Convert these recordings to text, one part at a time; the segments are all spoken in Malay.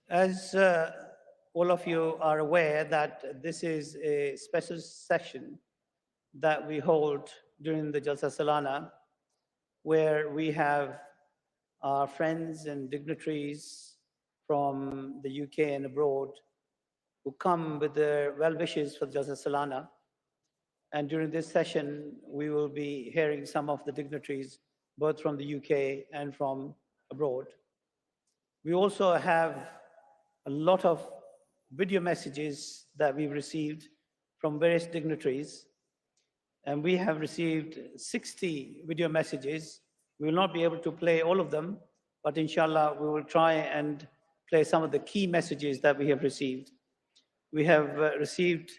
As all of you are aware that this is a special session that we hold during the Jalsah Salanah, where we have our friends and dignitaries from the UK and abroad who come with their well wishes for the Jalsah Salanah. And during this session, we will be hearing some of the dignitaries, both from the UK and from abroad. We also have a lot of video messages that we've received from various dignitaries. And we have received 60 video messages. We will not be able to play all of them, but inshallah, we will try and play some of the key messages that we have received. We have received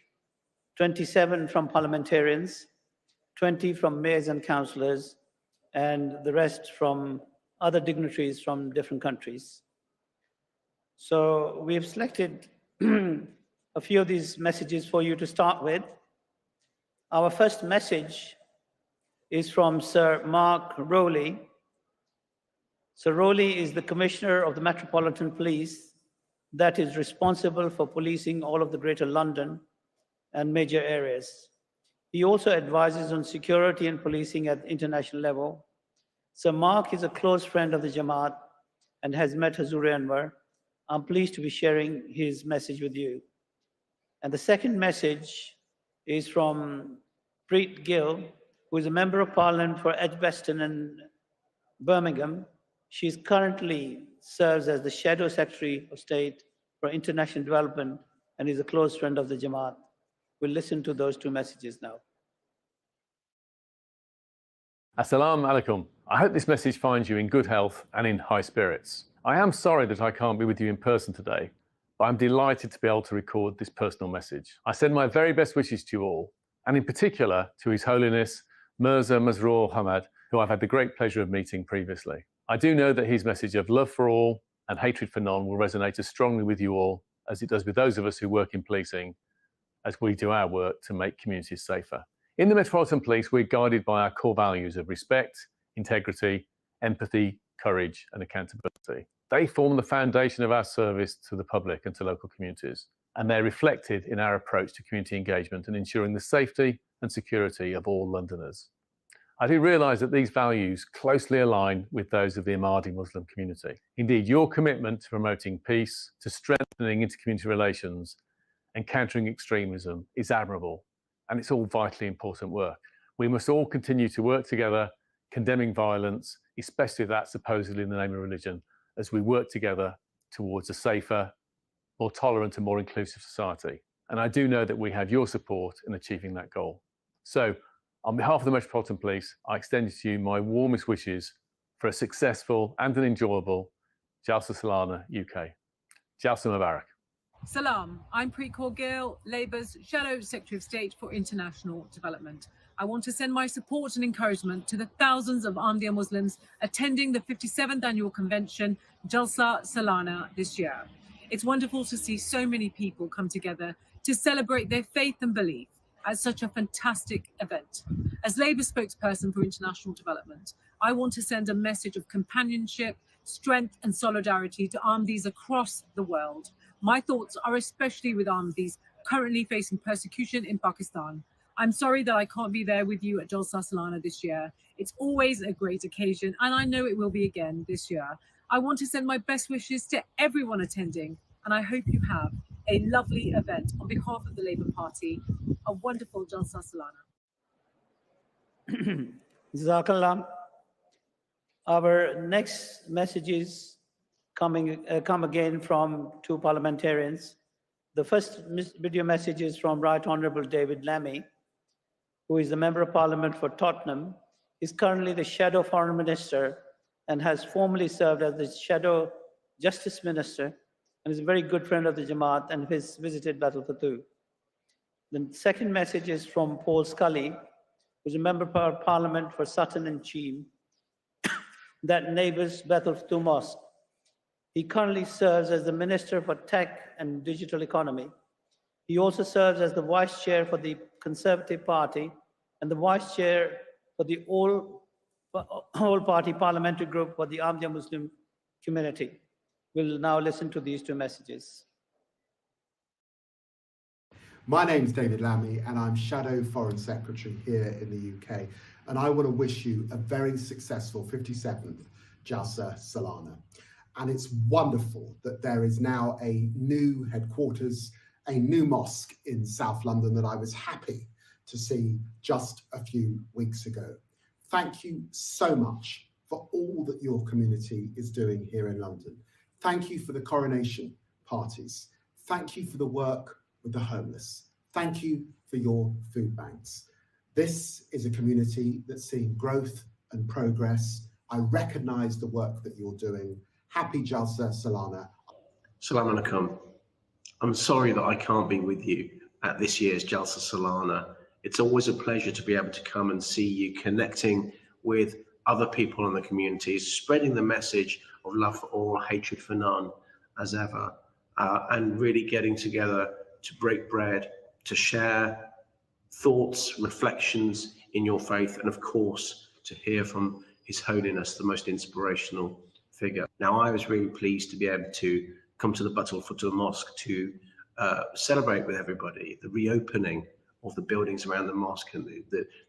27 from parliamentarians, 20 from mayors and councillors, and the rest from other dignitaries from different countries. So we've selected a few of these messages for you to start with. Our first message is from Sir Mark Rowley. Sir Rowley is the Commissioner of the Metropolitan Police that is responsible for policing all of the Greater London and major areas. He also advises on security and policing at the international level. Sir Mark is a close friend of the Jamaat and has met Hazur Anwar. I'm pleased to be sharing his message with you. And the second message is from Preet Gill, who is a Member of Parliament for Edgbaston and Birmingham. She currently serves as the Shadow Secretary of State for International Development and is a close friend of the Jamaat. We'll listen to those two messages now. Assalamu alaikum. I hope this message finds you in good health and in high spirits. I am sorry that I can't be with you in person today, but I'm delighted to be able to record this personal message. I send my very best wishes to you all, and in particular to His Holiness Mirza Masroor Hamad, who I've had the great pleasure of meeting previously. I do know that his message of love for all and hatred for none will resonate as strongly with you all as it does with those of us who work in policing, as we do our work to make communities safer. In the Metropolitan Police, we're guided by our core values of respect, integrity, empathy, courage, and accountability. They form the foundation of our service to the public and to local communities, and they're reflected in our approach to community engagement and ensuring the safety and security of all Londoners. I do realise that these values closely align with those of the Ahmadi Muslim community. Indeed, your commitment to promoting peace, to strengthening intercommunity relations, and countering extremism is admirable, and it's all vitally important work. We must all continue to work together, condemning violence, especially that supposedly in the name of religion, as we work together towards a safer, more tolerant and more inclusive society. And I do know that we have your support in achieving that goal. So, on behalf of the Metropolitan Police, I extend to you my warmest wishes for a successful and an enjoyable Jalsah Salanah UK. Jalsah Mubarak. Salam, I'm Preet Gill, Labour's Shadow Secretary of State for International Development. I want to send my support and encouragement to the thousands of Ahmadiyya Muslims attending the 57th Annual Convention, Jalsah Salanah, this year. It's wonderful to see so many people come together to celebrate their faith and belief at such a fantastic event. As Labour spokesperson for international development, I want to send a message of companionship, strength and solidarity to Ahmadis across the world. My thoughts are especially with Ahmadis currently facing persecution in Pakistan. I'm sorry that I can't be there with you at Jalsah Salanah this year. It's always a great occasion, and I know it will be again this year. I want to send my best wishes to everyone attending, and I hope you have a lovely event on behalf of the Labour Party. A wonderful Jalsah Salanah. Jazakallah. Our next messages come again from two parliamentarians. The first video message is from Right Honourable David Lammy, who is the Member of Parliament for Tottenham. He's currently the Shadow Foreign Minister and has formerly served as the Shadow Justice Minister and is a very good friend of the Jamaat and has visited Baitul Futuh. The second message is from Paul Scully, who's a Member of Parliament for Sutton and Cheam that neighbours Baitul Futuh Mosque. He currently serves as the Minister for Tech and Digital Economy. He also serves as the Vice Chair for the Conservative Party and the Vice Chair for the All Party Parliamentary Group for the Ahmadiyya Muslim Community. We'll now listen to these two messages. My name's David Lammy and I'm Shadow Foreign Secretary here in the UK, and I want to wish you a very successful 57th Jalsah Salanah. And it's wonderful that there is now a new headquarters, a new mosque in South London that I was happy to see just a few weeks ago. Thank you so much for all that your community is doing here in London. Thank you for the coronation parties. Thank you for the work with the homeless. Thank you for your food banks. This is a community that's seeing growth and progress. I recognise the work that you're doing. Happy Jalsah Salanah. Salam alaikum. I'm sorry that I can't be with you at this year's Jalsah Salanah. It's always a pleasure to be able to come and see you connecting with other people in the communities, spreading the message of love for all, hatred for none, as ever, and really getting together to break bread, to share thoughts, reflections in your faith, and of course, to hear from His Holiness, the most inspirational figure. Now, I was really pleased to be able to come to the Battlefield Mosque to celebrate with everybody the reopening of the buildings around the mosque and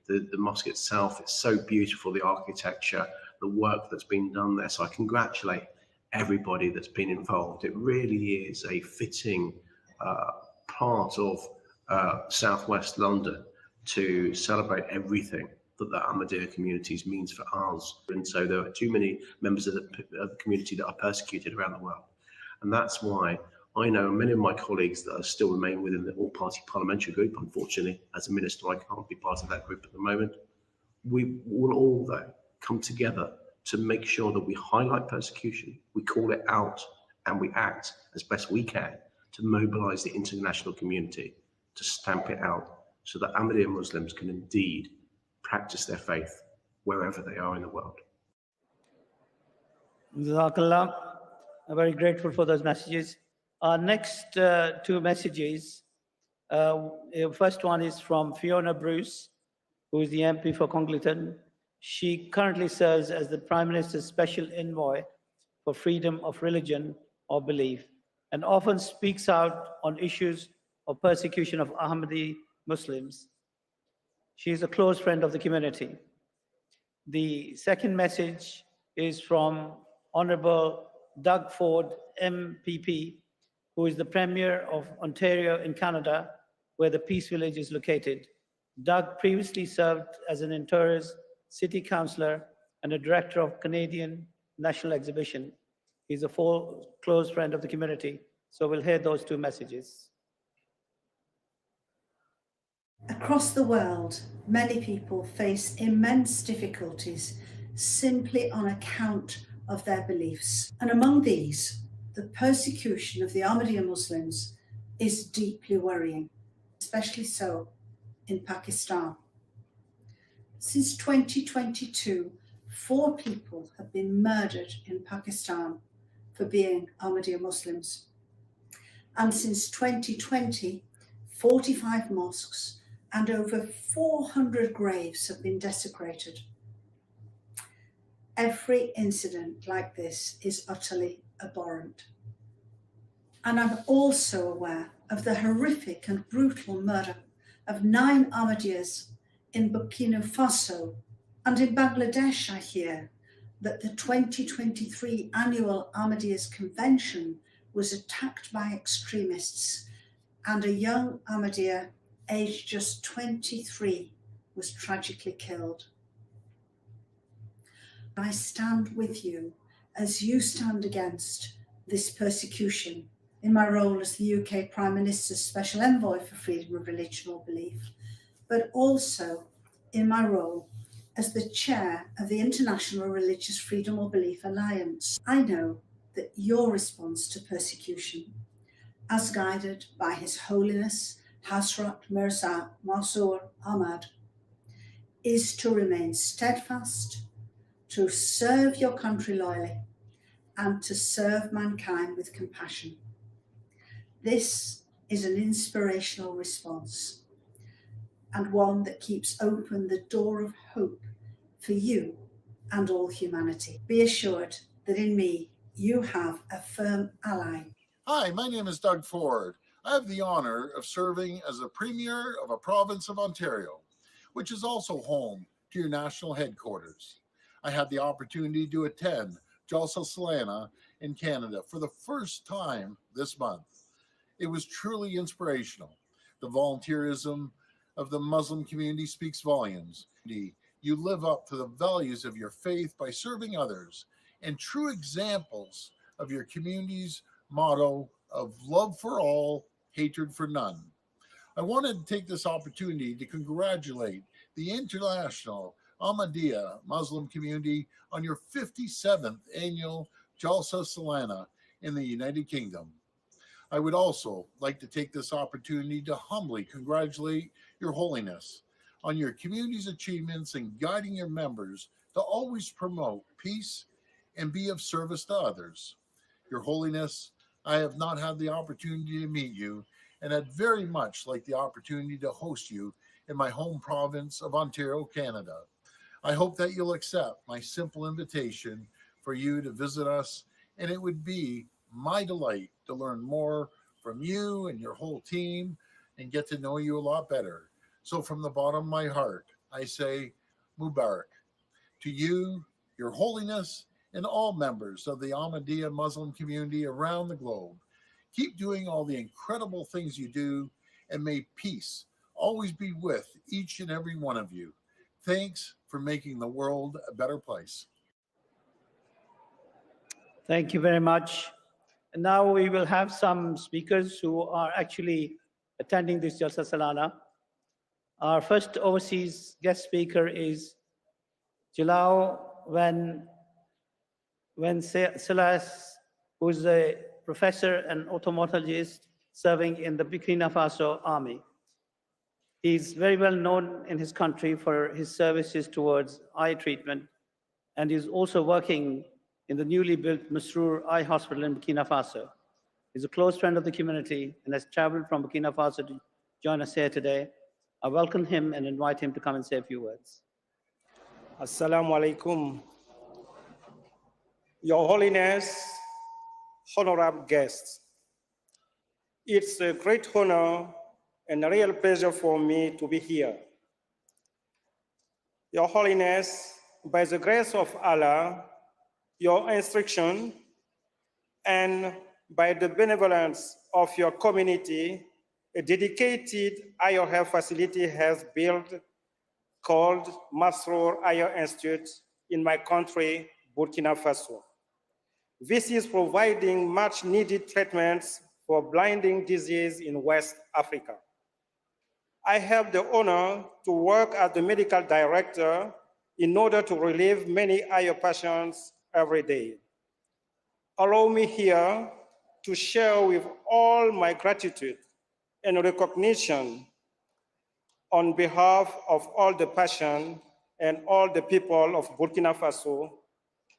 the mosque itself. It's so beautiful, the architecture, the work that's been done there. So I congratulate everybody that's been involved. It really is a fitting part of Southwest London to celebrate everything that the Ahmadiyya communities means for us. And so there are too many members of the community that are persecuted around the world. And that's why I know many of my colleagues that are still remain within the all-party parliamentary group. Unfortunately, as a minister, I can't be part of that group at the moment. We will all, though, come together to make sure that we highlight persecution, we call it out, and we act as best we can to mobilize the international community to stamp it out so that Ahmadiyya Muslims can indeed practice their faith wherever they are in the world. Jazakallah. I'm very grateful for those messages. Our next two messages, first one is from Fiona Bruce, who is the MP for Congleton. She currently serves as the Prime Minister's Special Envoy for Freedom of Religion or Belief, and often speaks out on issues of persecution of Ahmadi Muslims. She is a close friend of the community. The second message is from Honorable Doug Ford, MPP, who is the Premier of Ontario in Canada, where the Peace Village is located. Doug previously served as an Ontario's City Councillor and a Director of Canadian National Exhibition. He's a full close friend of the community. So we'll hear those two messages. Across the world, many people face immense difficulties simply on account of their beliefs. And among these, the persecution of the Ahmadiyya Muslims is deeply worrying, especially so in Pakistan. Since 2022, 4 people have been murdered in Pakistan for being Ahmadiyya Muslims. And since 2020, 45 mosques and over 400 graves have been desecrated. Every incident like this is utterly abhorrent. And I'm also aware of the horrific and brutal murder of 9 Ahmadiyyas in Burkina Faso, and in Bangladesh. I hear that the 2023 annual Ahmadiyyas convention was attacked by extremists, and a young Ahmadiyya aged just 23 was tragically killed. I stand with you as you stand against this persecution in my role as the UK Prime Minister's Special Envoy for Freedom of Religion or Belief, but also in my role as the Chair of the International Religious Freedom or Belief Alliance. I know that your response to persecution, as guided by His Holiness Hazrat Mirza Masroor Ahmad, is to remain steadfast, to serve your country loyally, and to serve mankind with compassion. This is an inspirational response, and one that keeps open the door of hope for you and all humanity. Be assured that in me you have a firm ally. Hi, my name is Doug Ford. I have the honor of serving as the Premier of a province of Ontario, which is also home to your national headquarters. I had the opportunity to attend Jalsah Salanah in Canada for the first time this month. It was truly inspirational. The volunteerism of the Muslim community speaks volumes. You live up to the values of your faith by serving others, and true examples of your community's motto of love for all, hatred for none. I wanted to take this opportunity to congratulate the international Ahmadiyya Muslim community on your 57th annual Jalsah Salanah in the United Kingdom. I would also like to take this opportunity to humbly congratulate Your Holiness on your community's achievements in guiding your members to always promote peace and be of service to others. Your Holiness, I have not had the opportunity to meet you, and I'd very much like the opportunity to host you in my home province of Ontario, Canada. I hope that you'll accept my simple invitation for you to visit us, and it would be my delight to learn more from you and your whole team and get to know you a lot better. So from the bottom of my heart, I say Mubarak to you, Your Holiness, and all members of the Ahmadiyya Muslim community around the globe. Keep doing all the incredible things you do, and may peace always be with each and every one of you. Thanks for making the world a better place. Thank you very much. And now we will have some speakers who are actually attending this Jalsah Salanah. Our first overseas guest speaker is Jalsah Silas, who is a professor and ophthalmologist serving in the Burkina Faso Army. He's very well known in his country for his services towards eye treatment, and he's also working in the newly built Masrour Eye Hospital in Burkina Faso. He's a close friend of the community and has traveled from Burkina Faso to join us here today. I welcome him and invite him to come and say a few words. Assalamu alaikum. Your Holiness, honorable guests, it's a great honor and a real pleasure for me to be here. Your Holiness, by the grace of Allah, your instruction, and by the benevolence of your community, a dedicated eye health facility has built called Masrour Eye Institute in my country, Burkina Faso. This is providing much needed treatments for blinding disease in West Africa. I have the honor to work as the medical director in order to relieve many eye patients every day. Allow me here to share with all my gratitude and recognition on behalf of all the patients and all the people of Burkina Faso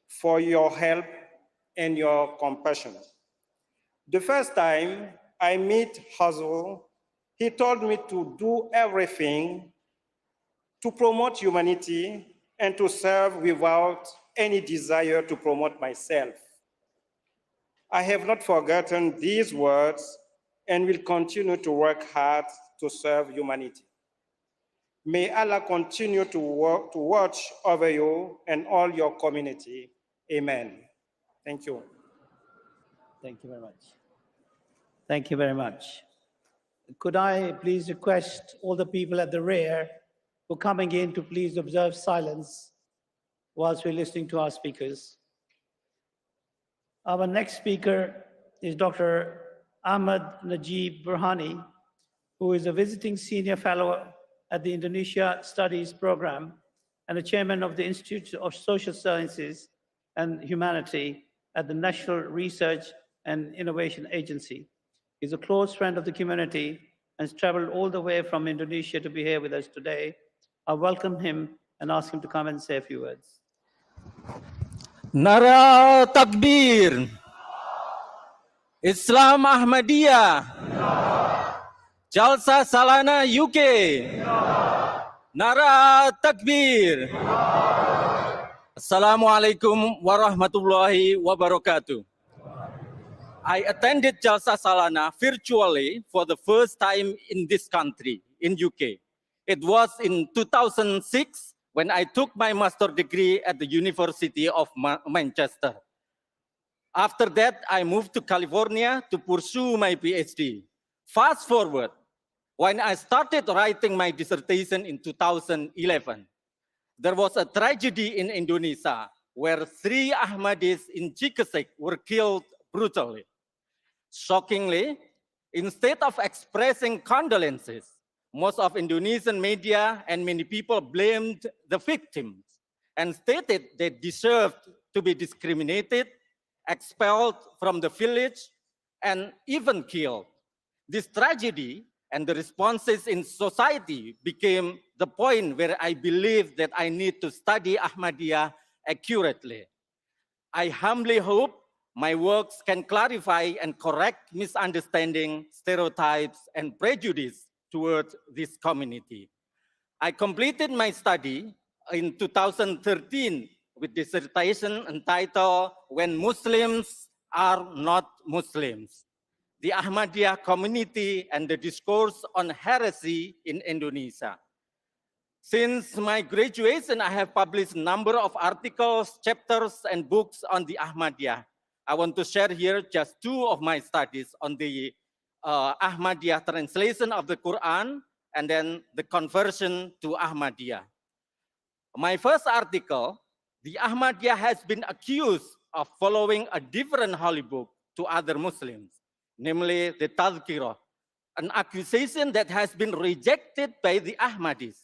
for your help and your compassion. The first time I met Hazel, he told me to do everything to promote humanity and to serve without any desire to promote myself. I have not forgotten these words and will continue to work hard to serve humanity. May Allah continue to watch over you and all your community. Amen. Thank you. Thank you very much. Thank you very much. Could I please request all the people at the rear who are coming in to please observe silence whilst we're listening to our speakers. Our next speaker is Dr. Ahmad Najib Burhani, who is a visiting senior fellow at the Indonesia Studies Program and a chairman of the Institute of Social Sciences and Humanity at the National Research and Innovation Agency. He's a close friend of the community and has traveled all the way from Indonesia to be here with us today. I welcome him and ask him to come and say a few words. Nara Takbir, Islam Ahmadiyah, Jalsah Salanah UK, Nara Takbir, Assalamualaikum warahmatullahi wabarakatuh. I attended Jalsah Salanah virtually for the first time in this country, in UK. It was in 2006 when I took my master's degree at the University of Manchester. After that, I moved to California to pursue my PhD. Fast forward, when I started writing my dissertation in 2011, there was a tragedy in Indonesia where 3 Ahmadis in Cikesik were killed brutally. Shockingly, instead of expressing condolences, most of Indonesian media and many people blamed the victims and stated they deserved to be discriminated, expelled from the village, and even killed. This tragedy and the responses in society became the point where I believe that I need to study Ahmadiyya accurately. I humbly hope my works can clarify and correct misunderstanding, stereotypes, and prejudice towards this community. I completed my study in 2013 with dissertation entitled When Muslims Are Not Muslims, the Ahmadiyya Community and the Discourse on Heresy in Indonesia. Since my graduation, I have published a number of articles, chapters, and books on the Ahmadiyya. I want to share here just 2 of my studies on the Ahmadiyya translation of the Quran and then the conversion to Ahmadiyya. My first article, the Ahmadiyya has been accused of following a different holy book to other Muslims, namely the Terakhir, an accusation that has been rejected by the Ahmadis.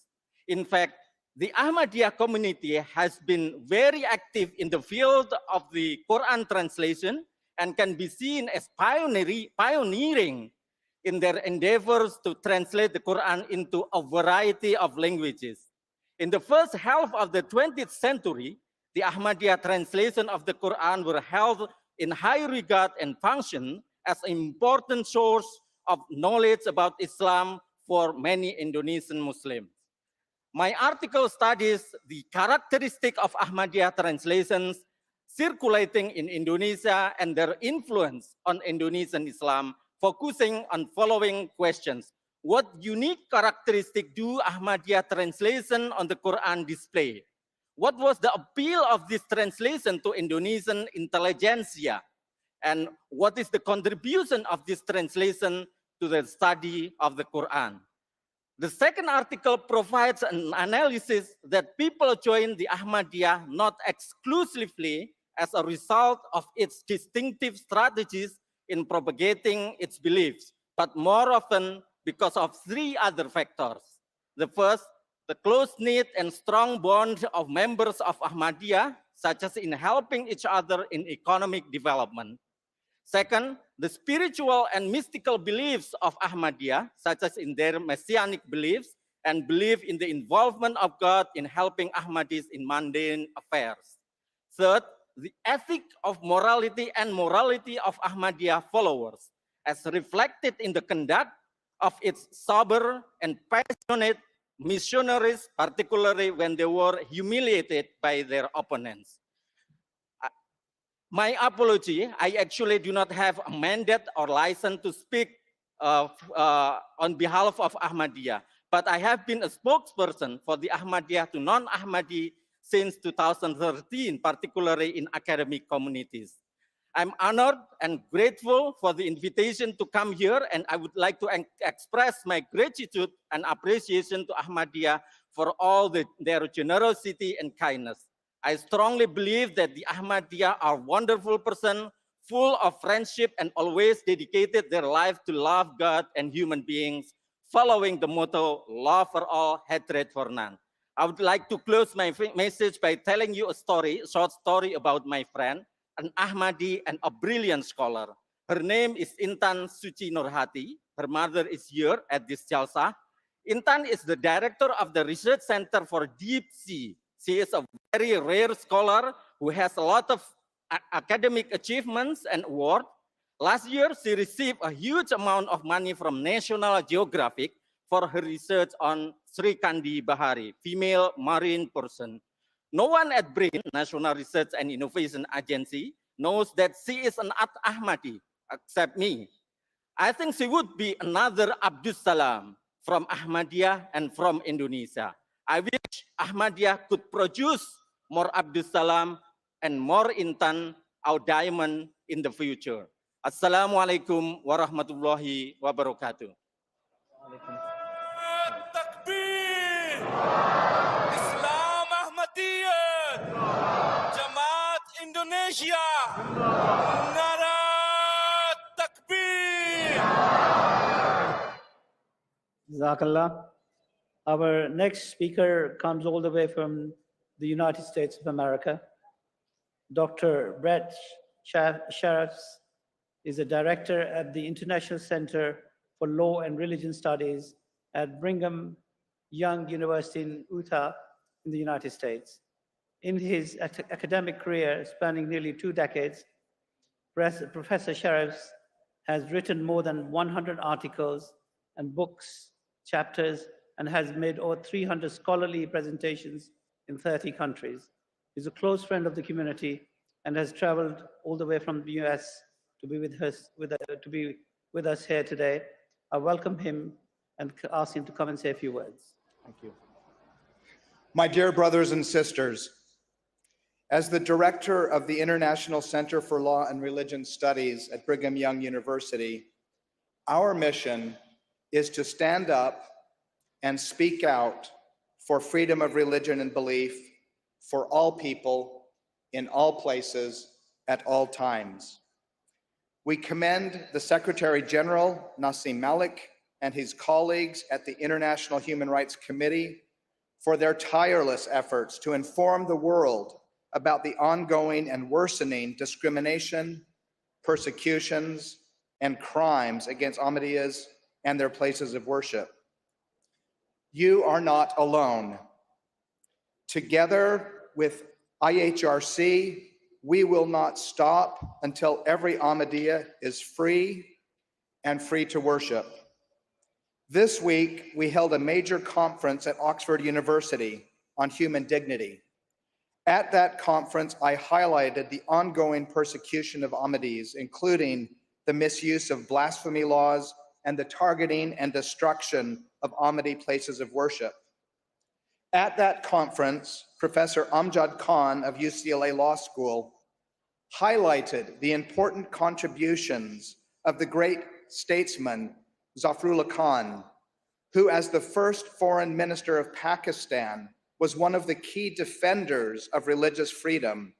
In fact, the Ahmadiyya community has been very active in the field of the Quran translation and can be seen as pioneering in their endeavors to translate the Quran into a variety of languages. In the first half of the 20th century, the Ahmadiyya translation of the Quran were held in high regard and function as an important source of knowledge about Islam for many Indonesian Muslims. My article studies the characteristic of Ahmadiyya translations circulating in Indonesia and their influence on Indonesian Islam, focusing on following questions. What unique characteristic do Ahmadiyya translation on the Quran display? What was the appeal of this translation to Indonesian intelligentsia? And what is the contribution of this translation to the study of the Quran? The second article provides an analysis that people join the Ahmadiyya not exclusively as a result of its distinctive strategies in propagating its beliefs, but more often because of 3 other factors. The first, the close-knit and strong bond of members of Ahmadiyya, such as in helping each other in economic development. Second, the spiritual and mystical beliefs of Ahmadiyya, such as in their messianic beliefs and belief in the involvement of God in helping Ahmadis in mundane affairs. Third, the ethic of morality and morality of Ahmadiyya followers, as reflected in the conduct of its sober and passionate missionaries, particularly when they were humiliated by their opponents. My apology, I actually do not have a mandate or license to speak on behalf of Ahmadiyya, but I have been a spokesperson for the Ahmadiyya to non-Ahmadi since 2013, particularly in academic communities. I'm honored and grateful for the invitation to come here, and I would like to express my gratitude and appreciation to Ahmadiyya for all their generosity and kindness. I strongly believe that the Ahmadiyya are wonderful person, full of friendship and always dedicated their life to love God and human beings, following the motto, love for all, hatred for none. I would like to close my message by telling you a short story about my friend, an Ahmadi and a brilliant scholar. Her name is Intan Suci Nurhati. Her mother is here at this Jalsah. Intan is the director of the Research Center for Deep Sea. She is a very rare scholar who has a lot of academic achievements and awards. Last year, she received a huge amount of money from National Geographic for her research on Sri Kandi Bahari, female marine person. No one at BRIN, National Research and Innovation Agency, knows that she is an Ahmadi, except me. I think she would be another Abdus Salam from Ahmadiyah and from Indonesia. I wish Ahmadiyah could produce more Abdus Salam and more Intan, our diamond, in the future. Assalamualaikum warahmatullahi wabarakatuh. Takbir! Islam Ahmadiyah! Jamaat Indonesia! Nara Takbir! Jazakallah. Our next speaker comes all the way from the United States of America. Dr. Brett Sheriffs is a director at the International Center for Law and Religion Studies at Brigham Young University in Utah in the United States. In his academic career spanning nearly 2 decades, Professor Sheriffs has written more than 100 articles and books, chapters, and has made over 300 scholarly presentations in 30 countries. He's a close friend of the community and has traveled all the way from the US to be with us here today. I welcome him and ask him to come and say a few words. Thank you. My dear brothers and sisters, as the director of the International Center for Law and Religion Studies at Brigham Young University, our mission is to stand up and speak out for freedom of religion and belief for all people in all places at all times. We commend the Secretary General, Nassim Malik, and his colleagues at the International Human Rights Committee for their tireless efforts to inform the world about the ongoing and worsening discrimination, persecutions, and crimes against Ahmadiyas and their places of worship. You are not alone. Together with IHRC, we will not stop until every Ahmadiyya is free and free to worship. This week, we held a major conference at Oxford University on human dignity. At that conference, I highlighted the ongoing persecution of Ahmadis, including the misuse of blasphemy laws and the targeting and destruction of Ahmadi places of worship. At that conference, Professor Amjad Khan of UCLA Law School highlighted the important contributions of the great statesman Zafrullah Khan, who as the first foreign minister of Pakistan was one of the key defenders of religious freedom,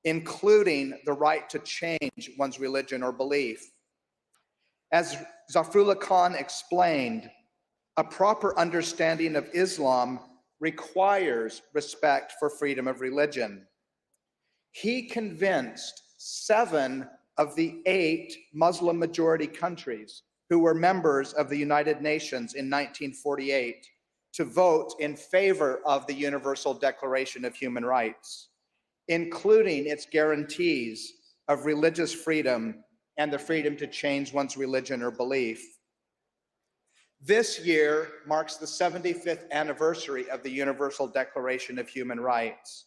including the right to change one's religion or belief. As Zafrullah Khan explained, a proper understanding of Islam requires respect for freedom of religion. He convinced 7 of the 8 Muslim majority countries who were members of the United Nations in 1948 to vote in favor of the Universal Declaration of Human Rights, including its guarantees of religious freedom and the freedom to change one's religion or belief. This year marks the 75th anniversary of the Universal Declaration of Human Rights.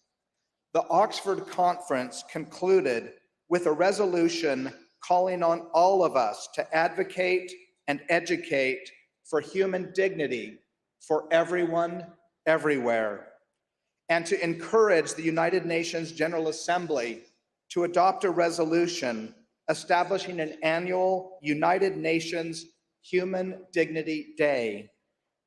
The Oxford Conference concluded with a resolution calling on all of us to advocate and educate for human dignity for everyone, everywhere, and to encourage the United Nations General Assembly to adopt a resolution establishing an annual United Nations Human Dignity Day,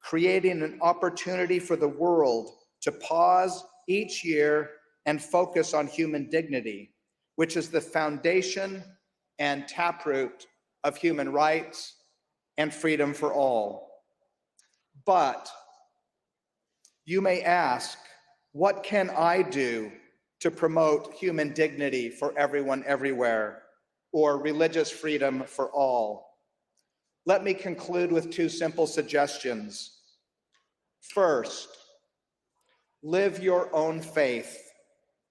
creating an opportunity for the world to pause each year and focus on human dignity, which is the foundation and taproot of human rights and freedom for all. But you may ask, what can I do to promote human dignity for everyone, everywhere, or religious freedom for all? Let me conclude with 2 simple suggestions. First, live your own faith.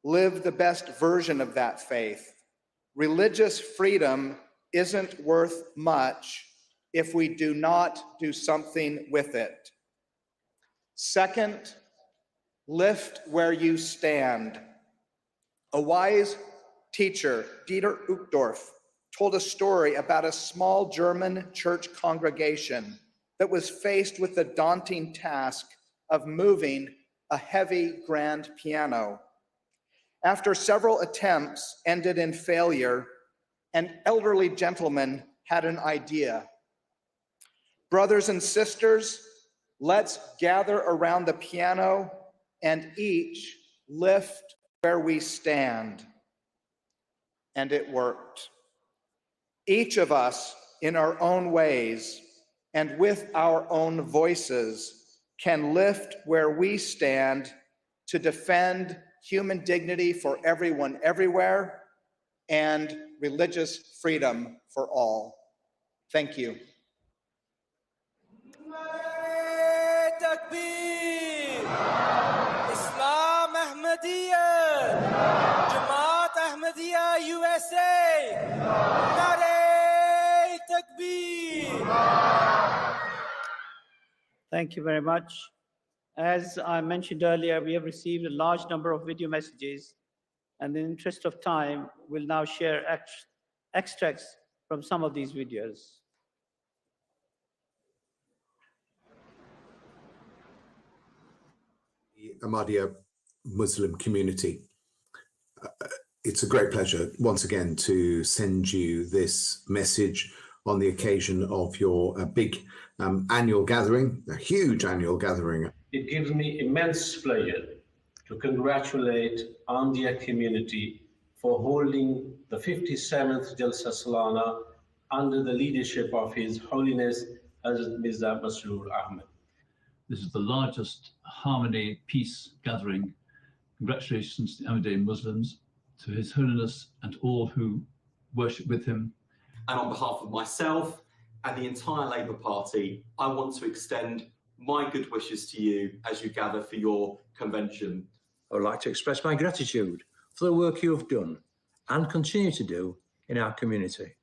Live the best version of that faith. Religious freedom isn't worth much if we do not do something with it. Second, lift where you stand. A wise teacher, Dieter Uchtdorf, told a story about a small German church congregation that was faced with the daunting task of moving a heavy grand piano. After several attempts ended in failure, an elderly gentleman had an idea. Brothers and sisters, let's gather around the piano and each lift where we stand. And it worked. Each of us, in our own ways and with our own voices, can lift where we stand to defend human dignity for everyone everywhere and religious freedom for all. Thank you. Takbir! Islam Ahmadiyya! Jamaat Ahmadiyya USA! Nare Takbir! Thank you very much. As I mentioned earlier, we have received a large number of video messages, and in the interest of time, we'll now share extracts from some of these videos. The Ahmadiyya Muslim community. It's a great pleasure once again to send you this message on the occasion of your big annual gathering, a huge annual gathering. It gives me immense pleasure to congratulate Ahmadiyya community for holding the 57th Jalsah Salanah under the leadership of His Holiness Hazrat Mirza Masroor Ahmad. This is the largest Harmony Peace gathering. Congratulations to the Ahmadiyya Muslims, to His Holiness and all who worship with him. And on behalf of myself and the entire Labour Party, I want to extend my good wishes to you as you gather for your convention. I would like to express my gratitude for the work you have done and continue to do in our community.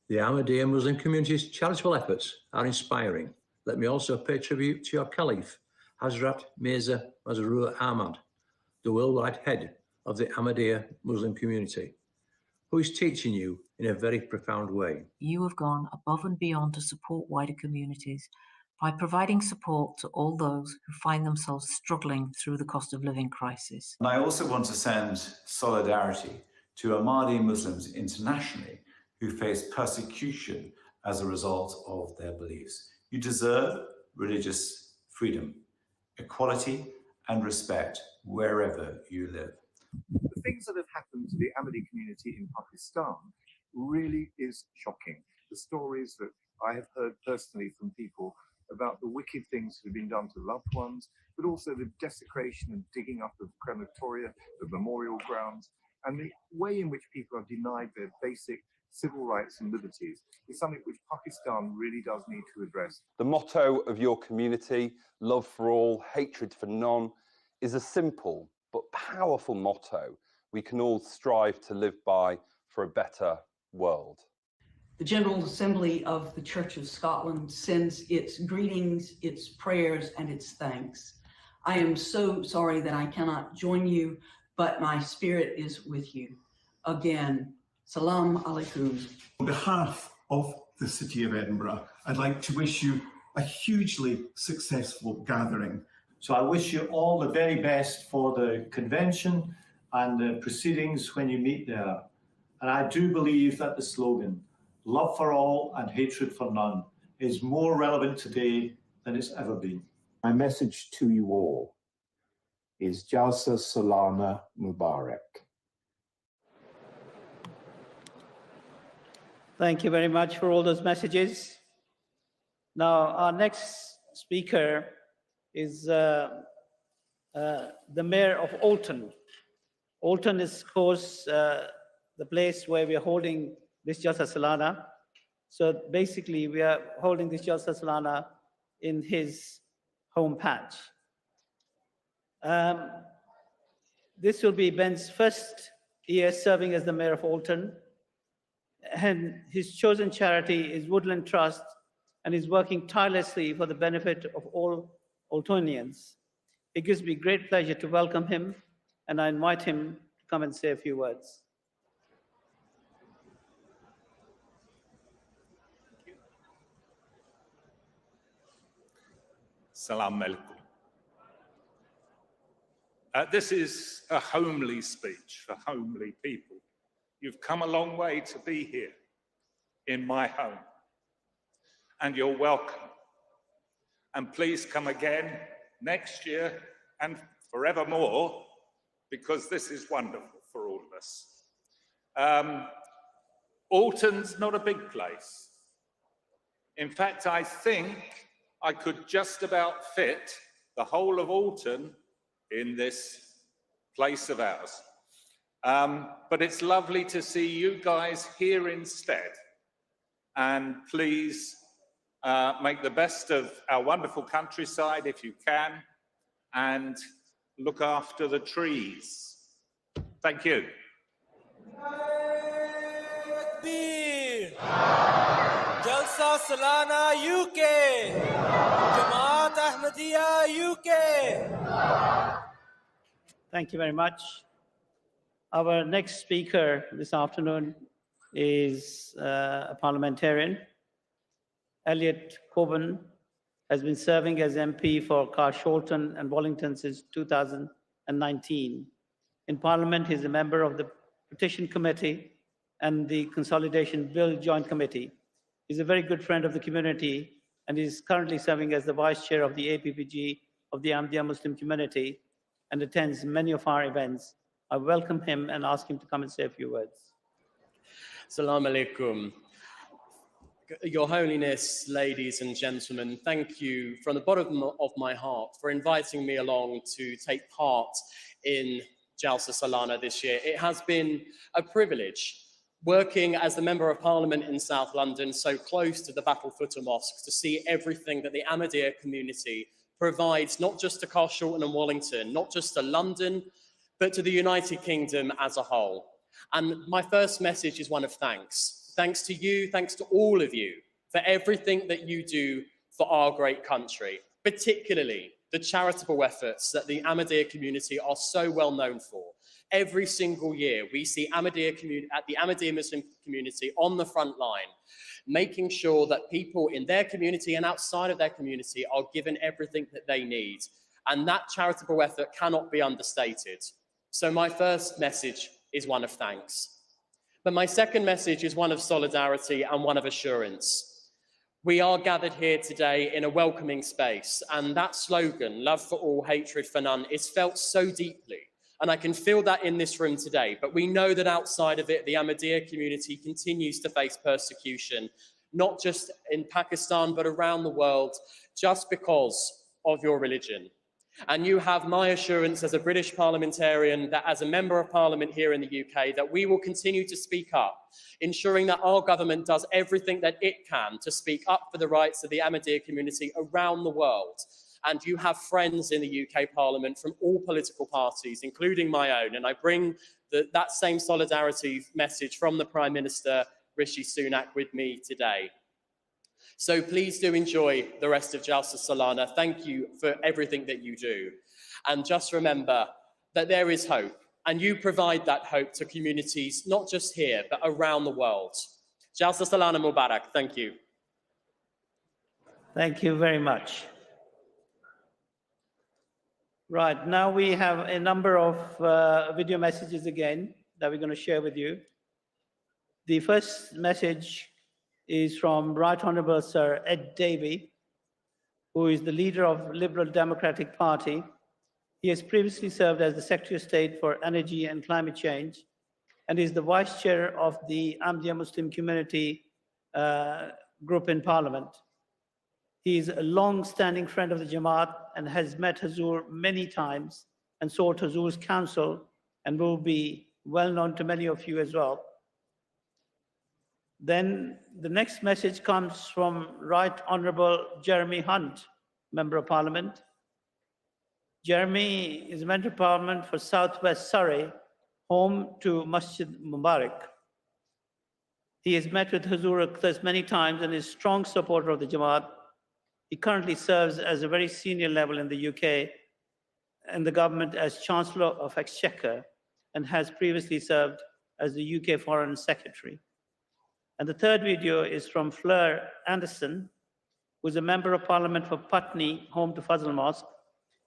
The Ahmadiyya Muslim community's charitable efforts are inspiring. Let me also pay tribute to your Caliph, Hazrat Mirza Masroor Ahmad, the worldwide head of the Ahmadiyya Muslim community, who is teaching you in a very profound way. You have gone above and beyond to support wider communities by providing support to all those who find themselves struggling through the cost of living crisis. And I also want to send solidarity to Ahmadi Muslims internationally who face persecution as a result of their beliefs. You deserve religious freedom, equality, and respect wherever you live. The things that have happened to the Ahmadi community in Pakistan really is shocking. The stories that I have heard personally from people about the wicked things that have been done to loved ones, but also the desecration and digging up of crematoria, the memorial grounds, and the way in which people are denied their basic civil rights and liberties is something which Pakistan really does need to address. The motto of your community, love for all, hatred for none, is a simple but powerful motto we can all strive to live by for a better world. The General Assembly of the Church of Scotland sends its greetings, its prayers, and its thanks. I am so sorry that I cannot join you, but my spirit is with you. Again, Salam Alaikum. On behalf of the City of Edinburgh, I'd like to wish you a hugely successful gathering. So I wish you all the very best for the convention and the proceedings when you meet there. And I do believe that the slogan, love for all and hatred for none, is more relevant today than it's ever been. My message to you all is Jalsah Salanah Mubarak. Thank you very much for all those messages. Now, our next speaker is the Mayor of Alton. Alton is, of course, the place where we are holding this Jalsah Salanah. So basically, we are holding this Jalsah Salanah in his home patch. This will be Ben's first year serving as the Mayor of Alton. And his chosen charity is Woodland Trust, and is working tirelessly for the benefit of all Altonians. It gives me great pleasure to welcome him, and I invite him to come and say a few words. Salam alaikum. This is a homely speech for homely people. You've come a long way to be here in my home, and you're welcome. And please come again next year and forevermore, because this is wonderful for all of us. Alton's not a big place. In fact, I think I could just about fit the whole of Alton in this place of ours. But it's lovely to see you guys here instead. And please make the best of our wonderful countryside if you can, and look after the trees. Thank you. Jalsah Salanah UK, Jamaat Ahmadiyya UK. Thank you very much. Our next speaker this afternoon is a parliamentarian. Elliot Coburn has been serving as MP for Carshalton and Wallington since 2019. In Parliament, he's a member of the Petition Committee and the Consolidation Bill Joint Committee. He's a very good friend of the community, and is currently serving as the Vice Chair of the APPG of the Ahmadiyya Muslim community and attends many of our events. I welcome him and ask him to come and say a few words. Assalamu alaikum. Your Holiness, ladies and gentlemen, thank you from the bottom of my heart for inviting me along to take part in Jalsah Salanah this year. It has been a privilege working as the Member of Parliament in South London, so close to the Battlefooter Mosque, to see everything that the Ahmadiyya community provides, not just to Carshalton and Wallington, not just to London, but to the United Kingdom as a whole. And my first message is one of thanks. Thanks to you, thanks to all of you for everything that you do for our great country, particularly the charitable efforts that the Ahmadiyya community are so well known for. Every single year, we see the Ahmadiyya Muslim community on the front line, making sure that people in their community and outside of their community are given everything that they need. And that charitable effort cannot be understated. So my first message is one of thanks. But my second message is one of solidarity and one of assurance. We are gathered here today in a welcoming space, and that slogan, love for all, hatred for none, is felt so deeply. And I can feel that in this room today, but we know that outside of it, the Ahmadiyya community continues to face persecution, not just in Pakistan, but around the world, just because of your religion. And you have my assurance as a British parliamentarian that as a Member of Parliament here in the UK, that we will continue to speak up, ensuring that our government does everything that it can to speak up for the rights of the Ahmadiyya community around the world. And you have friends in the UK Parliament from all political parties, including my own. And I bring that same solidarity message from the Prime Minister, Rishi Sunak, with me today. So please do enjoy the rest of Jalsah Salanah. Thank you for everything that you do. And just remember that there is hope, and you provide that hope to communities, not just here, but around the world. Jalsah Salanah Mubarak. Thank you. Thank you very much. Right, now we have a number of video messages again that we're going to share with you. The first message is from Right Honourable Sir Ed Davey, who is the leader of Liberal Democratic Party. He has previously served as the Secretary of State for Energy and Climate Change, and is the Vice Chair of the Ahmadiyya Muslim Community Group in Parliament. He is a long-standing friend of the Jamaat and has met Hazur many times and sought Hazur's counsel, and will be well known to many of you as well. Then the next message comes from Right Honourable Jeremy Hunt, Member of Parliament. Jeremy is a Member of Parliament for South West Surrey, home to Masjid Mubarak. He has met with Hazur Akhtas many times and is a strong supporter of the Jamaat. He currently serves as a very senior level in the UK in the government as Chancellor of Exchequer and has previously served as the UK Foreign Secretary. And the third video is from Fleur Anderson, who is a Member of Parliament for Putney, home to Fazl Mosque.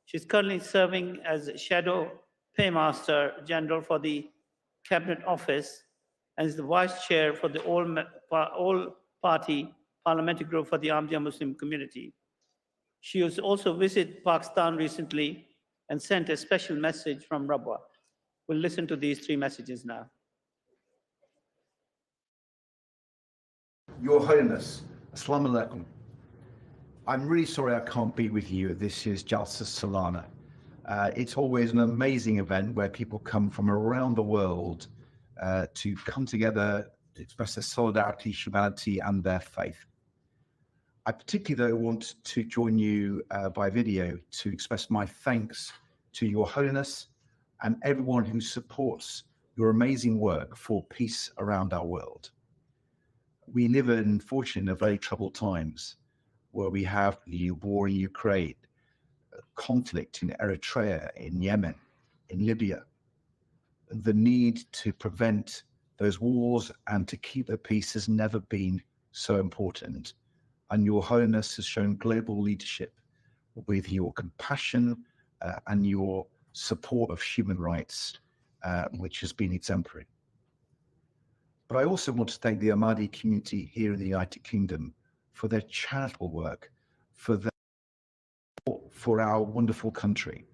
She's currently serving as Shadow Paymaster General for the Cabinet Office and is the Vice Chair for the All-Party Parliamentary Group for the Ahmadiyya Muslim Community. She has also visited Pakistan recently and sent a special message from Rabwa. We'll listen to these three messages now. Your Holiness, Assalamu alaikum. I'm really sorry I can't be with you at this year's Jalsah Salanah. It's always an amazing event where people come from around the world to come together to express their solidarity, humanity, and their faith. I particularly, though, want to join you by video to express my thanks to Your Holiness and everyone who supports your amazing work for peace around our world. We live, unfortunately, in very troubled times where we have the war in Ukraine, conflict in Eritrea, in Yemen, in Libya. The need to prevent those wars and to keep the peace has never been so important. And Your Holiness has shown global leadership with your compassion and your support of human rights, which has been exemplary. But I also want to thank the Ahmadi community here in the United Kingdom for their charitable work, for our wonderful country.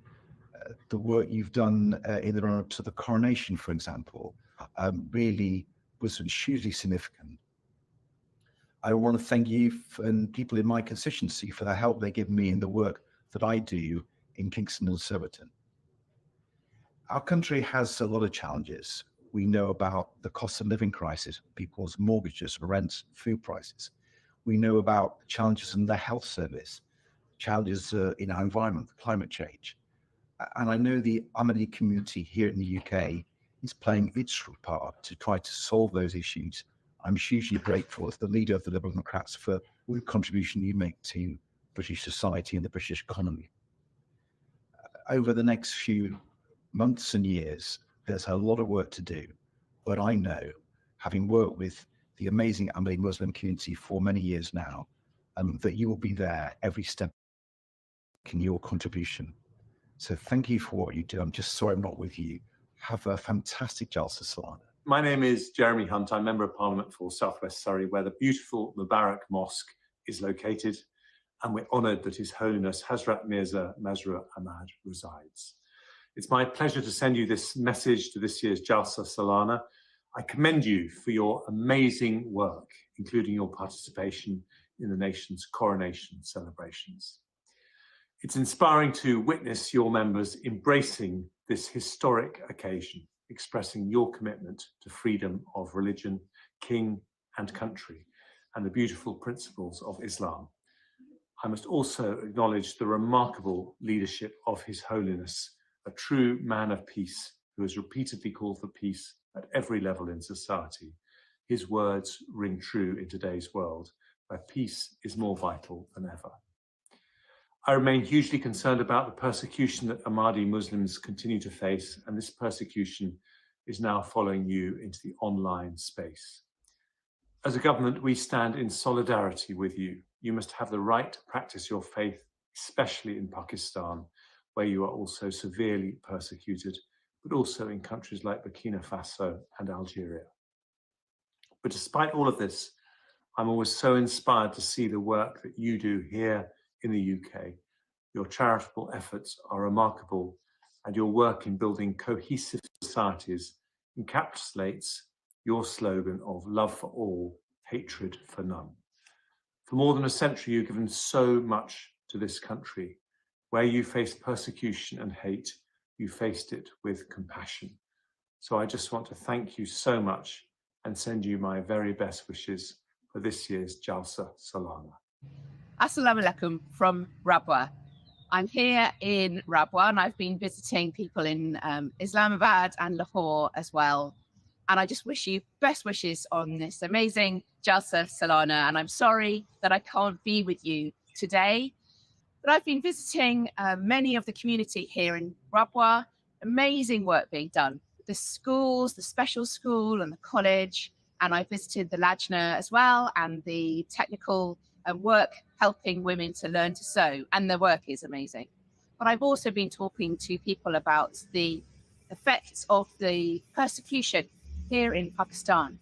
The work you've done in the run-up to the coronation, for example, really was hugely significant. I want to thank you and people in my constituency for the help they give me in the work that I do in Kingston and Surbiton. Our country has a lot of challenges. We know about the cost of living crisis, people's mortgages, rents, food prices. We know about challenges in the health service, challenges in our environment, climate change. And I know the Ahmadi community here in the UK is playing its part to try to solve those issues. I'm hugely grateful as the leader of the Liberal Democrats for the contribution you make to British society and the British economy. Over the next few months and years, there's a lot of work to do, but I know, having worked with the amazing Ahmadi Muslim community for many years now, that you will be there every step in your contribution. So thank you for what you do. I'm just sorry I'm not with you. Have a fantastic Jalsah Salanah. My name is Jeremy Hunt. I'm Member of Parliament for South West Surrey, where the beautiful Mubarak Mosque is located, and we're honoured that His Holiness Hazrat Mirza Masroor Ahmad resides. It's my pleasure to send you this message to this year's Jalsah Salanah. I commend you for your amazing work, including your participation in the nation's coronation celebrations. It's inspiring to witness your members embracing this historic occasion, expressing your commitment to freedom of religion, king and country, and the beautiful principles of Islam. I must also acknowledge the remarkable leadership of His Holiness, a true man of peace who has repeatedly called for peace at every level in society. His words ring true in today's world, where peace is more vital than ever. I remain hugely concerned about the persecution that Ahmadi Muslims continue to face, and this persecution is now following you into the online space. As a government, we stand in solidarity with you. You must have the right to practice your faith, especially in Pakistan, where you are also severely persecuted, but also in countries like Burkina Faso and Algeria. But despite all of this, I'm always so inspired to see the work that you do here in the UK. Your charitable efforts are remarkable, and your work in building cohesive societies encapsulates your slogan of love for all, hatred for none. For more than a century, you've given so much to this country. Where you faced persecution and hate, you faced it with compassion. So I just want to thank you so much and send you my very best wishes for this year's Jalsah Salanah. Assalamu alaikum from Rabwa. I'm here in Rabwa and I've been visiting people in Islamabad and Lahore as well. And I just wish you best wishes on this amazing Jalsah Salanah. And I'm sorry that I can't be with you today. But I've been visiting many of the community here in Rabwa. Amazing work being done. The schools, the special school and the college. And I visited the Lajna as well, and the technical work helping women to learn to sew. And the work is amazing. But I've also been talking to people about the effects of the persecution here in Pakistan,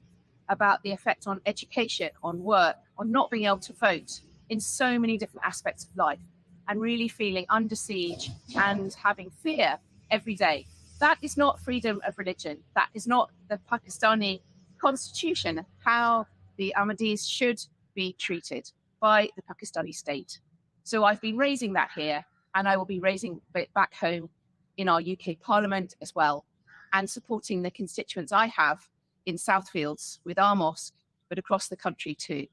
about the effect on education, on work, on not being able to vote in so many different aspects of life, and really feeling under siege and having fear every day. That is not freedom of religion. That is not the Pakistani constitution, how the Ahmadis should be treated by the Pakistani state. So I've been raising that here, and I will be raising it back home in our UK Parliament as well, and supporting the constituents I have in Southfields with our mosque, but across the country too.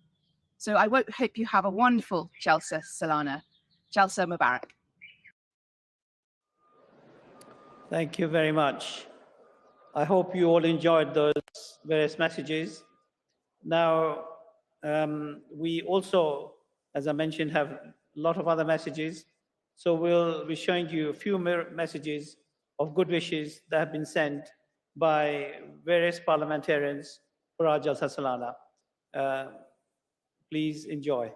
So I hope you have a wonderful Jalsah Salanah. Jalsah Mubarak. Thank you very much. I hope you all enjoyed those various messages. Now, we also, as I mentioned, have a lot of other messages. So we'll be showing you a few messages of good wishes that have been sent by various parliamentarians for our Jalsah Salanah. Please enjoy.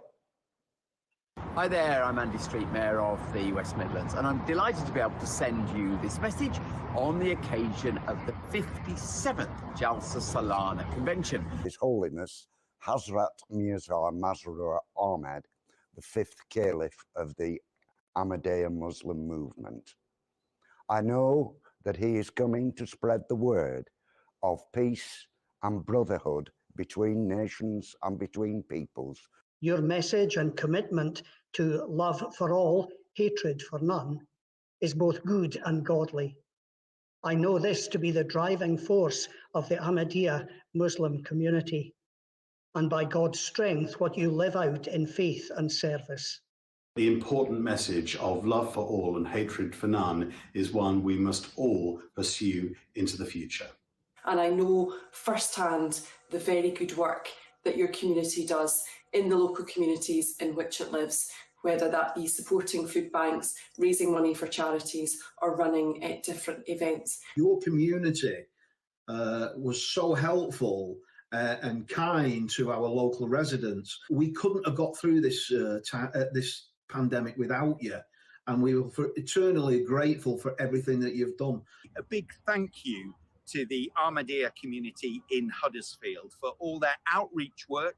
Hi there, I'm Andy Street, Mayor of the West Midlands, and I'm delighted to be able to send you this message on the occasion of the 57th Jalsah Salanah Convention. His Holiness Hazrat Mirza Masroor Ahmad, the 5th Caliph of the Ahmadiyya Muslim movement. I know that he is coming to spread the word of peace and brotherhood between nations and between peoples. Your message and commitment to love for all, hatred for none, is both good and godly. I know this to be the driving force of the Ahmadiyya Muslim community, and by God's strength, what you live out in faith and service. The important message of love for all and hatred for none is one we must all pursue into the future. And I know firsthand the very good work that your community does in the local communities in which it lives, whether that be supporting food banks, raising money for charities, or running different events. Your community was so helpful and kind to our local residents. We couldn't have got through this this pandemic without you, and we were eternally grateful for everything that you've done. A big thank you to the Ahmadiyya community in Huddersfield for all their outreach work,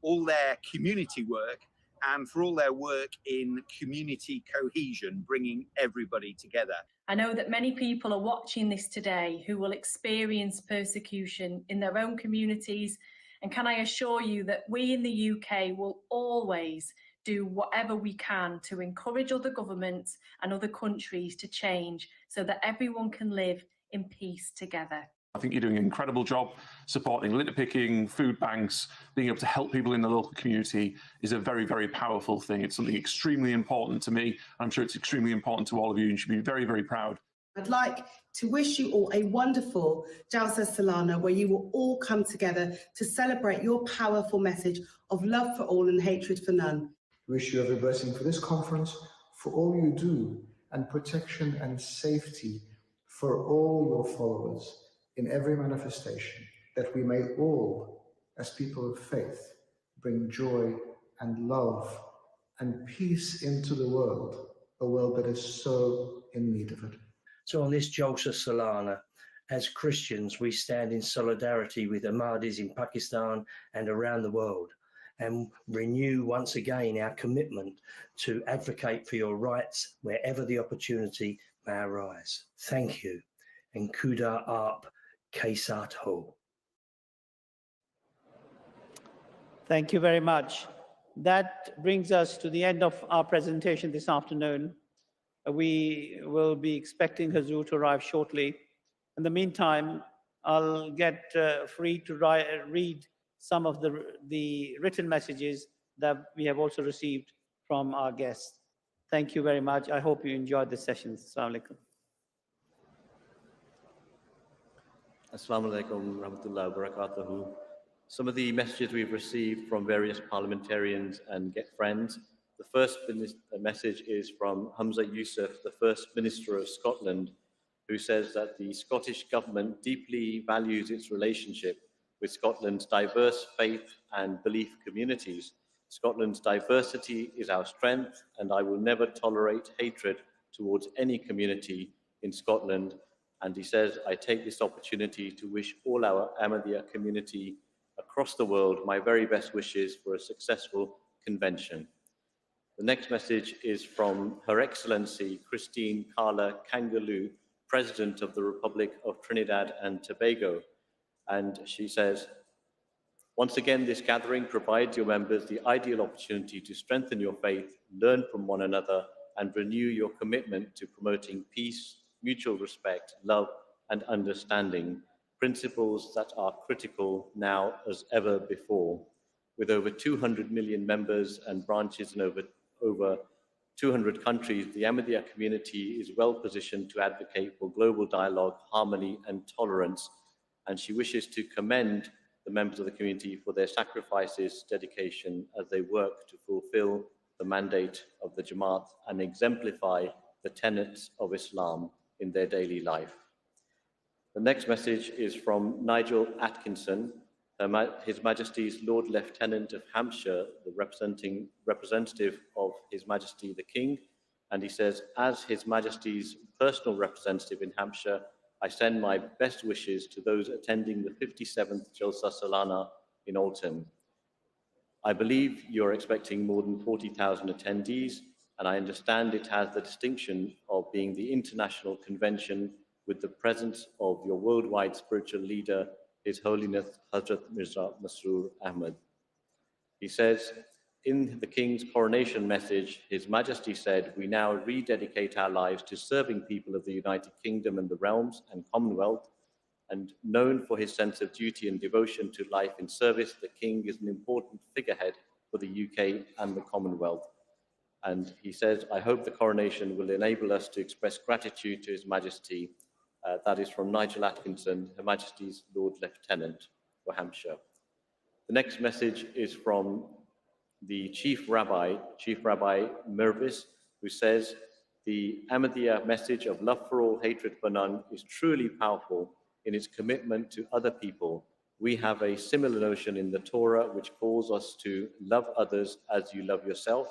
all their community work, and for all their work in community cohesion, bringing everybody together. I know that many people are watching this today who will experience persecution in their own communities, and can I assure you that we in the UK will always do whatever we can to encourage other governments and other countries to change so that everyone can live in peace together. I think you're doing an incredible job supporting litter picking, food banks. Being able to help people in the local community is a very, very powerful thing. It's something extremely important to me. I'm sure it's extremely important to all of you, and you should be very, very proud. I'd like to wish you all a wonderful Jalsah Salanah, where you will all come together to celebrate your powerful message of love for all and hatred for none. Wish you every blessing for this conference, for all you do, and protection and safety for all your followers in every manifestation, that we may all, as people of faith, bring joy and love and peace into the world, a world that is so in need of it. So on this Jalsah Salanah, as Christians, we stand in solidarity with Ahmadis in Pakistan and around the world, and renew once again our commitment to advocate for your rights wherever the opportunity may arise. Thank you, and Khuda Aap Ke Saath Ho. Thank you very much. That brings us to the end of our presentation this afternoon. We will be expecting Hazur to arrive shortly. In the meantime, I'll get free to read some of the written messages that we have also received from our guests. Thank you very much. I hope you enjoyed the session. Assalamu alaikum. Assalamu alaikum warahmatullahi wabarakatuh. Some of the messages we've received from various parliamentarians and friends The first message is from Hamza Youssef, the First Minister of Scotland, who says that the Scottish Government deeply values its relationship with Scotland's diverse faith and belief communities. Scotland's diversity is our strength, and I will never tolerate hatred towards any community in Scotland. And he says, I take this opportunity to wish all our Ahmadiyya community across the world my very best wishes for a successful convention. The next message is from Her Excellency Christine Carla Kangaloo, President of the Republic of Trinidad and Tobago. And she says, once again, this gathering provides your members the ideal opportunity to strengthen your faith, learn from one another, and renew your commitment to promoting peace, mutual respect, love, and understanding, principles that are critical now as ever before. With over 200 million members and branches in over 200 countries, the Ahmadiyya community is well positioned to advocate for global dialogue, harmony, and tolerance. And she wishes to commend the members of the community for their sacrifices, dedication, as they work to fulfill the mandate of the Jamaat and exemplify the tenets of Islam in their daily life. The next message is from Nigel Atkinson, His Majesty's Lord Lieutenant of Hampshire, the representative of His Majesty the King. And he says, as His Majesty's personal representative in Hampshire, I send my best wishes to those attending the 57th Jalsah Salanah in autumn. I believe you're expecting more than 40,000 attendees, and I understand it has the distinction of being the international convention with the presence of your worldwide spiritual leader, His Holiness Hazrat Mirza Masroor Ahmad. He says, in the King's coronation message, His Majesty said, we now rededicate our lives to serving people of the United Kingdom and the realms and Commonwealth, and known for his sense of duty and devotion to life in service, the King is an important figurehead for the UK and the Commonwealth. And he says, I hope the coronation will enable us to express gratitude to His Majesty. That is from Nigel Atkinson, Her Majesty's Lord Lieutenant for Hampshire. The next message is from the Chief Rabbi Mirvis, who says, the Ahmadiyya message of love for all, hatred for none is truly powerful in its commitment to other people. We have a similar notion in the Torah, which calls us to love others as you love yourself.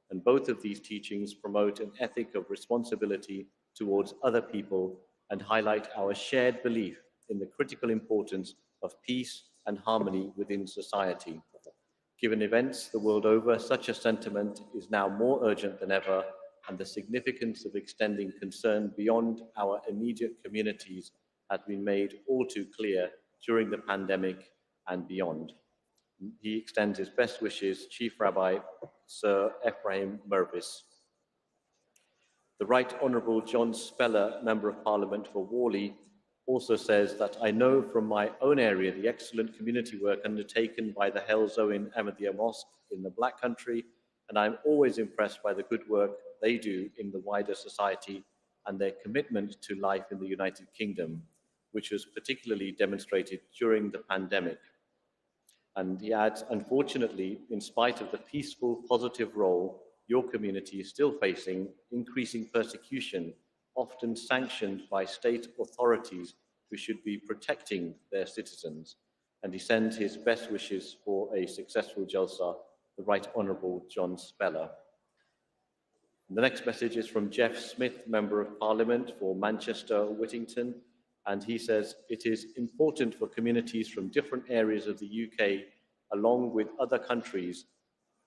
And both of these teachings promote an ethic of responsibility towards other people and highlight our shared belief in the critical importance of peace and harmony within society. Given events the world over, such a sentiment is now more urgent than ever, and the significance of extending concern beyond our immediate communities has been made all too clear during the pandemic and beyond. He extends his best wishes, Chief Rabbi Sir Ephraim Mirvis. The Right Honourable John Speller, Member of Parliament for Worley, also says that I know from my own area the excellent community work undertaken by the Hel Zoin Ahmadiyya Mosque in the Black Country, and I'm always impressed by the good work they do in the wider society and their commitment to life in the United Kingdom, which was particularly demonstrated during the pandemic. And he adds, unfortunately, in spite of the peaceful, positive role your community is still facing increasing persecution, often sanctioned by state authorities who should be protecting their citizens. And he sends his best wishes for a successful Jalsah, the Right Honourable John Speller. The next message is from Jeff Smith, Member of Parliament for Manchester Whittington, and he says, it is important for communities from different areas of the UK, along with other countries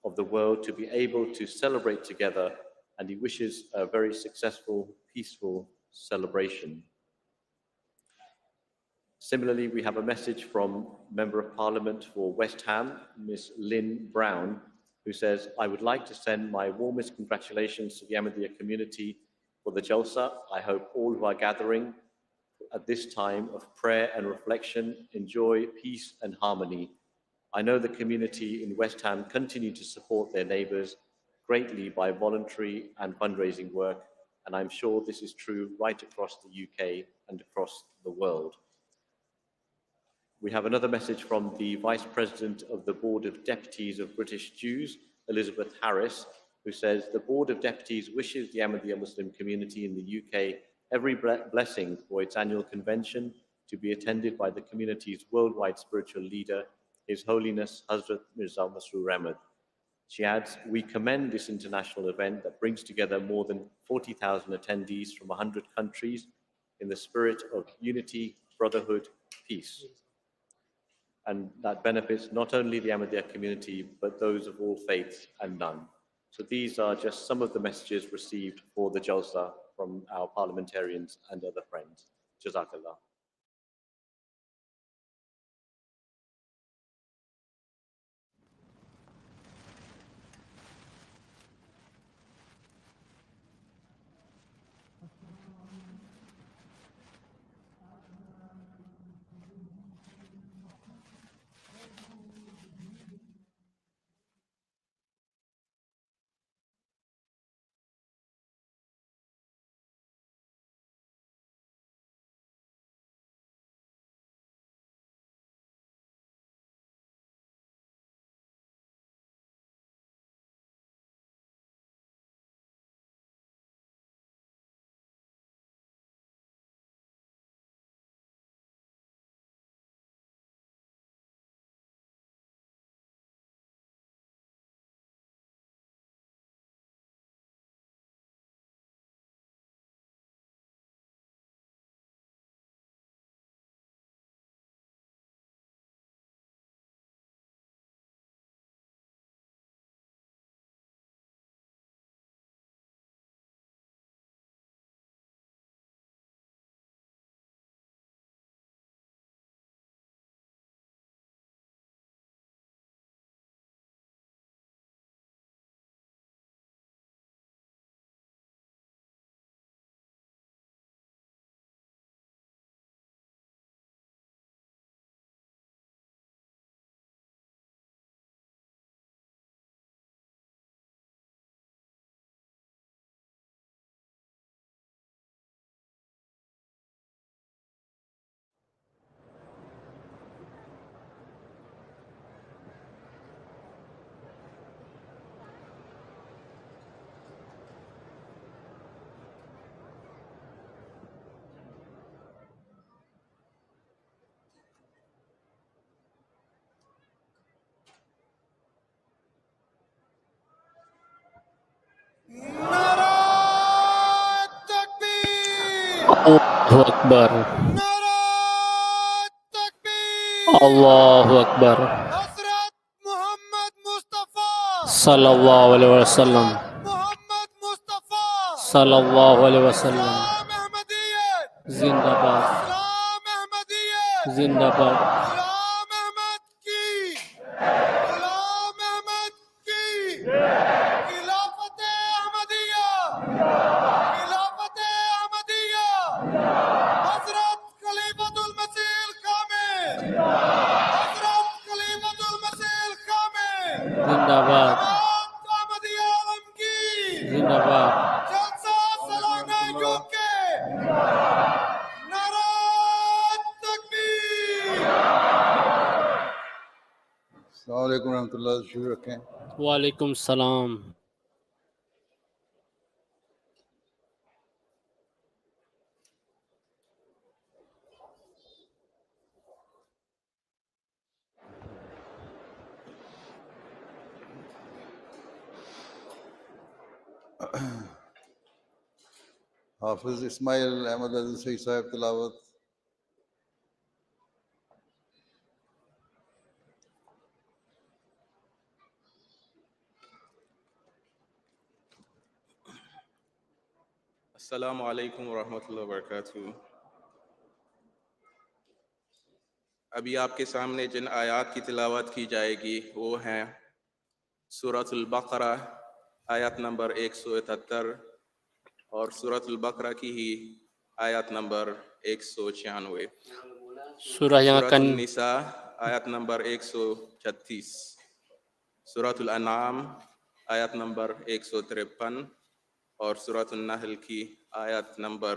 of the world, to be able to celebrate together, and he wishes a very successful, peaceful celebration. Similarly, we have a message from Member of Parliament for West Ham, Miss Lynn Brown, who says, I would like to send my warmest congratulations to the Ahmadiyya community for the Jalsah. I hope all who are gathering at this time of prayer and reflection enjoy peace and harmony. I know the community in West Ham continue to support their neighbours greatly by voluntary and fundraising work, and I'm sure this is true right across the UK and across the world. We have another message from the Vice President of the Board of Deputies of British Jews, Elizabeth Harris, who says, the Board of Deputies wishes the Ahmadiyya Muslim community in the UK every blessing for its annual convention to be attended by the community's worldwide spiritual leader, His Holiness Hazrat Mirza Masroor Ahmad. She adds, we commend this international event that brings together more than 40,000 attendees from 100 countries in the spirit of unity, brotherhood, peace, and that benefits not only the Ahmadiyya community, but those of all faiths and none. So these are just some of the messages received for the Jalsah from our parliamentarians and other friends. Jazakallah. Allahu Akbar. Allahu Akbar. Sallallahu alaihi wasallam. Sallallahu alaihi wasallam. Zindabad. Zindabad. Zindabad. Zindabad. अस्सलामुअलैकुम रहमतुल्लाह शुरू रखें वालेकुम सलाम हाफिज इस्माइल अहमद अज़ीज़ साहब तिलावत अस्सलामु अलैकुम वरहमतुल्लाहि वबरकातुहू। अभी आपके सामने जिन आयात की तिलावत की जाएगी वो हैं सूरतुल बकरा आयत नंबर 173 और सूरतुल बकरा की ही आयत नंबर 196, सूरतुल निसा आयत नंबर 136, सूरतुल अनाम आयत नंबर 153 और सूरतुल नहल की आयत नंबर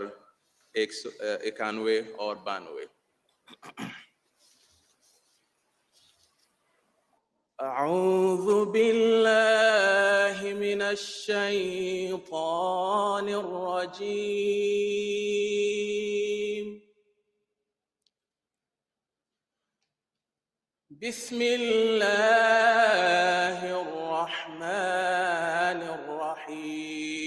191 और 92। أعوذ بالله من الشيطان الرجيم. بسم الله الرحمن الرحيم.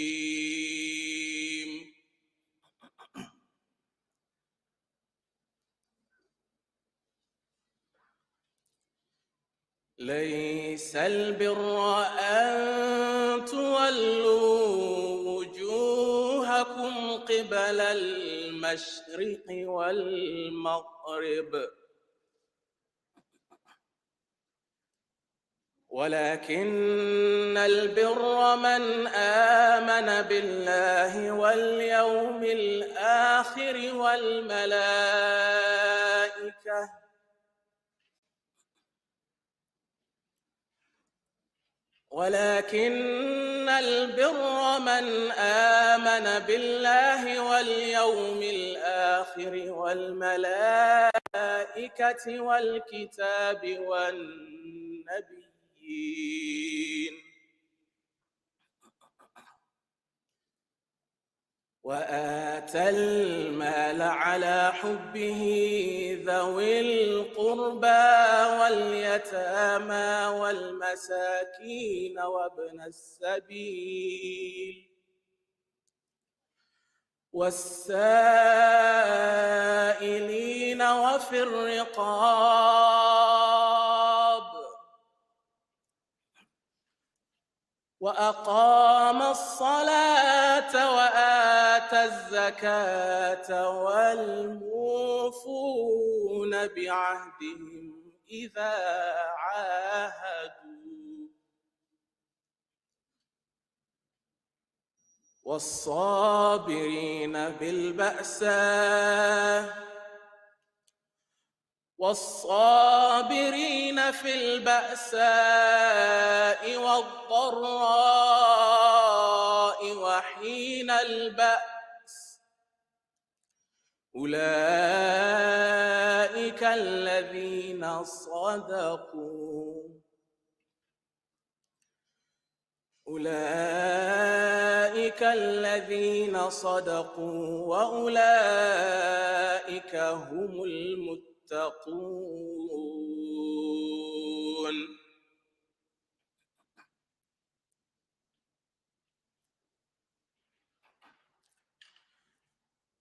ليس البر أن تولوا وجوهكم قبل المشرق والمغرب ولكن البر من آمن بالله واليوم الآخر والملائكة ولكن البر من آمن بالله واليوم الآخر والملائكة والكتاب والنبيين وآتى المال على حبه ذوي القربى واليتامى والمساكين وابن السبيل والسائلين وفي الرقاب وأقام الصلاة وآتى الزكاة والموفون بعهدهم إذا عاهدوا والصابرين في البأساء والضراء وحين البأس أولئك الذين صدقوا وأولئك هم المتقون.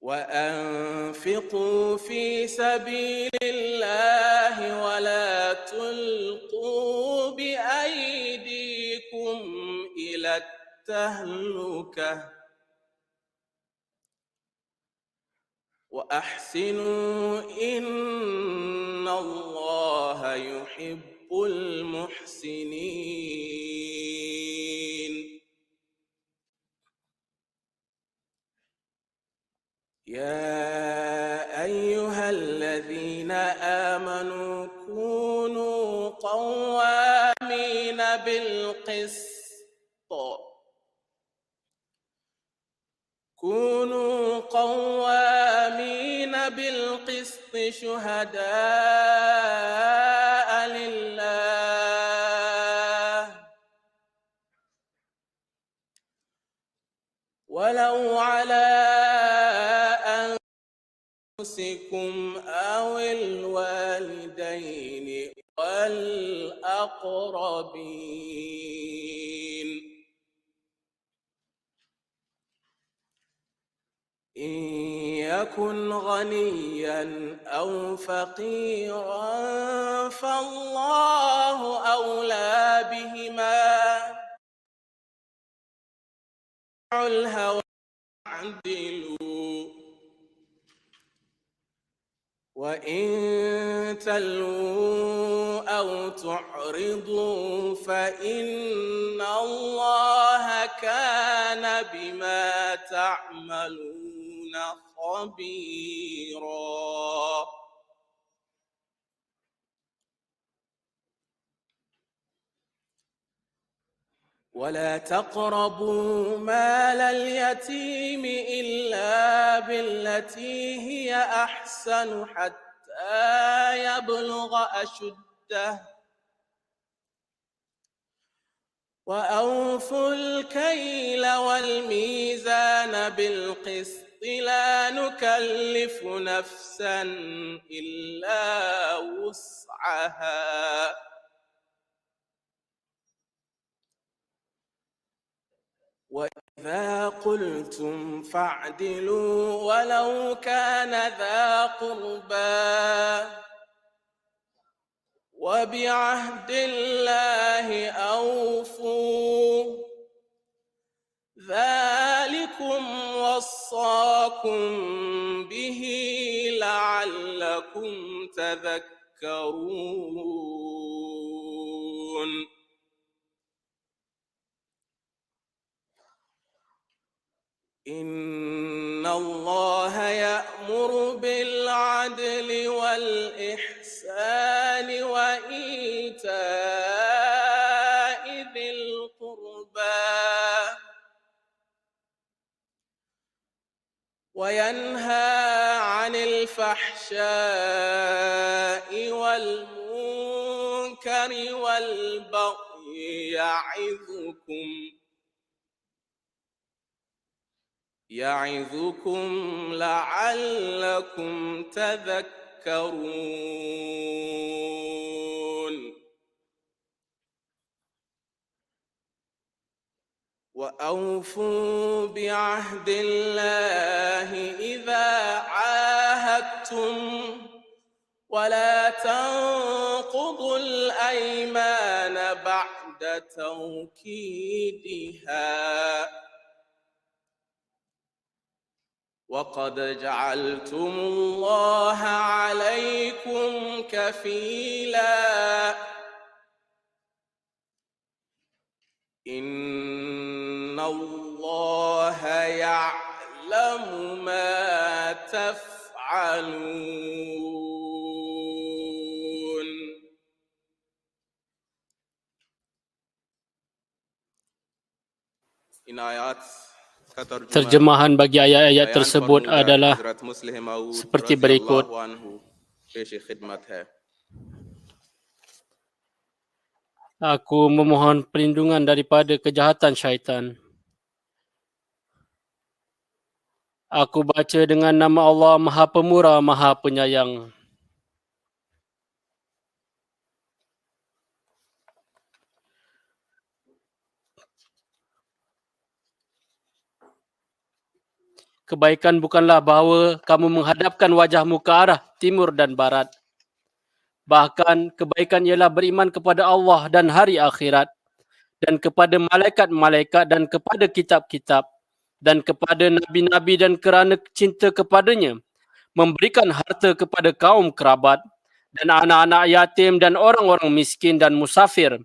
وأنفقوا في سبيل الله ولا تلقوا بأيديكم إلى التهلكة وأحسنوا إن الله يحب المحسنين. يا أيها الذين آمنوا كونوا قوامين بالقسط شهداء لله ولو على أنفسكم أو الوالدين والأقربين إن يكن غنيا أو فقيرا فالله أولى بهما الهوى اعدلوا وإن تلووا أو تعرضوا فإن الله كان بما تعملون خبيرا. ولا تقربوا مال اليتيم إلا بالتي هي أحسن حتى يبلغ أشده وأوفوا الكيل والميزان بالقسط لا نكلف نفسا إلا وسعها وإذا قلتم فاعدلوا ولو كان ذا قربى وبعهد الله أوفوا ذلكم وصاكم به لعلكم تذكرون إن الله يأمر بالعدل والإحسان وإيتاء ذي القربى وينهى عن الفحشاء والمنكر والبغي يعظكم لعلكم تذكرون وأوفوا بعهد الله إذا عاهدتم ولا تنقضوا الأيمان بعد توكيدها وقد جعلتم الله عليكم كفيلا إن الله يعلم ما تفعلون إن آيات Terjemahan bagi ayat-ayat tersebut adalah seperti berikut. Aku memohon perlindungan daripada kejahatan syaitan. Aku baca dengan nama Allah Maha Pemurah, Maha Penyayang. Kebaikan bukanlah bahawa kamu menghadapkan wajahmu ke arah timur dan barat. Bahkan kebaikan ialah beriman kepada Allah dan hari akhirat, dan kepada malaikat-malaikat, dan kepada kitab-kitab, dan kepada nabi-nabi, dan kerana cinta kepadanya, memberikan harta kepada kaum kerabat, dan anak-anak yatim, dan orang-orang miskin, dan musafir,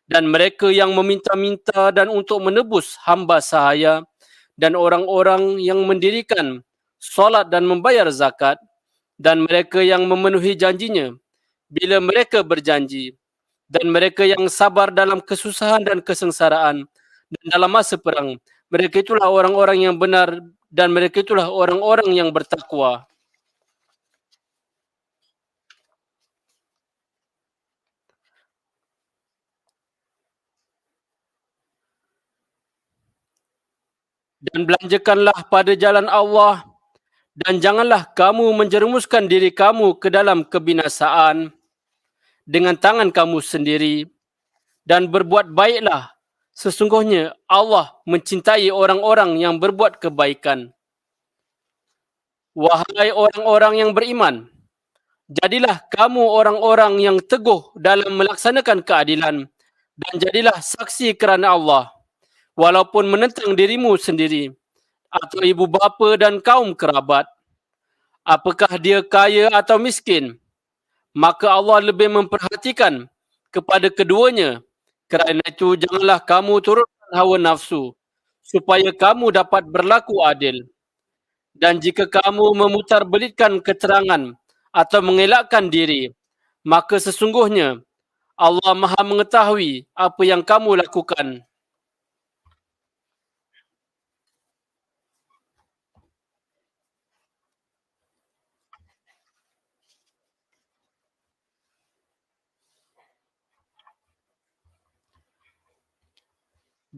dan mereka yang meminta-minta, dan untuk menebus hamba sahaya, dan orang-orang yang mendirikan solat dan membayar zakat, dan mereka yang memenuhi janjinya bila mereka berjanji, dan mereka yang sabar dalam kesusahan dan kesengsaraan dan dalam masa perang. Mereka itulah orang-orang yang benar dan mereka itulah orang-orang yang bertakwa. Dan belanjakanlah pada jalan Allah dan janganlah kamu menjerumuskan diri kamu ke dalam kebinasaan dengan tangan kamu sendiri, dan berbuat baiklah. Sesungguhnya Allah mencintai orang-orang yang berbuat kebaikan. Wahai orang-orang yang beriman, jadilah kamu orang-orang yang teguh dalam melaksanakan keadilan dan jadilah saksi kerana Allah, walaupun menentang dirimu sendiri atau ibu bapa dan kaum kerabat. Apakah dia kaya atau miskin? Maka Allah lebih memperhatikan kepada keduanya. Kerana itu janganlah kamu turutkan hawa nafsu supaya kamu dapat berlaku adil. Dan jika kamu memutarbelitkan keterangan atau mengelakkan diri, maka sesungguhnya Allah Maha mengetahui apa yang kamu lakukan.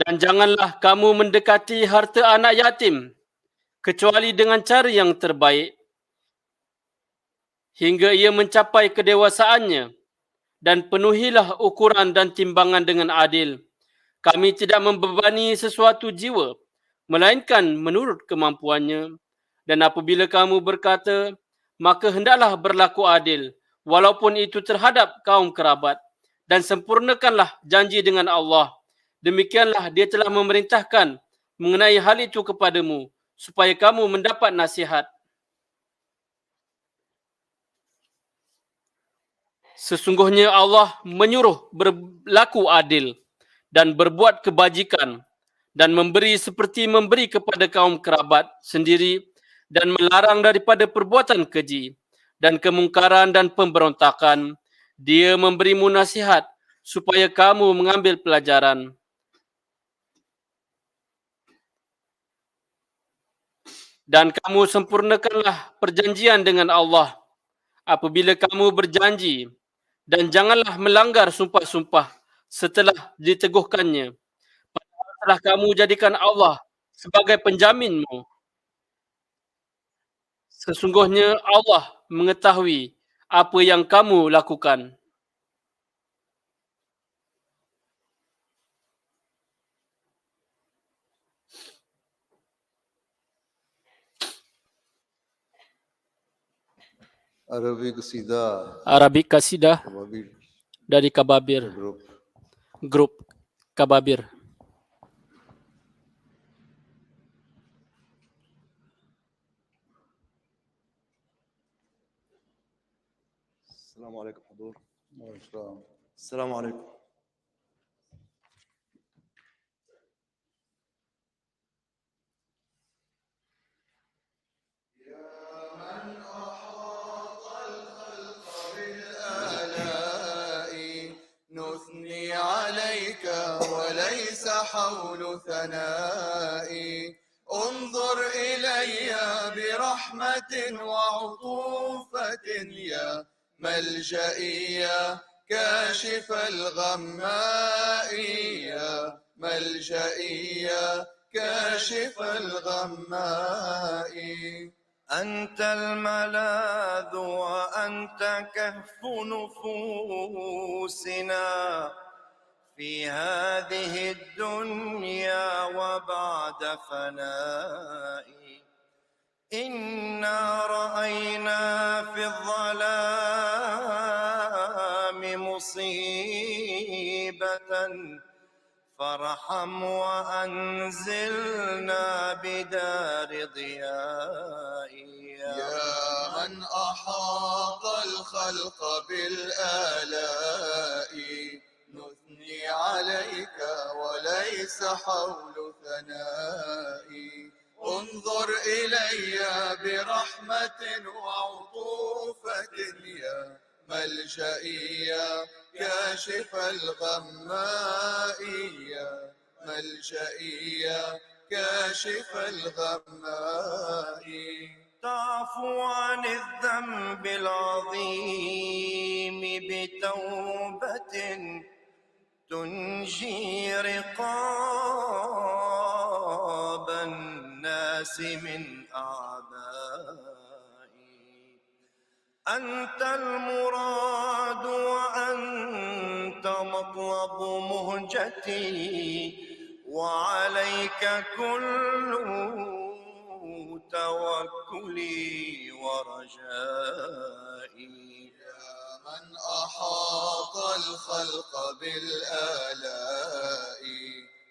Dan janganlah kamu mendekati harta anak yatim kecuali dengan cara yang terbaik hingga ia mencapai kedewasaannya, dan penuhilah ukuran dan timbangan dengan adil. Kami tidak membebani sesuatu jiwa, melainkan menurut kemampuannya. Dan apabila kamu berkata, maka hendaklah berlaku adil, walaupun itu terhadap kaum kerabat. Dan sempurnakanlah janji dengan Allah. Demikianlah dia telah memerintahkan mengenai hal itu kepadamu, supaya kamu mendapat nasihat. Sesungguhnya Allah menyuruh berlaku adil dan berbuat kebajikan dan memberi seperti memberi kepada kaum kerabat sendiri dan melarang daripada perbuatan keji dan kemungkaran dan pemberontakan. Dia memberimu nasihat supaya kamu mengambil pelajaran. Dan kamu sempurnakanlah perjanjian dengan Allah apabila kamu berjanji, dan janganlah melanggar sumpah-sumpah setelah diteguhkannya. Padahal telah kamu jadikan Allah sebagai penjaminmu. Sesungguhnya Allah mengetahui apa yang kamu lakukan. Arabic Kasidah dari Kababir, grup Kababir. Assalamualaikum حضور. Assalamualaikum. نثني عليك وليس حول ثنائي انظر إلي برحمة وعطوفة يا ملجئي يا كاشف الغماء يا ملجئي يا كاشف الغماء أنت الملاذ وأنت كهف نفوسنا في هذه الدنيا وبعد فنائي إنا رأينا في الظلام مصيبة فارحم وأنزلنا بدار ضيائي يا من أحاط الخلق بالآلاء نثني عليك وليس حول ثنائي انظر إلي برحمة وعطوفة يا ملجئي يا كاشف الغماء يا ملجئي يا كاشف الغماء تعفو عن الذنب العظيم بتوبة تنجي رقاب الناس من أعدائي أنت المراد وأنت مطلب مهجتي وعليك كل توكلي ورجائي يا من أحاط الخلق بالآلاء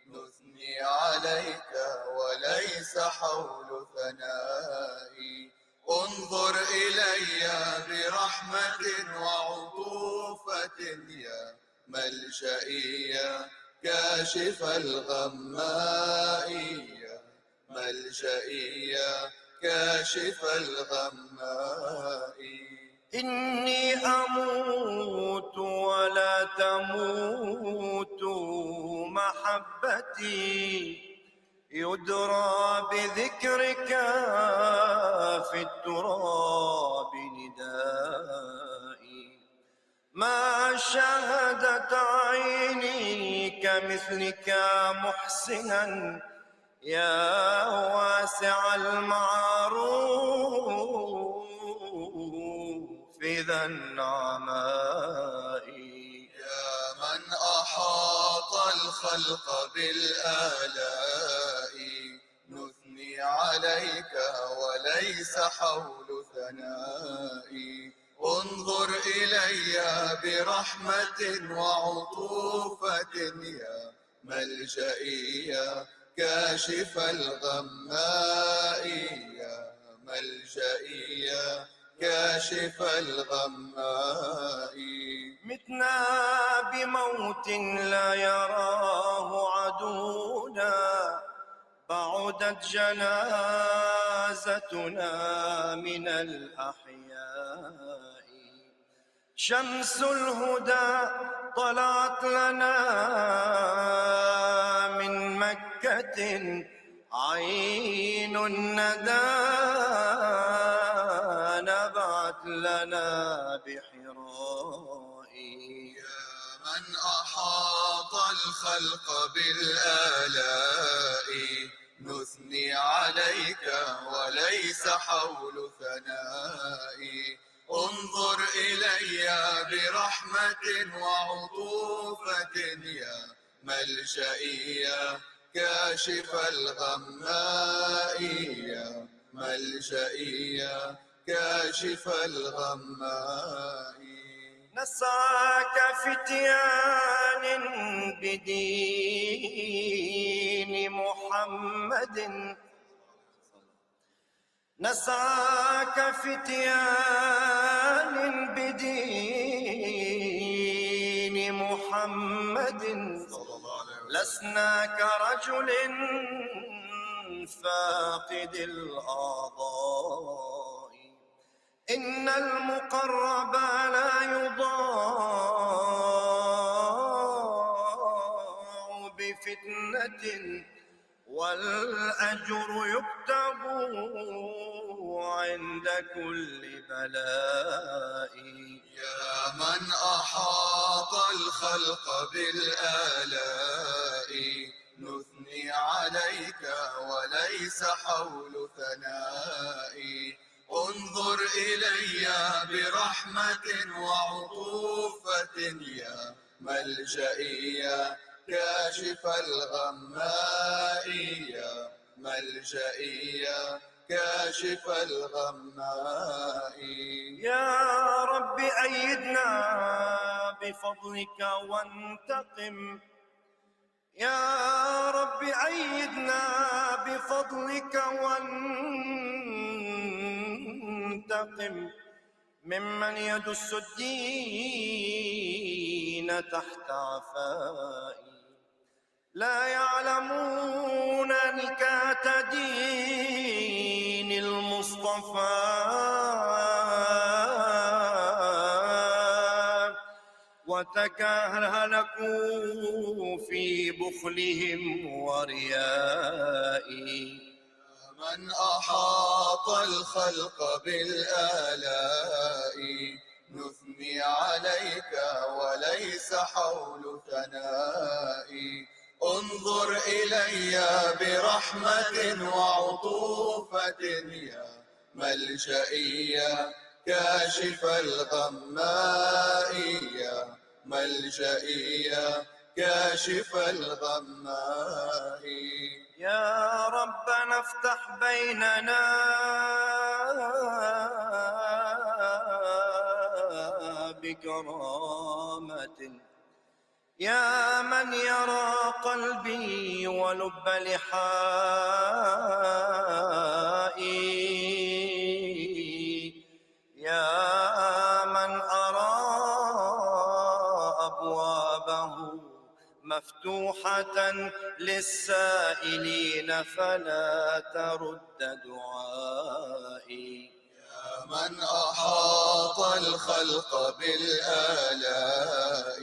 نثني عليك وليس حول ثنائي انظر إلي برحمة وعطوفة يا ملجئي يا كاشف الغماء يا ملجئي يا كاشف الغماء إني أموت ولا تموت محبتي يدرى بذكرك في التراب ندائي ما شهدت عيني كمثلك محسنا يا واسع المعروف ذا النعماء. يا من أحاط الخلق بالآلاء نثني عليك وليس حول ثنائي. انظر إلي برحمة وعطوفة يا ملجئي يا كاشف الغماء. يا ملجئي يا كاشف الغماء. متنا بموت لا يراه عدونا بعدت جنازتنا من الأحياء. شمس الهدى طلعت لنا من مكة عين الندى نبعت لنا بحراء. يا من أحاط الخلق بالآلاء نثني عليك وليس حول ثنائي. انظر إلي برحمة وعطوفة يا ملجئي يا كاشف الغماء. يا ملجئي يا كاشف الغماء. نسعى كفتيان بدين محمد نسعى كفتيان بدين محمد لسنا كرجل فاقد الأعضاء. إن المقرب لا يضاع بفتنة والأجر يكتب عند كل بلاء. يا من أحاط الخلق بالآلاء نثني عليك وليس حول ثنائي. انظر إلي برحمة وعطوفة يا ملجئي يا كاشف الغماء. يا ملجئي يا كاشف الغماء. يا رب أيدنا بفضلك وانتقم. يا رب أيدنا بفضلك وانتقم ممن يدس الدين تحت عفائي. لا يعلمون نكات دين المصطفى وتكهلكوا في بخلهم وريائي. من أحاط الخلق بالآلاء نثني عليك وليس حول ثنائي. انظر إلي برحمة وعطوفة يا ملجئي يا كاشف الغماء. يا ملجئي يا كاشف الغماء. يا ربنا افتح بيننا بكرامة يا من يرى قلبي ولب لحائي. يا من أرى أبوابه مفتوحة للسائلين فلا ترد دعائي. يا من أحاط الخلق بالآلاء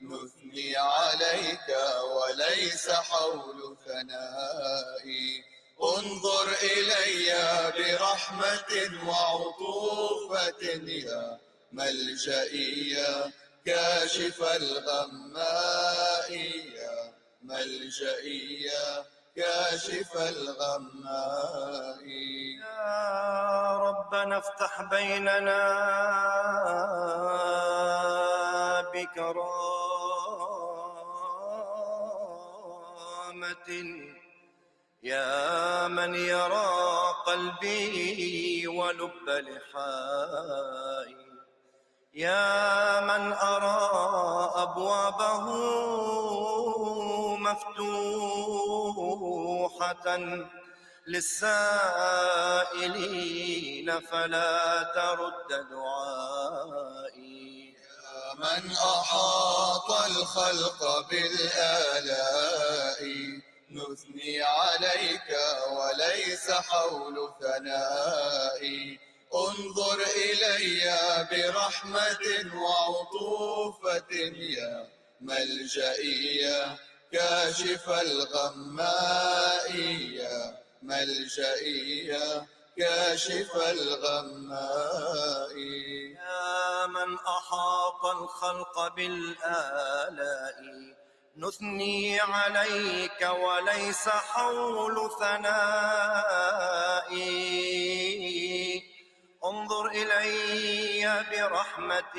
نثني عليك وليس حول ثنائي. انظر إلي برحمة وعطوفة يا ملجئي يا كاشف الغماء يا ملجئي يا كاشف الغماء. يا ربنا افتح بيننا بكرامة يا من يرى قلبي ولب لحائي يا من أرى أبوابه مفتوحة للسائلين فلا ترد دعائي يا من أحاط الخلق بالآلاء نثني عليك وليس حول ثنائي انظر إلي برحمة وعطوفة يا ملجئي يا كاشف الغماء يا ملجئي يا كاشف الغماء. يا من أحاط الخلق بالآلاء نثني عليك وليس حول ثنائي انظر إلي برحمة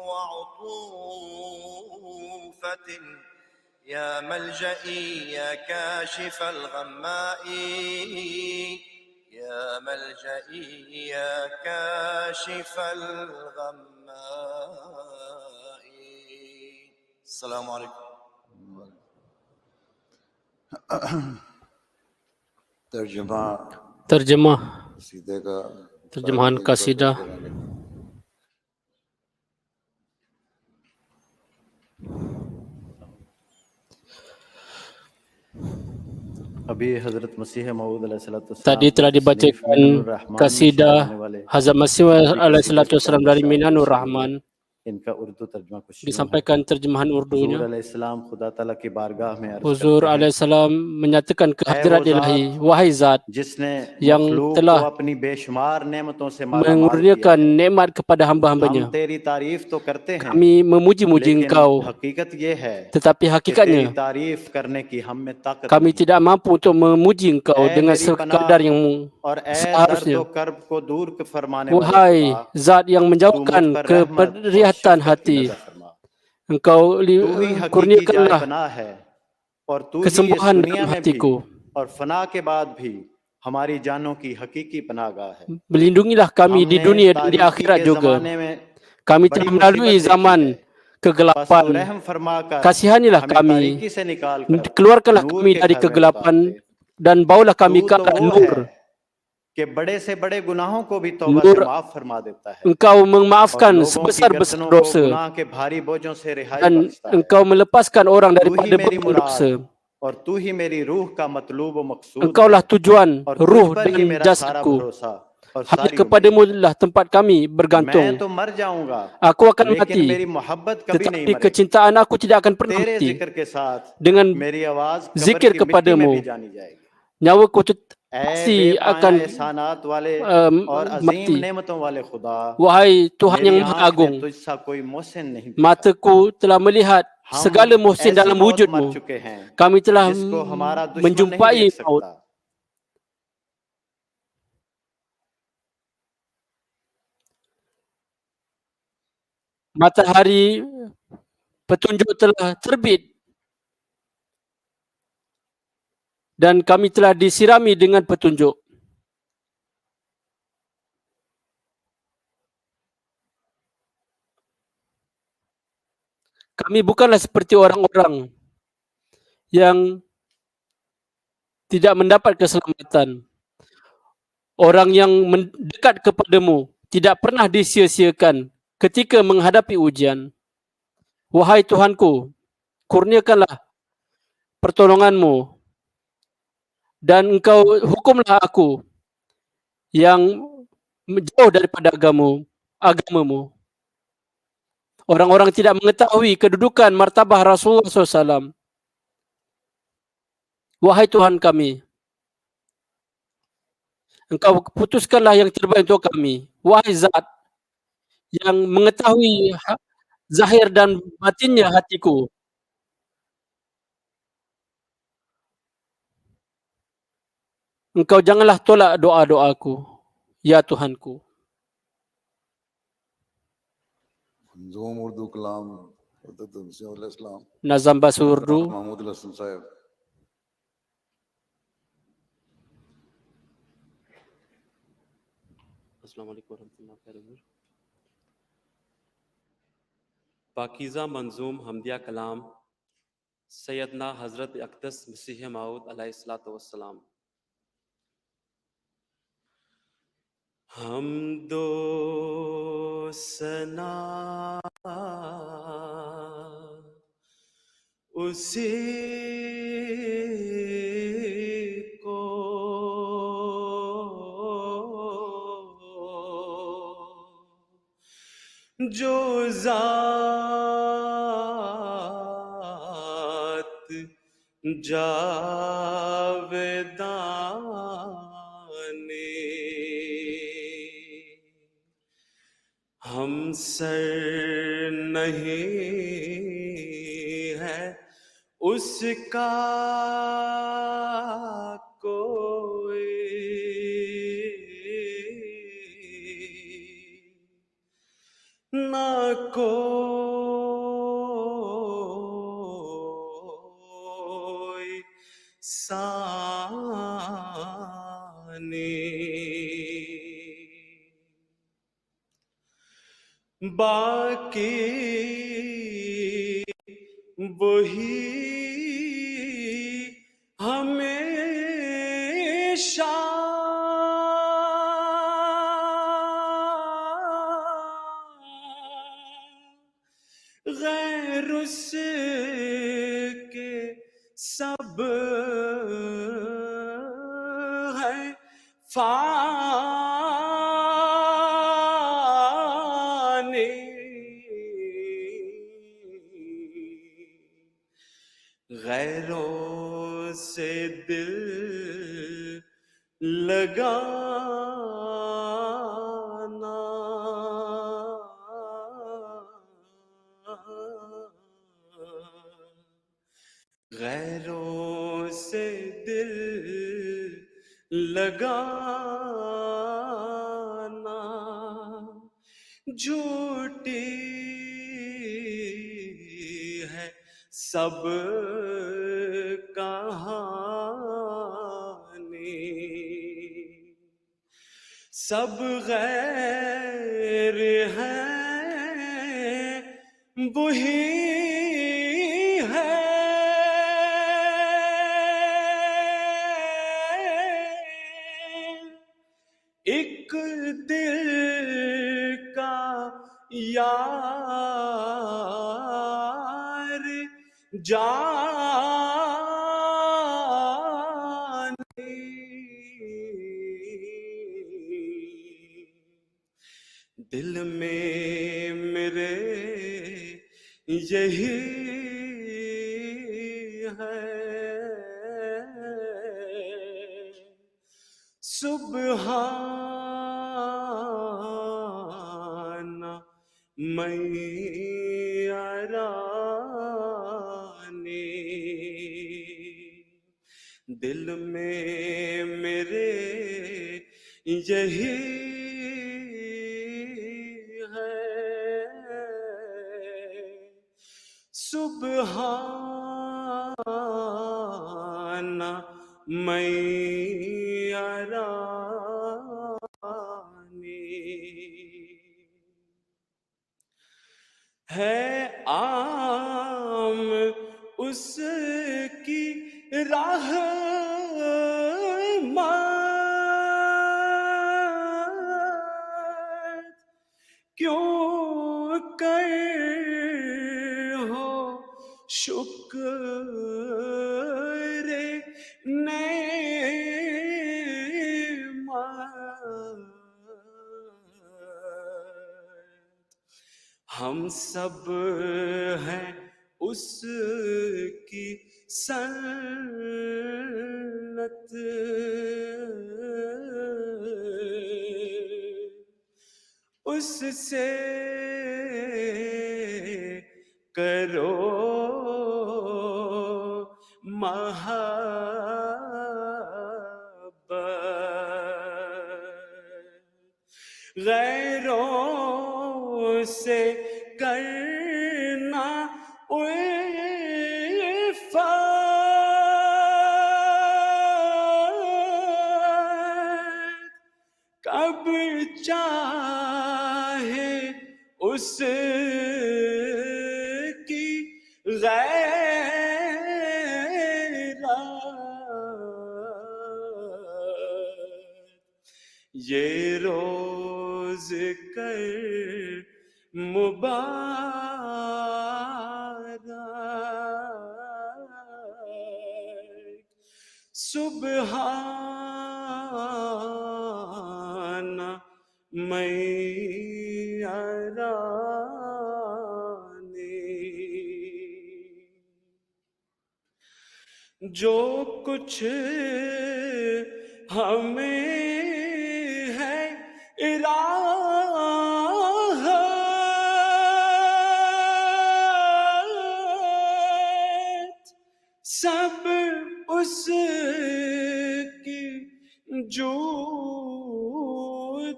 وعطوفة يا ملجئي يا كاشف الغماء يا ملجئي يا كاشف الغماء. السلام عليكم. Terjemah सीधे का terjemahan kasidah tadi telah dibacakan kasidah Hazrat Masih alaihissalatu wassalam dari Minanur Rahman. Disampaikan terjemahan Urdunya. Huzur alaihissalam menyatakan kehadirat ilahi, wahai zat yang telah mengurniakan nikmat kepada hamba-hambanya. Kami memuji-muji engkau, tetapi hakikatnya kami tidak mampu untuk memuji engkau dengan sekadar yang seharusnya. Wahai zat yang menjauhkan keperiatan hati, engkau kurniakanlah kesembuhan dalam hatiku. Melindungilah kami di dunia dan di akhirat juga. Kami telah melalui zaman kegelapan. Kasihanilah kami. Keluarkanlah kami dari kegelapan dan bawalah kami ke arah nur. Nur, engkau memaafkan sebesar-besar dosa dan engkau melepaskan orang daripada beban dosa. Engkaulah tujuan ruh dan jasadku. Hanya kepadamu lah tempat kami bergantung. Aku akan mati, tetapi kecintaan aku tidak akan pernah mati. Dengan zikir kepadamu, nyawaku pasti akan mati. Wahai Tuhan yang Maha Agung, mataku telah melihat segala muhsin dalam wujudmu. Kami telah menjumpai maut. Matahari petunjuk telah terbit dan kami telah disirami dengan petunjuk. Kami bukanlah seperti orang-orang yang tidak mendapat keselamatan. Orang yang mendekat kepadamu tidak pernah disia-siakan ketika menghadapi ujian. Wahai Tuhanku, kurniakanlah pertolonganmu dan engkau hukumlah aku yang jauh daripada agamamu. Orang-orang tidak mengetahui kedudukan martabah Rasulullah SAW. Wahai Tuhan kami, engkau putuskanlah yang terbaik untuk kami. Wahai Zat yang mengetahui zahir dan batinnya hatiku. Engkau janganlah tolak doa-doaku, ya Tuhanku. منظوم اردو کلام حضرت مسیح علیہ السلام Nazam bahasa Urdu محمود الحسن صاحب. Assalamualaikum warahmatullahi wabarakatuh. پاکیزہ منظوم حمدیہ کلام سیدنا حضرت اقدس مسیح موعود علیہ الصلوۃ والسلام. حمد و ثنا اسی کو جو ذات جاودان ہم سر نہیں ہے اس کا کوئی نہ کوئی ثانی باقی وہی ہمیشہ غیر اس کے سب ہے فانی غیروں سے دل لگانا غیروں سے دل لگانا جھوٹی ہے سب کہانی سب غیر ہیں وہی ہے ایک دل کا یار جانی دل میں میرے یہی ہے سبحان من یرانی دل میں میرے یہی ہے سبحان من یرانی ہے عام اس کی رحمت کیوں کر ہو شکر نعمت ہم سب ہیں اس کی سنت اس سے غیروں سے کرنا الفت کب چاہے اس کی غیرت یہ روز کر مبارک سبحان جو کچھ ہمیں ہے الہت سب اس کی جود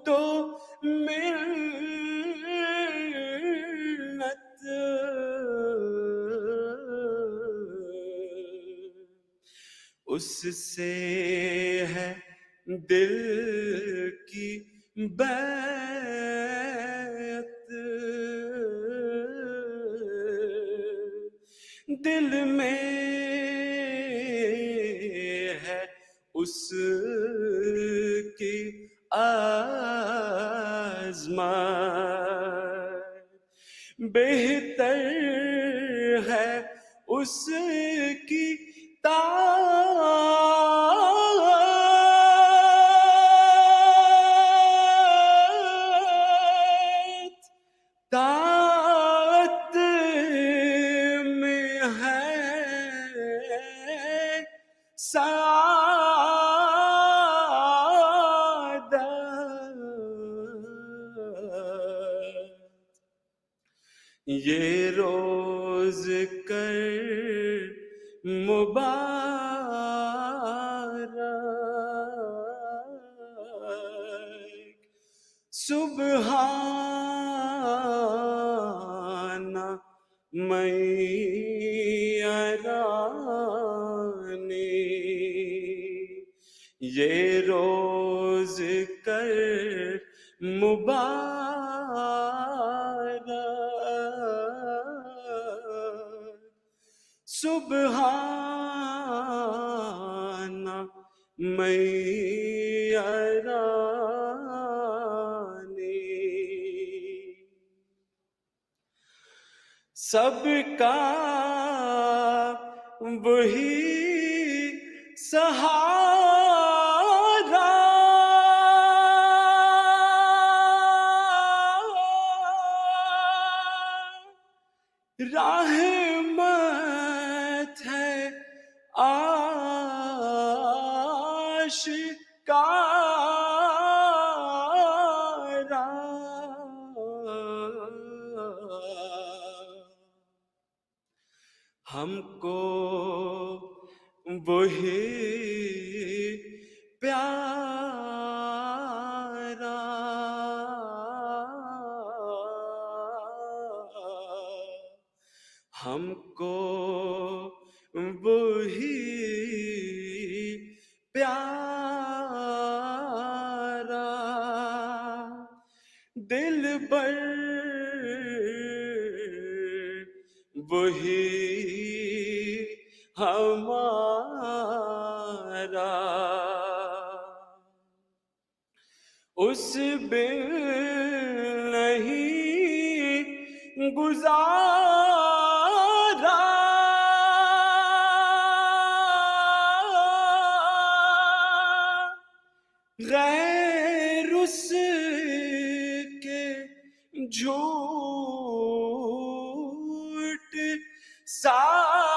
و منت اس سے ہے دل کی بیعت دل میں ہے اس کی عظمت بہتر ہے اس کی طاعت میں ہے سعادت یہ روز کر مبارک سبحان من یرانی یہ روز کر مبارک سبحان من یرانی سب کا وہی سہارا رحمت ہے آشکارا ہم کو وہی پیارا ہم کو وہی پیارا دل بر وہی ہمارا اس بن نہیں گزارا غیر اس کے جھوٹ سارا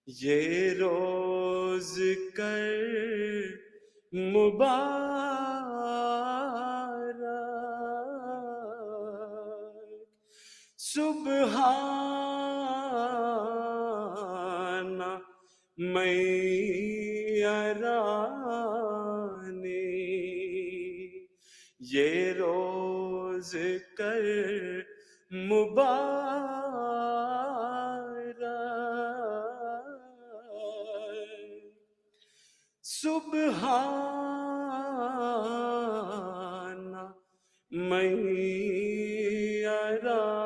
یہ روز کر مبارک سبحان सुबहाना मैया रानी ये रोज कर मुबारक सुबहाना मैया रानी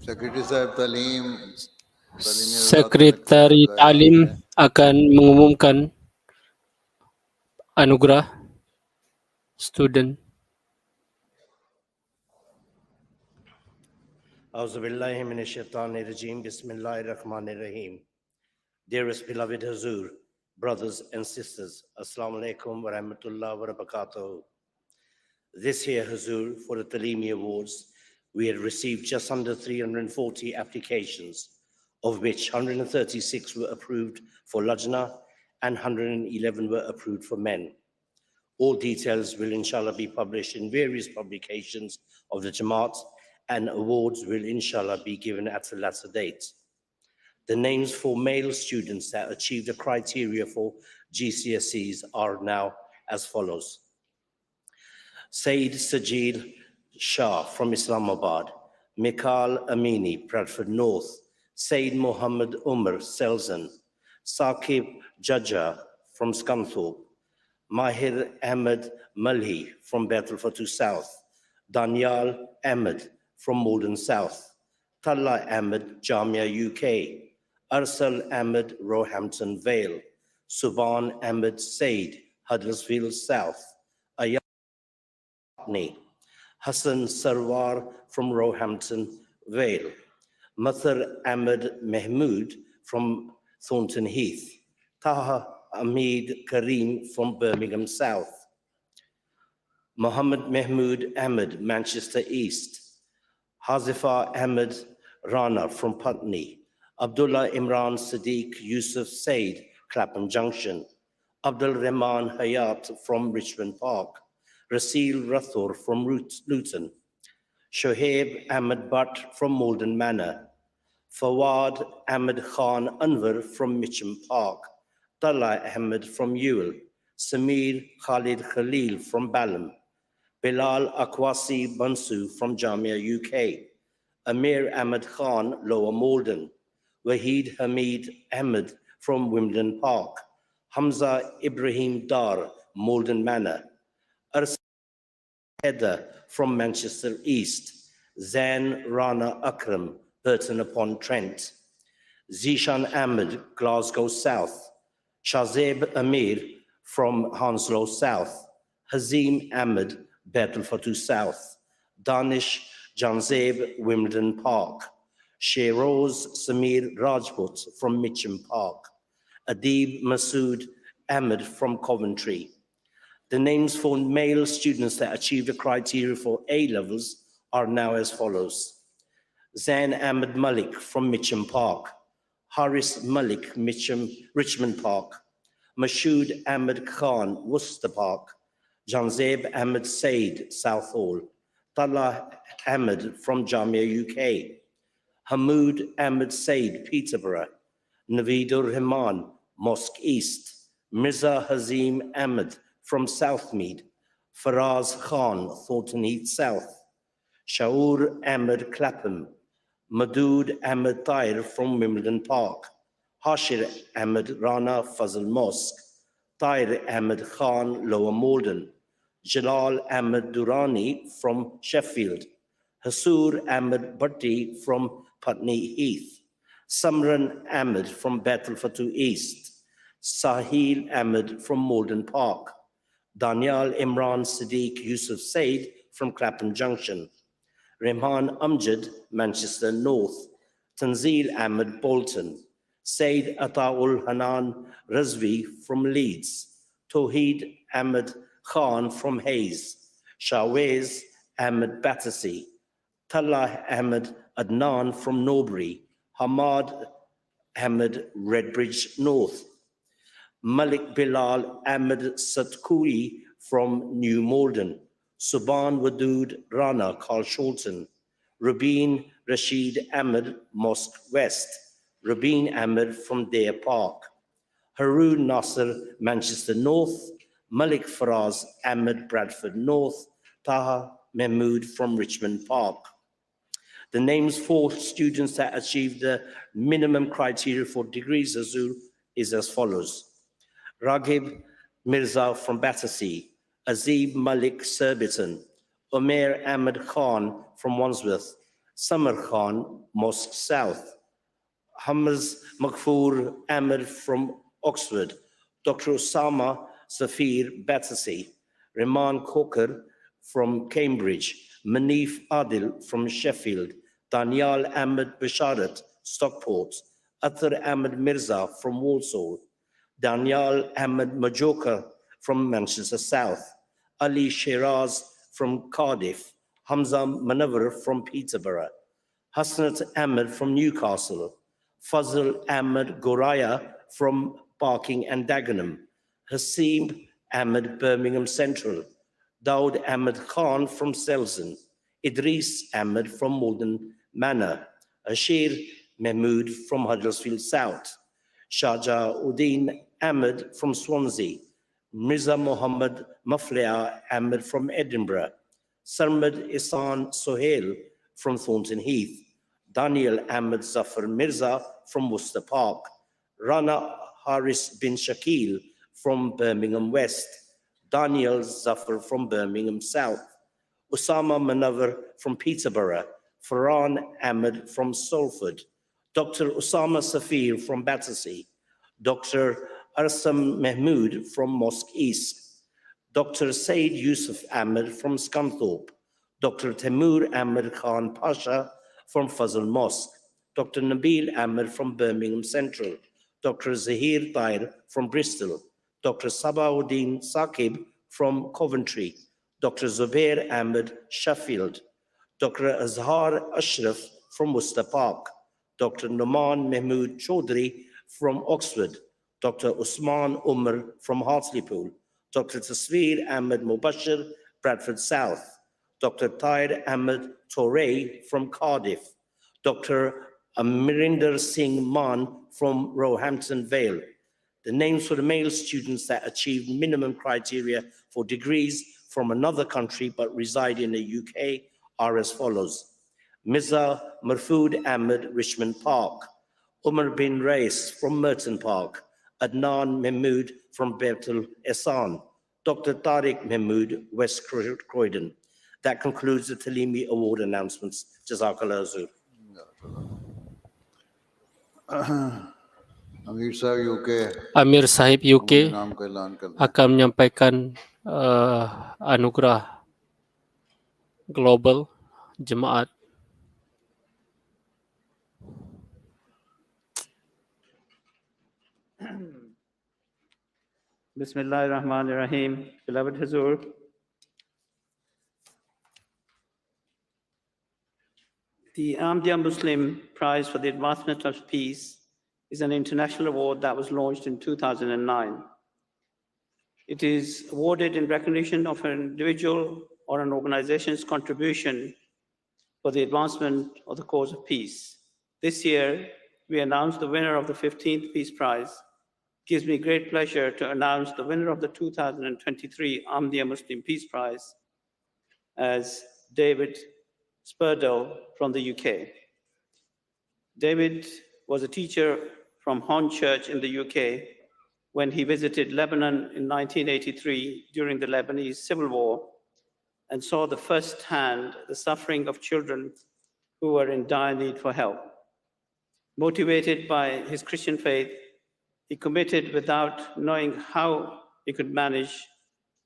Secretary Sahib Talim Sekretari Talim akan mengumumkan anugerah student. Auzubillahiminashaitanirrajim. Bismillahirrahmanirrahim. Dearest beloved Hazur, brothers and sisters, Assalamu alaikum wa rahmatullah wa barakatuh. This year, Hazur, for the Talimi Awards, we had received just under 340 applications, of which 136 were approved for Lajna and 111 were approved for men. All details will inshallah be published in various publications of the Jamaat, and awards will inshallah be given at a later date. The names for male students that achieved the criteria for GCSEs are now as follows. Saeed Sajid Shah from Islamabad, Mikal Amini, Bradford North, Saeed Muhammad Umar, Selzen, Saqib Jajja from Scunthorpe, Mahir Ahmed Malhi from Bethelfatu South, Danyal Ahmed from Malden South, Talla Ahmed, Jamia UK, Arsal Ahmed, Roehampton Vale, Subhan Ahmed Said, Huddersfield South, Ayatni, Hassan Sarwar from Roehampton Vale, Mathar Ahmed Mahmood from Thornton Heath, Taha Ahmed Kareem from Birmingham South, Mohammed Mahmood Ahmed, Manchester East, Hazifa Ahmed Rana from Putney, Abdullah Imran Sadiq Yusuf Said, Clapham Junction, Abdul Rahman Hayat from Richmond Park, Rasil Rathor from Luton, Shoaib Ahmed Butt from Malden Manor, Fawad Ahmed Khan Anwar from Mitcham Park, Talha Ahmed from Ewell, Samir Khalid Khalil from Balham, Bilal Akwasi Bansu from Jamia UK, Amir Ahmed Khan, Lower Malden, Wahid Hamid Ahmed from Wimbledon Park, Hamza Ibrahim Dar, Malden Manor, Arsad Heather from Manchester East, Zain Rana Akram, Burton upon Trent, Zishan Ahmed, Glasgow South, Shazeb Amir from Hounslow South, Hazim Ahmed, Bethelfatu South, Danish Janzeb, Wimbledon Park, Sheroz Samir Rajput from Mitcham Park, Adib Masood Ahmed from Coventry. The names for male students that achieved the criteria for A levels are now as follows. Zain Ahmed Malik from Mitcham Park, Haris Malik, Richmond Park, Mashood Ahmed Khan, Worcester Park, Janzeb Ahmed Said, Southall, Talha Ahmed from Jamia UK, Hamoud Ahmed Said, Peterborough, Naveedur Rahman, Mosque East, Mirza Hazim Ahmed from Southmead, Faraz Khan, Thornton Heath South, Shaur Ahmed Clapham, Madood Ahmed Tahir from Wimbledon Park, Hashir Ahmed Rana Fazal Mosque, Tahir Ahmed Khan, Lower Malden, Jalal Ahmed Durrani from Sheffield, Hasur Ahmed Bhatti from Putney Heath, Samran Ahmed from Bethelfatu East, Sahil Ahmed from Malden Park, Danial Imran Sadiq Yusuf Said from Clapham Junction, Rehman Amjad, Manchester North, Tanzil Ahmed Bolton, Said Ataul Hanan Razvi from Leeds, Tawheed Ahmed Khan from Hayes, Shawez Ahmed Battersea, Tallah Ahmed Adnan from Norbury, Hamad Ahmed Redbridge North, Malik Bilal Ahmed Satkuri from New Malden, Subhan Wadood Rana Carl Sholton, Rabin Rashid Ahmed Mosque West, Rabin Ahmed from Deer Park, Haroon Nasser Manchester North, Malik Faraz Ahmed Bradford North, Taha Mahmood from Richmond Park. The names for students that achieved the minimum criteria for degrees Azur is as follows. Raghib Mirza from Battersea, Azib Malik Surbiton, Omer Ahmed Khan from Wandsworth, Samar Khan, Mosque South, Hamaz Makfoor Ahmed from Oxford, Dr. Osama Safir Battersea, Rahman Kokar from Cambridge, Manif Adil from Sheffield, Daniel Ahmed Basharat, Stockport, Athar Ahmed Mirza from Walsall, Daniel Ahmed Majoka from Manchester South, Ali Shiraz from Cardiff, Hamza Manawar from Peterborough, Hasnat Ahmed from Newcastle, Fazl Ahmed Goraya from Barking and Dagenham, Hasim Ahmed Birmingham Central, Daud Ahmed Khan from Selzen, Idris Ahmed from Malden Manor, Ashir Mahmood from Huddersfield South, Shahja Uddin Ahmed from Swansea, Mirza Muhammad Maflia Ahmed from Edinburgh, Sarmad Ihsan Sohail from Thornton Heath, Daniel Ahmed Zafar Mirza from Worcester Park, Rana Haris bin Shakil from Birmingham West, Daniel Zafar from Birmingham South, Osama Manawar from Peterborough, Farhan Ahmed from Salford, Dr. Osama Safir from Battersea, Dr. Arsam Mahmood from Mosque East, Dr. Said Yusuf Ahmed from Scunthorpe, Dr. Temur Ahmed Khan Pasha from Fazl Mosque, Dr. Nabil Ahmed from Birmingham Central, Dr. Zahir Tair from Bristol, Dr. Sabahuddin Saqib from Coventry, Dr. Zubair Ahmed Sheffield, Dr. Azhar Ashraf from Worcester Park, Dr. Noman Mahmood Chaudhry from Oxford, Dr. Usman Umar from Hartlepool, Dr. Tasveer Ahmed Mubashir, Bradford South, Dr. Tahir Ahmed Torre from Cardiff, Dr. Amrinder Singh Man from Roehampton Vale. The names for the male students that achieved minimum criteria for degrees from another country but reside in the UK are as follows. Mirza Marfood Ahmed, Richmond Park, Umar bin Rais from Merton Park, Adnan Mahmood from Bethel Ehsan, Dr. Tariq Mahmood, West Croydon. That concludes the Talimi Award announcements. Jazakallah Azur. Amir Sahib UK Amir Sahib UK नाम का ऐलान कर दें। akan menyampaikan anugerah global jemaat. Bismillahir Rahmanir Rahim. Beloved Hazur, the Ahmadiyya Muslim Prize for the Advancement of Peace is an international award that was launched in 2009. It is awarded in recognition of an individual or an organization's contribution for the advancement of the cause of peace. This year, we announced the winner of the 15th Peace Prize. It gives me great pleasure to announce the winner of the 2023 Ahmadiyya Muslim Peace Prize as David Spurdo from the UK. David was a teacher from Hon Church in the UK when he visited Lebanon in 1983 during the Lebanese Civil War and saw the firsthand the suffering of children who were in dire need for help. Motivated by his Christian faith, he committed without knowing how he could manage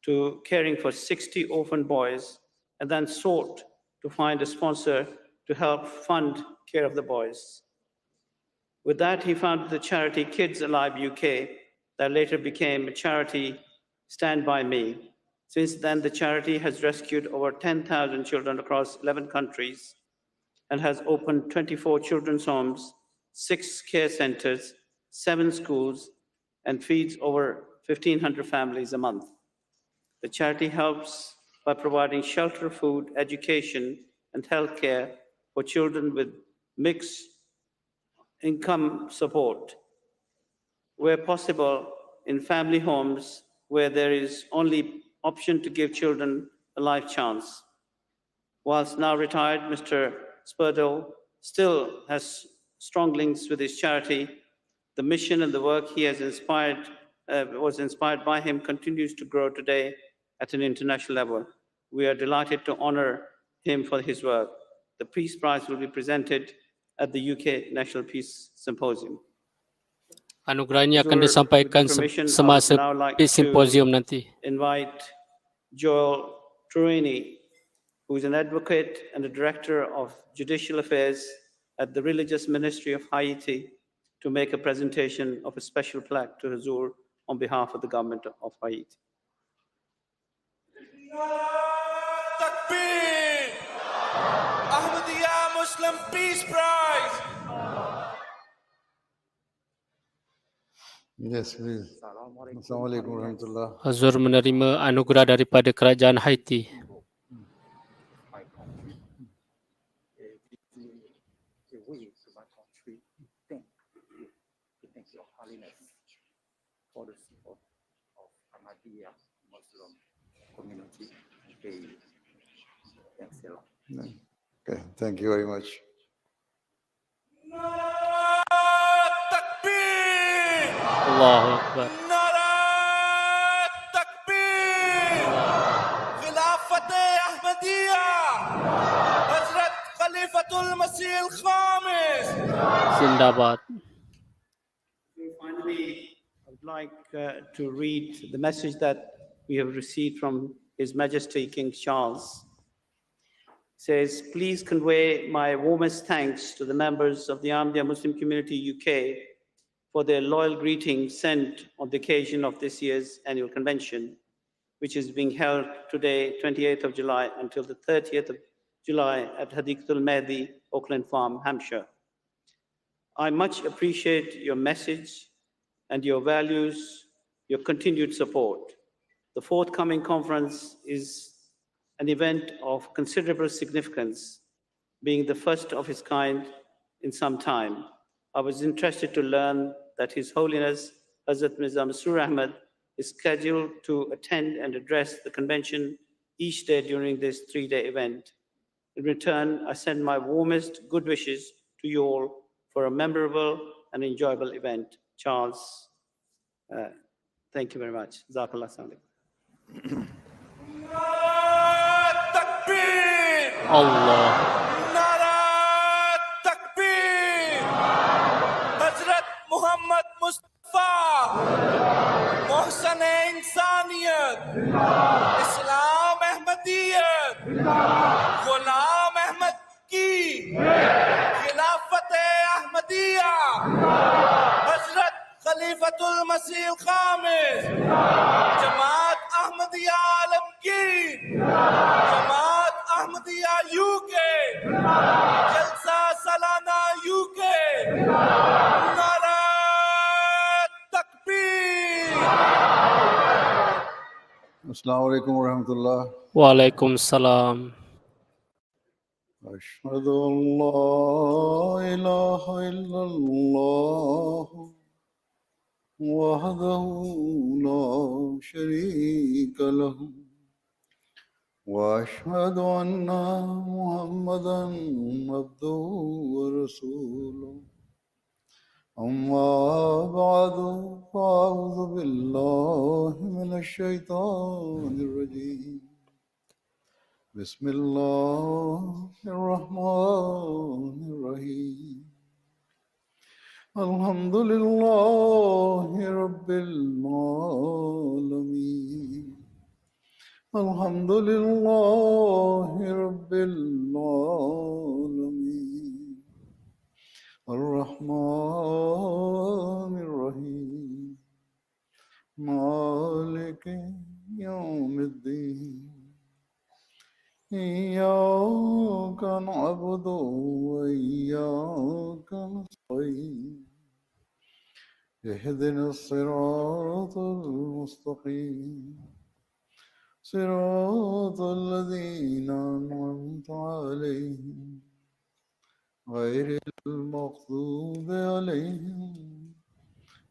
to caring for 60 orphan boys and then sought to find a sponsor to help fund care of the boys. With that, he founded the charity Kids Alive UK that later became a charity Stand By Me. Since then, the charity has rescued over 10,000 children across 11 countries and has opened 24 children's homes, 6 care centers, 7 schools, and feeds over 1,500 families a month. The charity helps by providing shelter, food, education, and healthcare for children with mixed income support, where possible, in family homes where there is only option to give children a life chance. Whilst now retired, Mr. Spurdo still has strong links with his charity. The mission and the work he has was inspired by him continues to grow today at an international level. We are delighted to honor him for his work. The Peace Prize will be presented at the UK National Peace Symposium. Anugerah ini akan With disampaikan your permission, I would semasa now like Peace Symposium to nanti. invite Joel Truini, who is an advocate and a director of judicial affairs at the Religious Ministry of Haiti, to make a presentation of a special plaque to Hazur on behalf of the government of Haiti. Takbir! Ahmadiyya Muslim Peace Prize! Yes, please. Assalamualaikum warahmatullah. Hazur menerima anugerah daripada kerajaan Haiti. For the support of Ahmadiyya Muslim community. Thanks a lot. Okay, thank you very much. Takbir! Allahu Akbar. Takbir! Khilafat-e Ahmadiyya! Hazrat Khalifatul Masih al-Khamis! Zindabad. Finally, I would like to read the message that we have received from His Majesty King Charles. It says, please convey my warmest thanks to the members of the Ahmadiyya Muslim Community UK for their loyal greetings sent on the occasion of this year's annual convention, which is being held today, 28th of July, until the 30th of July at Hadikatul Mehdi, Oakland Farm, Hampshire. I much appreciate your message and your values, your continued support. The forthcoming conference is an event of considerable significance, being the first of its kind in some time. I was interested to learn that His Holiness Hazrat Mirza Masroor Ahmad is scheduled to attend and address the convention each day during this three-day event. In return, I send my warmest good wishes to you all for a memorable and enjoyable event. Charles, thank you very much. Jazakallah khairan. Takbir! Allah. Nara Takbir! Hazrat Muhammad Mustafa! Mohsan Insaniyat! Islam Ahmadiyyat! Ghulam Ahmad ki! Khilafat-e Ahmadiyya! Hazrat Khalifatul Masih al-Khamis! Jamaat Ahmadiyya Alamgir! Jamaat Ahmadiyya UK! Jalsah Salanah UK! Nara Takbir! Assalamualaikum warahmatullah. Waalaikumsalam. أشهد أن لا إله إلا الله وحده لا شريك له وأشهد أن محمدا عبده ورسوله أما بعد فأعوذ بالله من الشيطان الرجيم بسم الله الرحمن الرحيم الحمد لله رب العالمين الحمد لله رب العالمين الرحمن الرحيم مالك يوم الدين إياك نعبد وإياك نستعين اهدنا الصراط المستقيم صراط الذين أنعمت عليهم غير المغضوب عليهم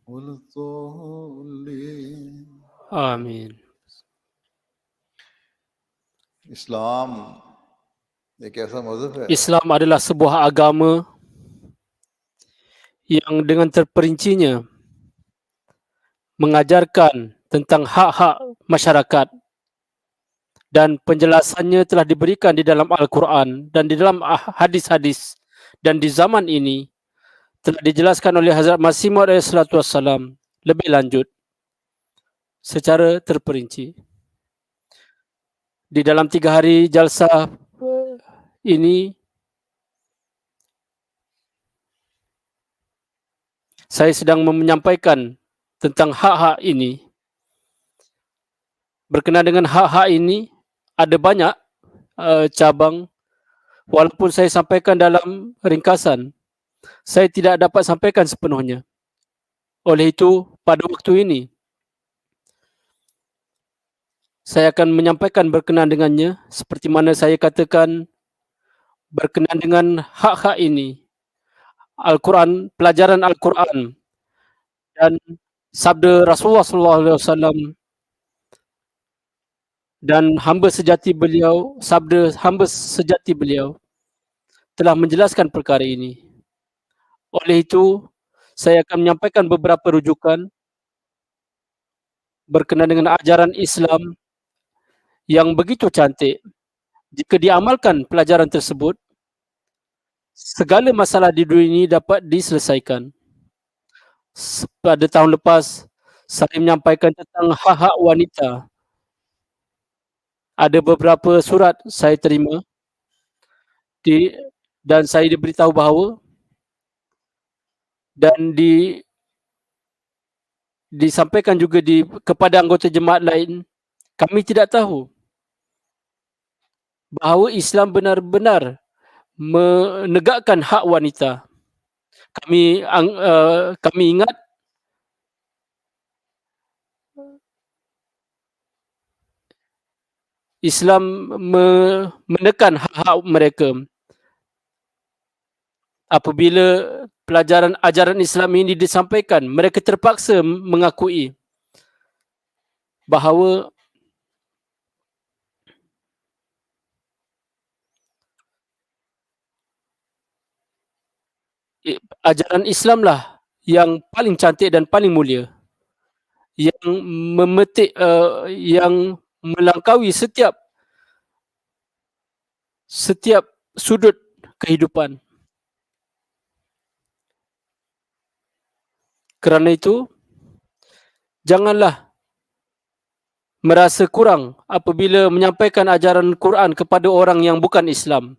ولا الضالين. Amin. इस्लाम एक ऐसा मजहब है Islam adalah sebuah agama yang dengan terperincinya mengajarkan tentang hak-hak masyarakat dan penjelasannya telah diberikan di dalam Al-Quran dan di dalam hadis-hadis, dan di zaman ini telah dijelaskan oleh Hazrat Masih Maud SAW lebih lanjut secara terperinci. Di dalam 3 hari Jalsah ini, saya sedang menyampaikan tentang hak-hak ini. Berkenaan dengan hak-hak ini, ada banyak cabang. Walaupun saya sampaikan dalam ringkasan, saya tidak dapat sampaikan sepenuhnya. Oleh itu, pada waktu ini, saya akan menyampaikan berkenaan dengannya, seperti mana saya katakan berkenaan dengan hak-hak ini. Al-Quran, pelajaran Al-Quran dan sabda Rasulullah SAW dan hamba sejati beliau, sabda hamba sejati beliau telah menjelaskan perkara ini. Oleh itu, saya akan menyampaikan beberapa rujukan berkenaan dengan ajaran Islam yang begitu cantik. Jika diamalkan pelajaran tersebut, segala masalah di dunia ini dapat diselesaikan. Pada tahun lepas, saya menyampaikan tentang hak-hak wanita. Ada beberapa surat saya terima dan saya diberitahu bahawa dan disampaikan juga kepada anggota jemaat lain, kami tidak tahu bahawa Islam benar-benar menegakkan hak wanita. Kami ingat Islam menekan hak-hak mereka. Apabila ajaran Islam ini disampaikan, mereka terpaksa mengakui bahawa ajaran Islamlah yang paling cantik dan paling mulia, yang memetik, yang melangkaui setiap sudut kehidupan. Kerana itu, janganlah merasa kurang apabila menyampaikan ajaran Quran kepada orang yang bukan Islam.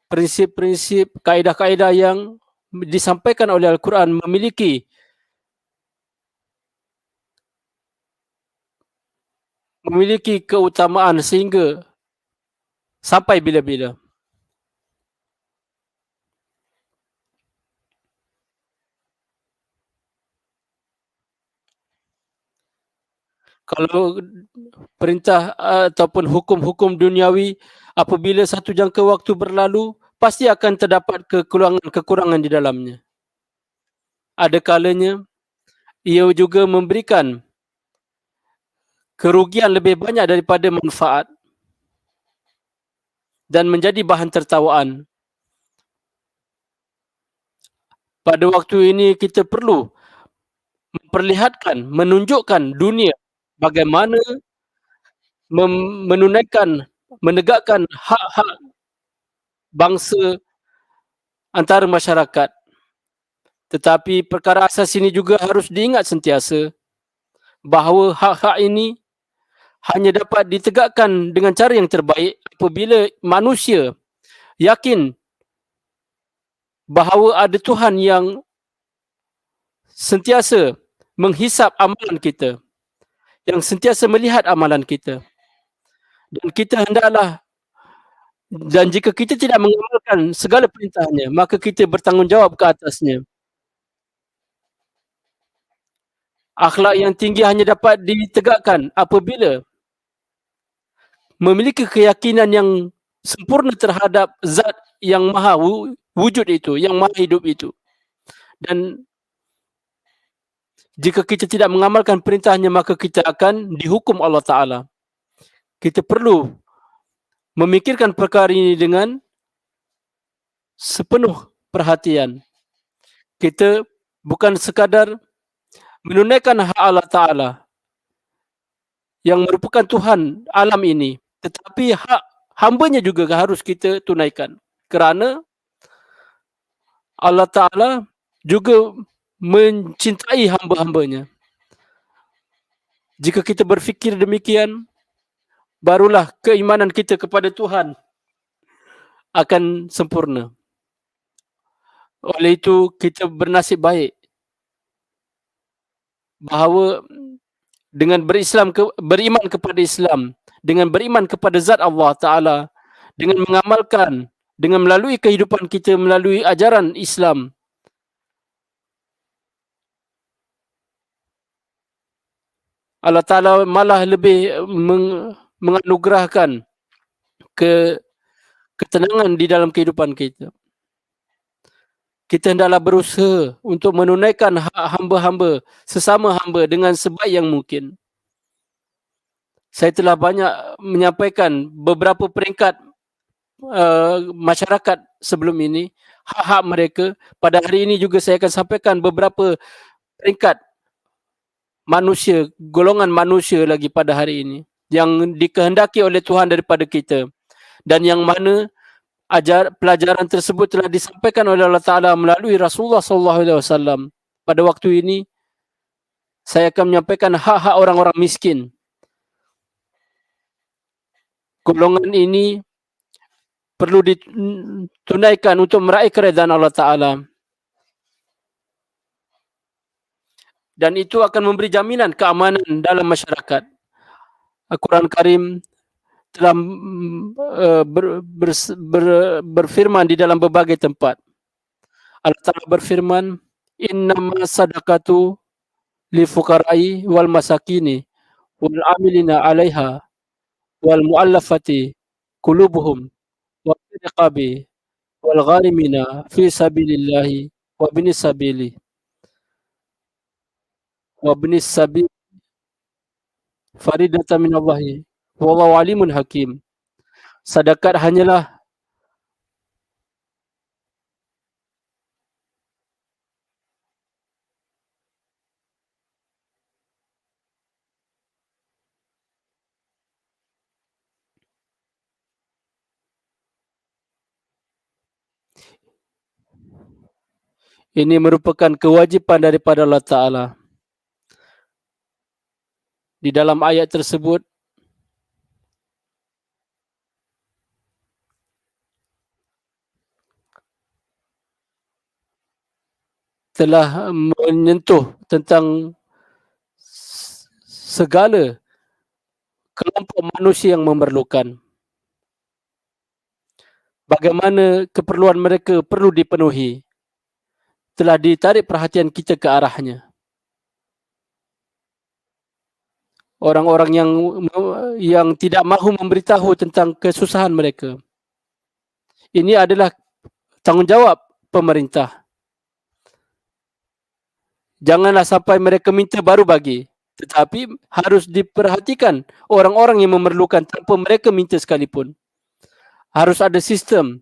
Prinsip-prinsip, kaedah-kaedah yang disampaikan oleh Al-Quran memiliki keutamaan sehingga sampai bila-bila. Kalau perintah ataupun hukum-hukum duniawi, apabila satu jangka waktu berlalu, pasti akan terdapat kekurangan di dalamnya. Ada kalanya ia juga memberikan kerugian lebih banyak daripada manfaat dan menjadi bahan tertawaan. Pada waktu ini kita perlu memperlihatkan, menunjukkan dunia bagaimana menegakkan hak-hak bangsa antara masyarakat. Tetapi perkara asas ini juga harus diingat sentiasa bahawa hak-hak ini hanya dapat ditegakkan dengan cara yang terbaik apabila manusia yakin bahawa ada Tuhan yang sentiasa menghisap amalan kita, yang sentiasa melihat amalan kita. Dan kita hendaklah, dan jika kita tidak mengamalkan segala perintahnya, maka kita bertanggungjawab ke atasnya. Akhlak yang tinggi hanya dapat ditegakkan apabila memiliki keyakinan yang sempurna terhadap zat yang maha wujud itu, yang maha hidup itu. Dan jika kita tidak mengamalkan perintahnya, maka kita akan dihukum Allah Ta'ala. Kita perlu memikirkan perkara ini dengan sepenuh perhatian. Kita bukan sekadar menunaikan hak Allah Ta'ala yang merupakan Tuhan alam ini, tetapi hak hambanya juga harus kita tunaikan. Kerana Allah Ta'ala juga mencintai hamba-hambanya. Jika kita berfikir demikian, barulah keimanan kita kepada Tuhan akan sempurna. Oleh itu, kita bernasib baik bahawa dengan beriman kepada Islam, dengan beriman kepada zat Allah Ta'ala, dengan mengamalkan, dengan melalui kehidupan kita, melalui ajaran Islam, Allah Ta'ala malah lebih menganugerahkan ketenangan di dalam kehidupan kita. Kita hendaklah berusaha untuk menunaikan hak hamba-hamba, sesama hamba dengan sebaik yang mungkin. Saya telah banyak menyampaikan beberapa peringkat masyarakat sebelum ini, hak-hak mereka. Pada hari ini juga saya akan sampaikan beberapa peringkat manusia, golongan manusia lagi pada hari ini yang dikehendaki oleh Tuhan daripada kita, dan yang mana pelajaran tersebut telah disampaikan oleh Allah Ta'ala melalui Rasulullah SAW. Pada waktu ini saya akan menyampaikan hak-hak orang-orang miskin. Golongan ini perlu ditunaikan untuk meraih keredaan Allah Ta'ala, dan itu akan memberi jaminan keamanan dalam masyarakat. Al-Quran Karim telah berfirman di dalam berbagai tempat. Allah Ta'ala berfirman, innama sadaqatu li fuqara'i wal masakini wal amilina 'alaiha wal mu'allafati qulubuhum wa riqabi wal gharimina fi sabilillahi wa binis sabili faridatan minallahi wallahu alimun hakim. Sedekah hanyalah ini merupakan kewajipan daripada Allah Ta'ala. Di dalam ayat tersebut telah menyentuh tentang segala kelompok manusia yang memerlukan. Bagaimana keperluan mereka perlu dipenuhi, telah ditarik perhatian kita ke arahnya. Orang-orang yang tidak mahu memberitahu tentang kesusahan mereka, ini adalah tanggungjawab pemerintah. Janganlah sampai mereka minta baru bagi, tetapi harus diperhatikan orang-orang yang memerlukan tanpa mereka minta sekalipun. Harus ada sistem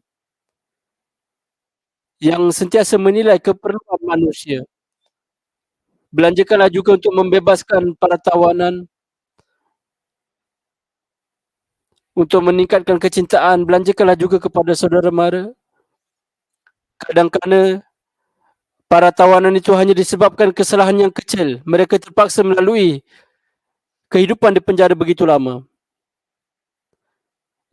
yang sentiasa menilai keperluan manusia. Belanjakanlah juga untuk membebaskan para tawanan, untuk meningkatkan kecintaan. Belanjakanlah juga kepada saudara mara. Kadang-kadang para tawanan itu hanya disebabkan kesalahan yang kecil. Mereka terpaksa melalui kehidupan di penjara begitu lama.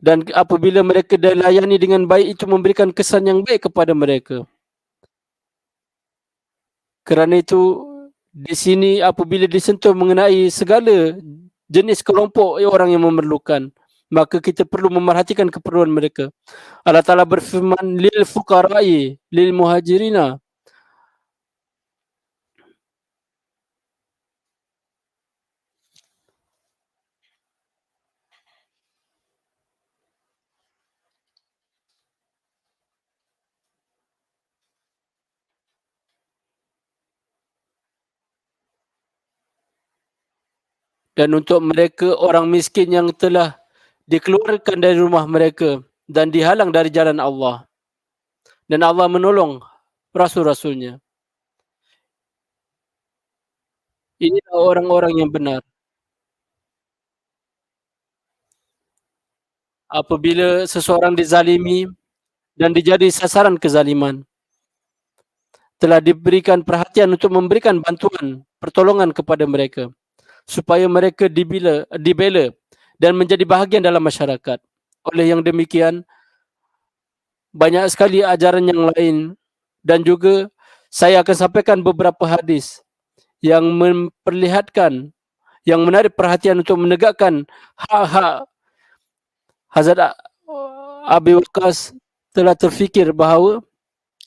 Dan apabila mereka dilayani dengan baik, itu memberikan kesan yang baik kepada mereka. Kerana itu, di sini apabila disentuh mengenai segala jenis kelompok orang yang memerlukan, maka kita perlu memerhatikan keperluan mereka. Allah Ta'ala berfirman, lil fuqara'i lil muhajirina Dan untuk mereka orang miskin yang telah dikeluarkan dari rumah mereka dan dihalang dari jalan Allah. Dan Allah menolong rasul-rasulnya. Inilah orang-orang yang benar. Apabila seseorang dizalimi dan dijadi sasaran kezaliman, telah diberikan perhatian untuk memberikan bantuan, pertolongan kepada mereka supaya mereka dibela dan menjadi bahagian dalam masyarakat. Oleh yang demikian, banyak sekali ajaran yang lain dan juga saya akan sampaikan beberapa hadis yang memperlihatkan, yang menarik perhatian untuk menegakkan hak-hak. Hazrat Abi Waqqas telah terfikir bahawa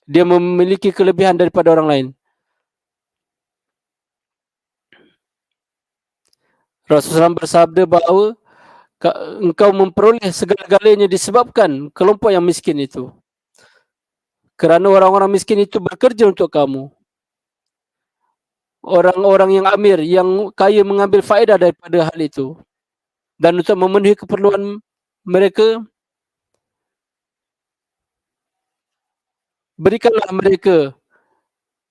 dia memiliki kelebihan daripada orang lain. Rasulullah SAW bersabda bahawa engkau memperoleh segala-galanya disebabkan kelompok yang miskin itu. Kerana orang-orang miskin itu bekerja untuk kamu. Orang-orang yang amir, yang kaya mengambil faedah daripada hal itu. Dan untuk memenuhi keperluan mereka, berikanlah mereka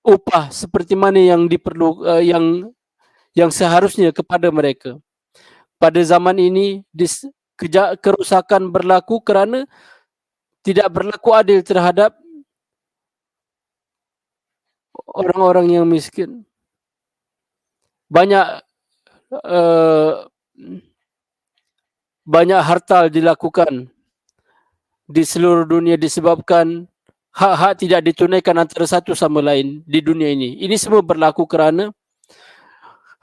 upah seperti mana yang yang seharusnya kepada mereka. Pada zaman ini, kerosakan berlaku kerana tidak berlaku adil terhadap orang-orang yang miskin. Banyak hartal dilakukan di seluruh dunia disebabkan hak-hak tidak ditunaikan antara satu sama lain di dunia ini. Ini semua berlaku kerana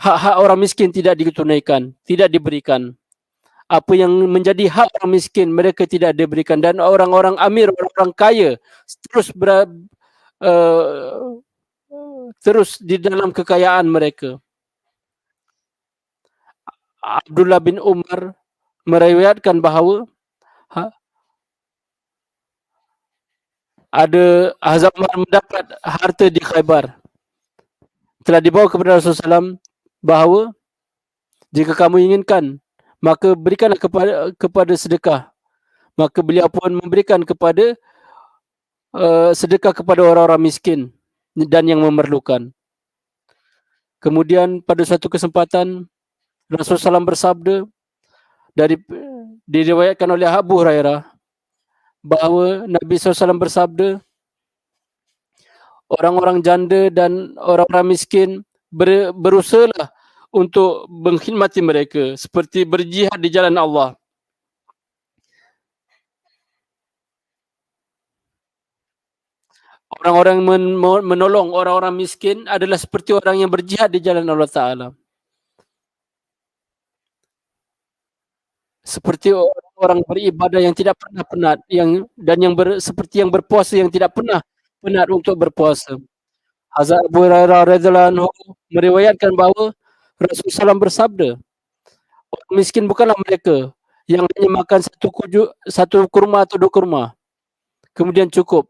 hak-hak orang miskin tidak ditunaikan, tidak diberikan. Apa yang menjadi hak orang miskin mereka tidak diberikan, dan orang-orang amir, orang-orang kaya terus di dalam kekayaan mereka. Abdullah bin Umar meriwayatkan bahawa ada Hazrat Umar mendapat harta di Khaybar. Telah dibawa kepada Rasulullah SAW bahawa jika kamu inginkan, maka berikanlah kepada sedekah. Maka beliau pun memberikan kepada sedekah kepada orang-orang miskin dan yang memerlukan. Kemudian pada suatu kesempatan Rasulullah SAW bersabda, diriwayatkan oleh Abu Hurairah, bahawa Nabi SAW bersabda, orang-orang janda dan orang-orang miskin berusahalah untuk mengkhidmati mereka seperti berjihad di jalan Allah. Orang-orang menolong orang-orang miskin adalah seperti orang yang berjihad di jalan Allah Ta'ala. Seperti orang beribadah yang tidak pernah penat, seperti yang berpuasa yang tidak pernah penat untuk berpuasa. Hazrat Abu Hurairah radhiyallahu anhu meriwayatkan bahawa Rasulullah SAW bersabda, orang miskin bukanlah mereka yang hanya makan satu kurma atau dua kurma, kemudian cukup.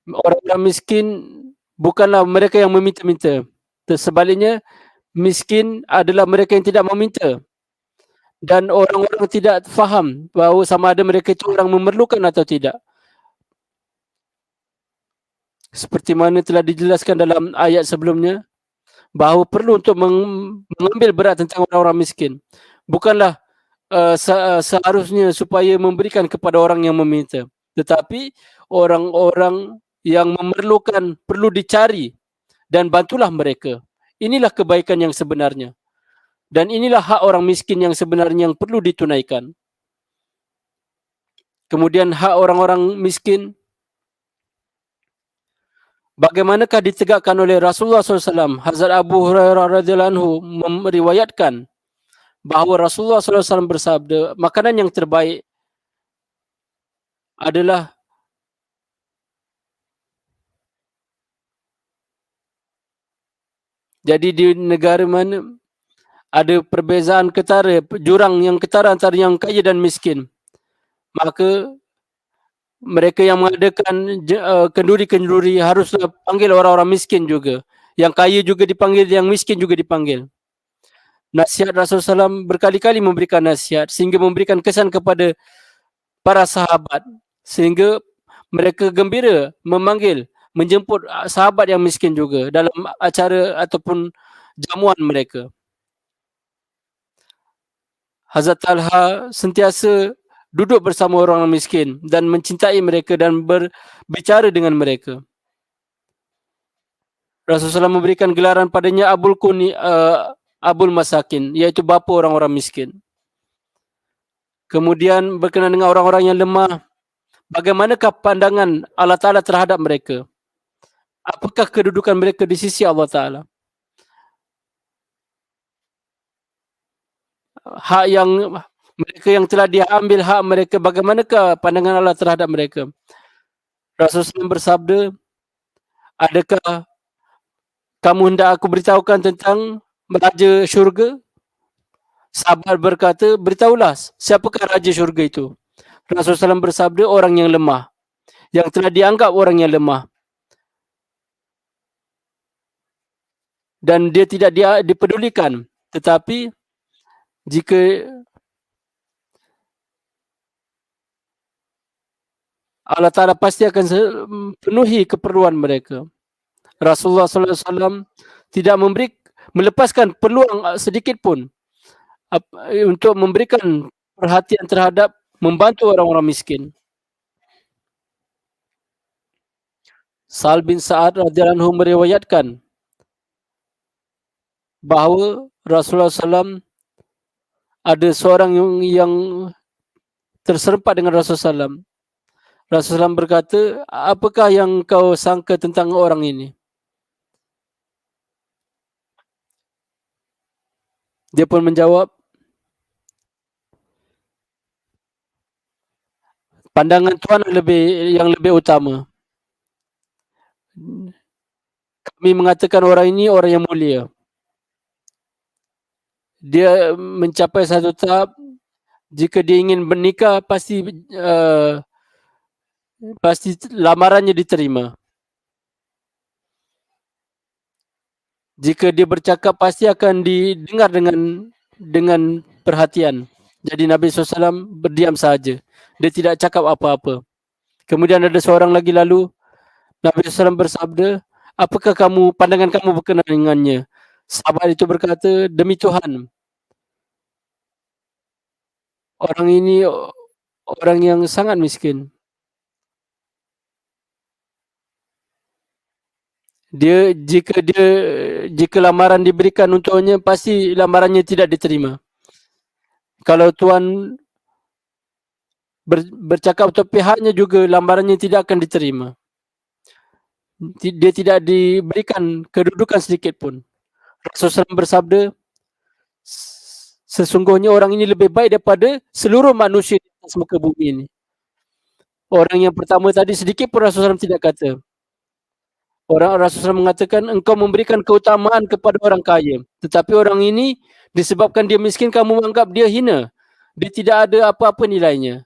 Orang-orang miskin bukanlah mereka yang meminta-minta. Sebaliknya, miskin adalah mereka yang tidak meminta. Dan orang-orang tidak faham bahawa sama ada mereka itu orang memerlukan atau tidak. Seperti mana telah dijelaskan dalam ayat sebelumnya, bahawa perlu untuk mengambil berat tentang orang-orang miskin. Bukanlah seharusnya supaya memberikan kepada orang yang meminta. Tetapi orang-orang yang memerlukan perlu dicari dan bantulah mereka. Inilah kebaikan yang sebenarnya. Dan inilah hak orang miskin yang sebenarnya yang perlu ditunaikan. Kemudian hak orang-orang miskin, bagaimanakah ditegakkan oleh Rasulullah SAW? Hazrat Abu Hurairah radhiyallahu anhu meriwayatkan bahawa Rasulullah SAW bersabda, makanan yang terbaik adalah jadi di negara mana ada perbezaan ketara, jurang yang ketara antara yang kaya dan miskin, maka mereka yang mengadakan kenduri-kenduri haruslah panggil orang-orang miskin juga. Yang kaya juga dipanggil, yang miskin juga dipanggil. Nasihat Rasulullah SAW berkali-kali memberikan nasihat sehingga memberikan kesan kepada para sahabat sehingga mereka gembira memanggil, menjemput sahabat yang miskin juga dalam acara ataupun jamuan mereka. Hazrat Talha sentiasa duduk bersama orang miskin dan mencintai mereka dan berbicara dengan mereka. Rasulullah SAW memberikan gelaran padanya Abul Masakin, iaitu bapa orang-orang miskin. Kemudian berkenaan dengan orang-orang yang lemah, bagaimanakah pandangan Allah Ta'ala terhadap mereka? Apakah kedudukan mereka di sisi Allah Ta'ala? Hak yang mereka yang telah diambil hak mereka, bagaimanakah pandangan Allah terhadap mereka? Rasulullah SAW bersabda, adakah kamu hendak aku beritahukan tentang Raja Syurga? Sahabat berkata, beritahulah, siapakah Raja Syurga itu? Rasulullah SAW bersabda, orang yang lemah, yang telah dianggap orang yang lemah. Dan dia tidak dipedulikan. Tetapi, jika Allah Ta'ala pasti akan penuhi keperluan mereka. Rasulullah SAW tidak melepaskan peluang sedikit pun untuk memberikan perhatian terhadap membantu orang-orang miskin. Sa'al bin Sa'ad radhiyallahu anhu meriwayatkan bahawa Rasulullah SAW ada seorang yang terserempak dengan Rasulullah SAW. Rasulullah SAW berkata, apakah yang kau sangka tentang orang ini? Dia pun menjawab, pandangan Tuhan yang lebih utama. Kami mengatakan orang ini orang yang mulia. Dia mencapai satu tahap, jika dia ingin bernikah, pasti lamarannya diterima. Jika dia bercakap, pasti akan didengar dengan perhatian. Jadi Nabi SAW berdiam saja. Dia tidak cakap apa-apa. Kemudian ada seorang lagi lalu, Nabi SAW bersabda, apakah pandangan kamu berkenaan dengannya? Sahabat itu berkata, demi Tuhan, orang ini orang yang sangat miskin. Jika lamaran diberikan untuknya, pasti lamarannya tidak diterima. Kalau Tuan bercakap untuk pihaknya juga, lamarannya tidak akan diterima. Dia tidak diberikan kedudukan sedikit pun. Rasulullah SAW bersabda, sesungguhnya orang ini lebih baik daripada seluruh manusia di atas muka bumi ini. Orang yang pertama tadi sedikit pun Rasulullah SAW tidak kata. Rasulullah SAW mengatakan, engkau memberikan keutamaan kepada orang kaya. Tetapi orang ini, disebabkan dia miskin, kamu menganggap dia hina. Dia tidak ada apa-apa nilainya.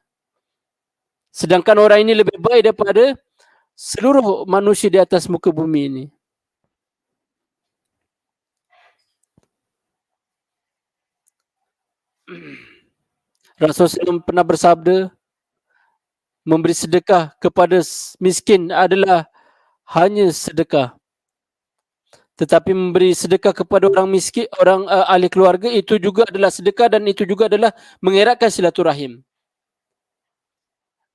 Sedangkan orang ini lebih baik daripada seluruh manusia di atas muka bumi ini. Rasulullah SAW pernah bersabda, memberi sedekah kepada miskin adalah hanya sedekah. Tetapi memberi sedekah kepada orang miskin, orang ahli keluarga, itu juga adalah sedekah dan itu juga adalah mengeratkan silaturahim.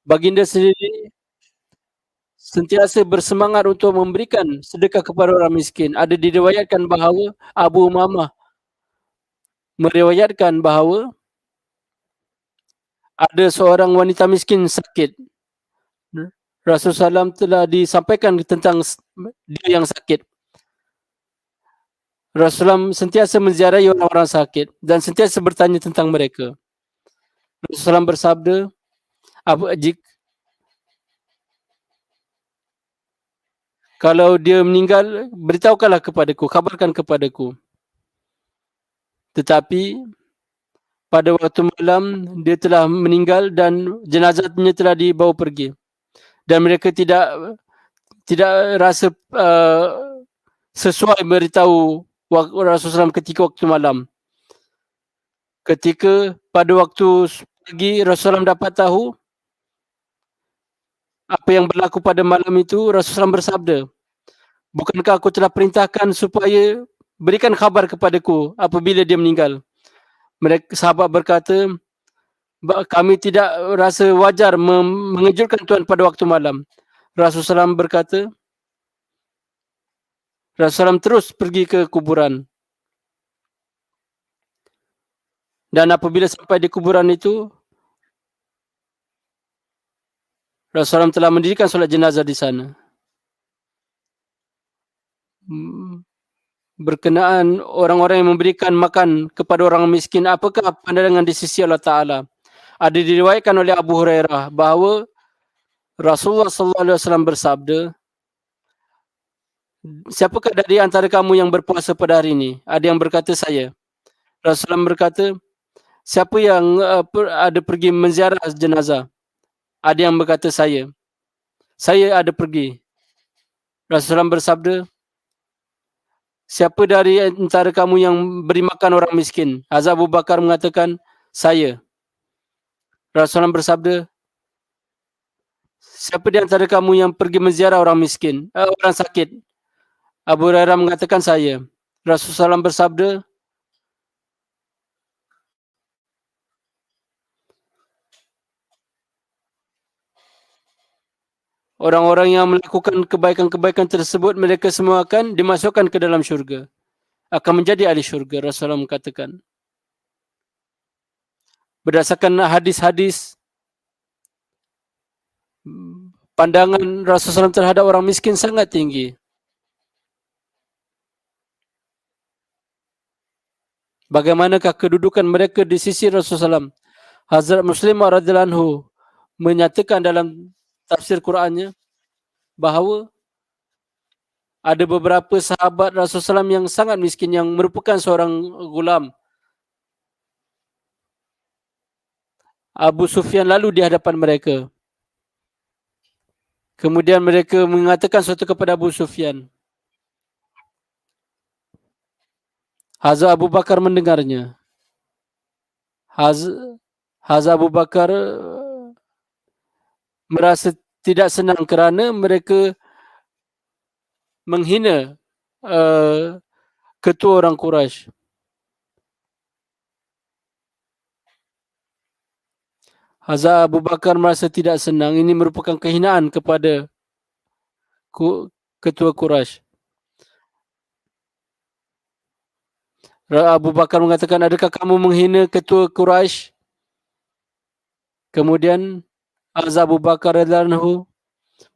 Baginda sendiri sentiasa bersemangat untuk memberikan sedekah kepada orang miskin. Ada diriwayatkan bahawa Abu Umamah meriwayatkan bahawa ada seorang wanita miskin sakit. Rasulullah SAW telah disampaikan tentang dia yang sakit. Rasulullah sentiasa menziarahi orang-orang sakit dan sentiasa bertanya tentang mereka. Rasulullah bersabda, kalau dia meninggal, beritahukanlah kepadaku, kabarkan kepadaku. Tetapi pada waktu malam dia telah meninggal dan jenazahnya telah dibawa pergi. dan mereka tidak rasa sesuai beritahu Rasulullah SAW ketika waktu malam. Ketika pada waktu pagi Rasulullah SAW dapat tahu apa yang berlaku pada malam itu, Rasulullah SAW bersabda, bukankah aku telah perintahkan supaya berikan khabar kepadaku apabila dia meninggal? Mereka sahabat berkata, kami tidak rasa wajar mengejutkan Tuhan pada waktu malam. Rasulullah SAW berkata, Rasulullah SAW terus pergi ke kuburan. Dan apabila sampai di kuburan itu, Rasulullah SAW telah mendirikan solat jenazah di sana. Berkenaan orang-orang yang memberikan makan kepada orang miskin, apakah pandangan di sisi Allah Ta'ala? Ada diriwayatkan oleh Abu Hurairah bahawa Rasulullah SAW bersabda, siapakah dari antara kamu yang berpuasa pada hari ini? Ada yang berkata saya. Rasulullah berkata, siapa yang ada pergi menziarah jenazah? Ada yang berkata saya. Saya ada pergi. Rasulullah bersabda, siapa dari antara kamu yang beri makan orang miskin? Hazrat Abu Bakar mengatakan, saya. Rasulullah bersabda, siapa di antara kamu yang pergi menziarah orang miskin, orang sakit? Abu Hurairah mengatakan saya. Rasulullah bersabda, orang-orang yang melakukan kebaikan-kebaikan tersebut, mereka semua akan dimasukkan ke dalam syurga. Akan menjadi ahli syurga, Rasulullah mengatakan. Berdasarkan hadis-hadis, pandangan Rasulullah SAW terhadap orang miskin sangat tinggi. Bagaimanakah kedudukan mereka di sisi Rasulullah SAW? Hazrat Muslim radhiyallahu anhu menyatakan dalam tafsir Qurannya bahawa ada beberapa sahabat Rasulullah SAW yang sangat miskin, yang merupakan seorang gulam. Abu Sufyan lalu di hadapan mereka. Kemudian mereka mengatakan sesuatu kepada Abu Sufyan. Hazrat Abu Bakar mendengarnya. Hazrat Abu Bakar merasa tidak senang kerana mereka menghina ketua orang Quraisy. Hazrat Abu Bakar merasa tidak senang. Ini merupakan kehinaan kepada ketua Quraisy. Abu Bakar mengatakan, adakah kamu menghina ketua Quraisy? Kemudian Hazrat Abu Bakar radhiyallahu anhu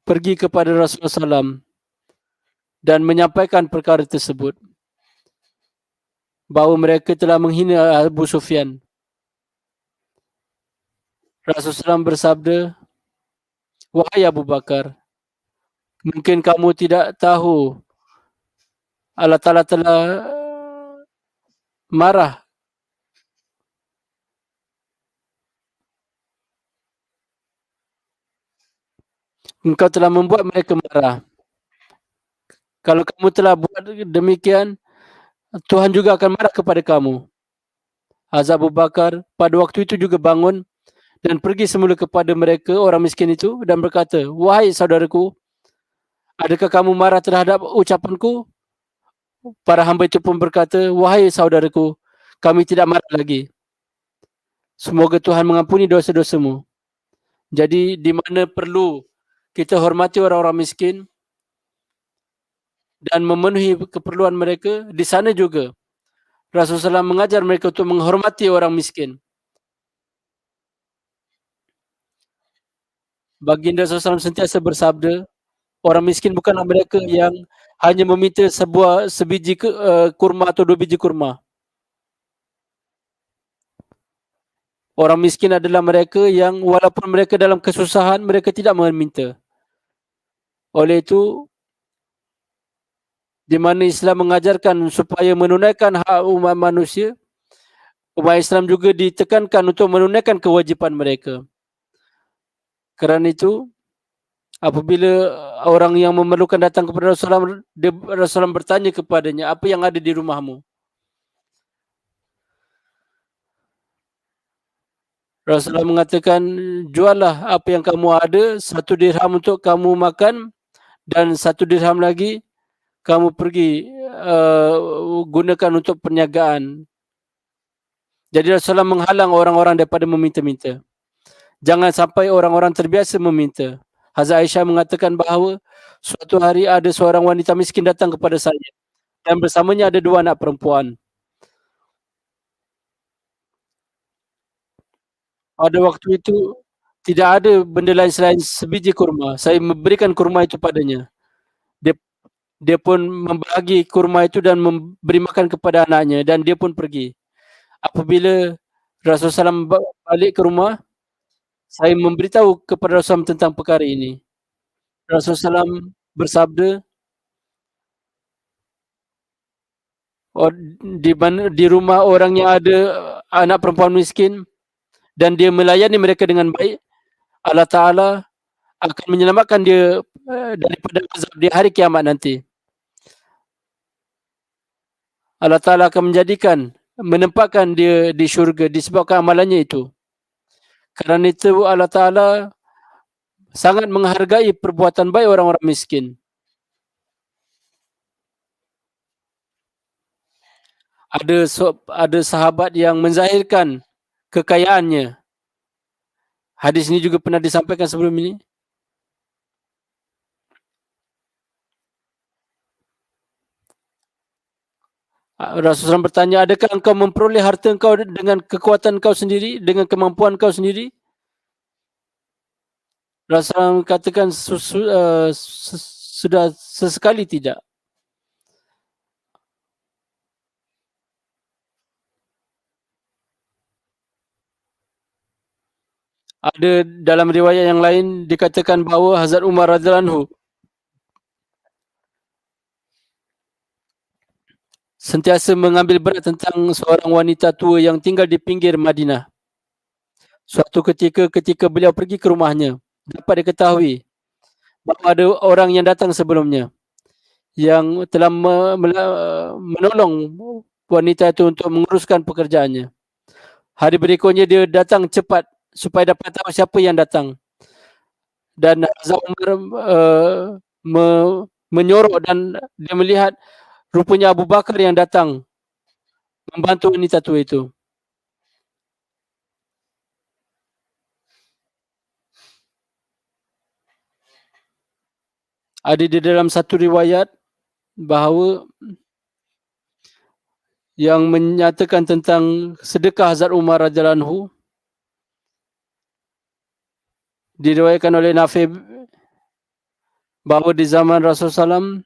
pergi kepada Rasulullah SAW dan menyampaikan perkara tersebut, bahawa mereka telah menghina Abu Sufyan. Rasulullah SAW bersabda, wahai Abu Bakar, mungkin kamu tidak tahu Allah Ta'ala telah marah engkau telah membuat mereka marah. Kalau kamu telah buat demikian, Tuhan juga akan marah kepada kamu. Hazrat Abu Bakar pada waktu itu juga bangun dan pergi semula kepada mereka, orang miskin itu, dan berkata, wahai saudaraku, adakah kamu marah terhadap ucapanku? Para hamba itu pun berkata, wahai saudaraku, kami tidak marah lagi. Semoga Tuhan mengampuni dosa-dosamu. Jadi di mana perlu kita hormati orang-orang miskin dan memenuhi keperluan mereka, di sana juga Rasulullah SAW mengajar mereka untuk menghormati orang miskin. Baginda SAW sentiasa bersabda, orang miskin bukanlah mereka yang hanya meminta sebiji kurma atau 2 biji kurma. Orang miskin adalah mereka yang walaupun mereka dalam kesusahan, mereka tidak meminta. Oleh itu, di mana Islam mengajarkan supaya menunaikan hak umat manusia, umat Islam juga ditekankan untuk menunaikan kewajipan mereka. Kerana itu, Apabila orang yang memerlukan datang kepada Rasulullah, Rasulullah bertanya kepadanya, apa yang ada di rumahmu? Rasulullah mengatakan, juallah apa yang kamu ada, 1 dirham untuk kamu makan dan 1 dirham lagi kamu pergi gunakan untuk perniagaan. Jadi Rasulullah menghalang orang-orang daripada meminta-minta. Jangan sampai orang-orang terbiasa meminta. Hazrat Aisyah mengatakan bahawa suatu hari ada seorang wanita miskin datang kepada saya dan bersamanya ada 2 anak perempuan. Pada waktu itu tidak ada benda lain selain sebiji kurma. Saya memberikan kurma itu padanya. Dia pun membagi kurma itu dan memberi makan kepada anaknya dan dia pun pergi. Apabila Rasulullah SAW balik ke rumah, saya memberitahu kepada Rasulullah tentang perkara ini. Rasulullah SAW bersabda, di rumah orang yang ada anak perempuan miskin dan dia melayani mereka dengan baik, Allah Ta'ala akan menyelamatkan dia daripada azab di hari kiamat nanti. Allah Ta'ala akan menempatkan dia di syurga disebabkan amalannya itu. Kerana itu Allah Ta'ala sangat menghargai perbuatan baik orang-orang miskin. Ada sahabat yang menzahirkan kekayaannya. Hadis ini juga pernah disampaikan sebelum ini. Rasulullah bertanya, adakah engkau memperoleh harta engkau dengan kekuatan engkau sendiri, dengan kemampuan engkau sendiri? Rasulullah katakan sudah sesekali tidak. Ada dalam riwayat yang lain dikatakan bahawa Hazrat Umar radhiyallahu anhu sentiasa mengambil berat tentang seorang wanita tua yang tinggal di pinggir Madinah. Suatu ketika beliau pergi ke rumahnya, dapat diketahui bahawa ada orang yang datang sebelumnya yang telah menolong wanita itu untuk menguruskan pekerjaannya. Hari berikutnya dia datang cepat supaya dapat tahu siapa yang datang. Dan Hazrat Umar menyorok dan dia melihat rupanya Abu Bakar yang datang membantu wanita tua itu. Ada di dalam satu riwayat bahawa yang menyatakan tentang sedekah Hazrat Umar radhiyallahu anhu diriwayatkan oleh Nafi bahawa di zaman Rasulullah SAW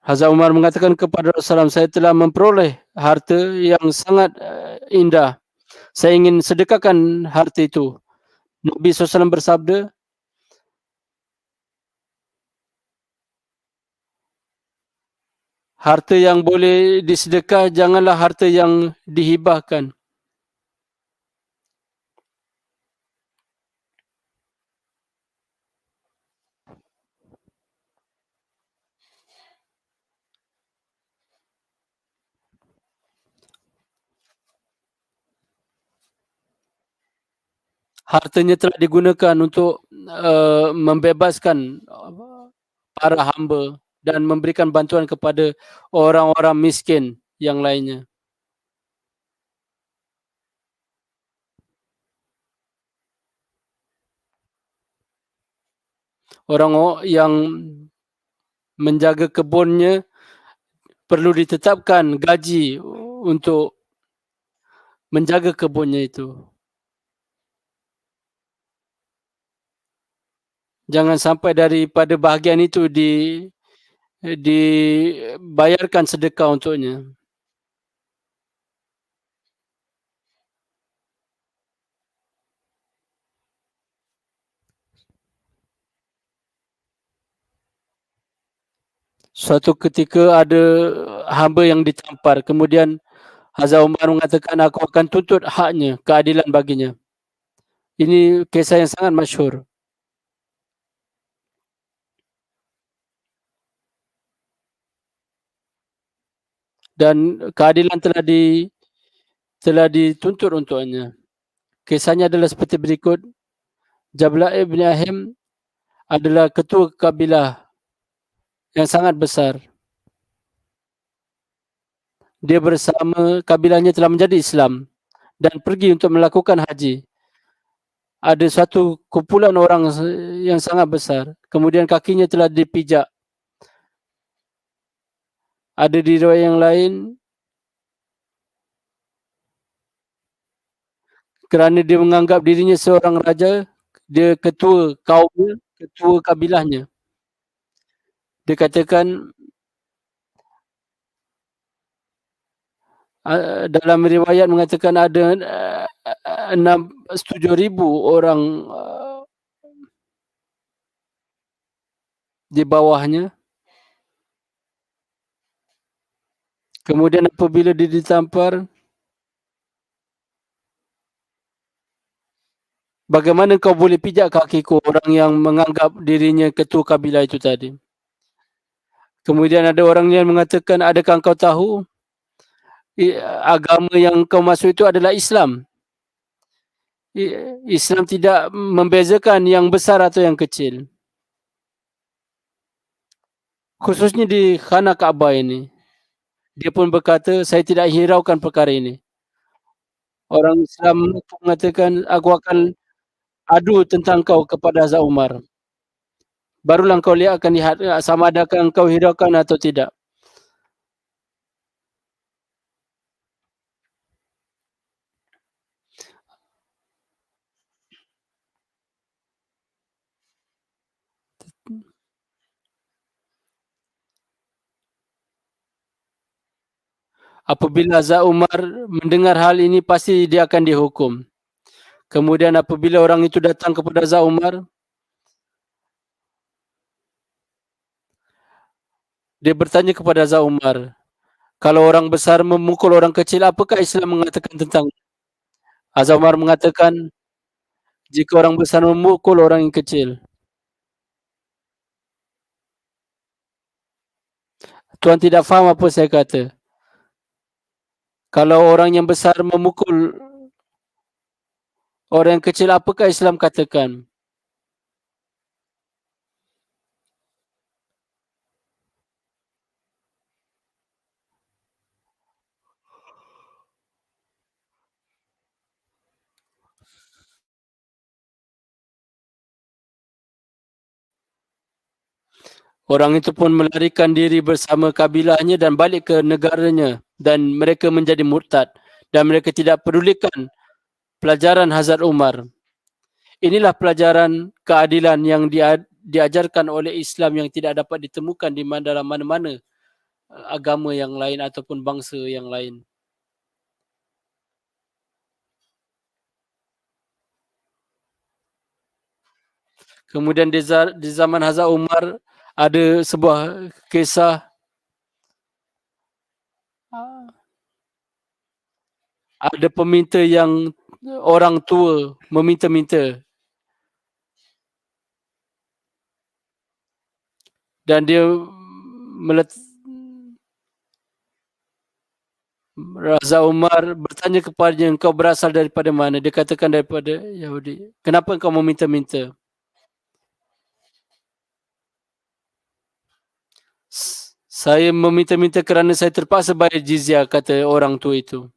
Hazrat Umar mengatakan kepada Rasulullah, saya telah memperoleh harta yang sangat indah. Saya ingin sedekahkan harta itu. Nabi SAW bersabda, harta yang boleh disedekah janganlah harta yang dihibahkan. Hartanya telah digunakan untuk membebaskan para hamba dan memberikan bantuan kepada orang-orang miskin yang lainnya. Orang yang menjaga kebunnya perlu ditetapkan gaji untuk menjaga kebunnya itu. Jangan sampai daripada bahagian itu dibayarkan sedekah untuknya. Suatu ketika ada hamba yang ditampar. Kemudian Hazrat Umar mengatakan, aku akan tuntut haknya, keadilan baginya. Ini kisah yang sangat masyhur. Dan keadilan telah dituntut untuknya. Kisahnya adalah seperti berikut. Jabla ibn Ahim adalah ketua kabilah yang sangat besar. Dia bersama kabilahnya telah menjadi Islam dan pergi untuk melakukan haji. Ada suatu kumpulan orang yang sangat besar. Kemudian kakinya telah dipijak. Ada di riwayat yang lain, kerana dia menganggap dirinya seorang raja, dia ketua kaumnya, ketua kabilahnya. Dia katakan dalam riwayat mengatakan ada 7,000 orang di bawahnya. Kemudian apabila dia ditampar, bagaimana kau boleh pijak kakiku, orang yang menganggap dirinya ketua kabilah itu tadi. Kemudian ada orang yang mengatakan, adakah kau tahu agama yang kau masuk itu adalah Islam. Islam tidak membezakan yang besar atau yang kecil. Khususnya di khana Kaabah ini. Dia pun berkata, saya tidak hiraukan perkara ini. Orang Islam mengatakan, aku akan adu tentang kau kepada Hazrat Umar. Barulah kau akan lihat sama adakah kau hiraukan atau tidak. Apabila Hazrat Umar mendengar hal ini, pasti dia akan dihukum. Kemudian apabila orang itu datang kepada Hazrat Umar, dia bertanya kepada Hazrat Umar, kalau orang besar memukul orang kecil, apakah Islam mengatakan tentang? Hazrat Umar mengatakan, jika orang besar memukul orang yang kecil, Tuan tidak faham apa saya kata. Kalau orang yang besar memukul orang yang kecil, apakah Islam katakan? Orang itu pun melarikan diri bersama kabilahnya dan balik ke negaranya, dan mereka menjadi murtad dan mereka tidak pedulikan pelajaran Hazrat Umar. Inilah pelajaran keadilan yang diajarkan oleh Islam yang tidak dapat ditemukan di dalam mana-mana agama yang lain ataupun bangsa yang lain. Kemudian di zaman Hazrat Umar ada sebuah kisah ada peminta yang orang tua meminta-minta dan dia Hazrat Umar bertanya kepadanya, engkau berasal daripada mana? Dia katakan daripada Yahudi. Kenapa engkau meminta-minta? Saya meminta-minta kerana saya terpaksa bayar jizyah, kata orang tua itu.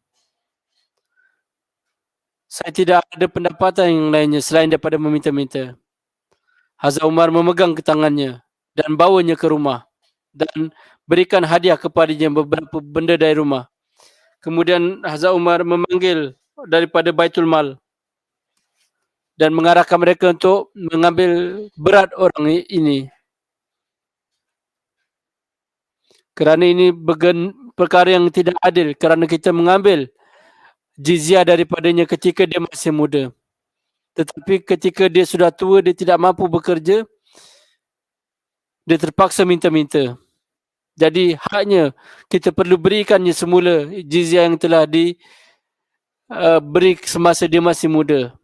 Saya tidak ada pendapatan yang lainnya selain daripada meminta-minta. Hazrat Umar memegang ke tangannya dan bawanya ke rumah dan berikan hadiah kepadanya beberapa benda dari rumah. Kemudian Hazrat Umar memanggil daripada Baitul Mal dan mengarahkan mereka untuk mengambil berat orang ini. Kerana ini perkara yang tidak adil, kerana kita mengambil jizyah daripadanya ketika dia masih muda. Tetapi ketika dia sudah tua, dia tidak mampu bekerja, dia terpaksa minta-minta. Jadi haknya kita perlu berikannya semula jizyah yang telah diberi semasa dia masih muda.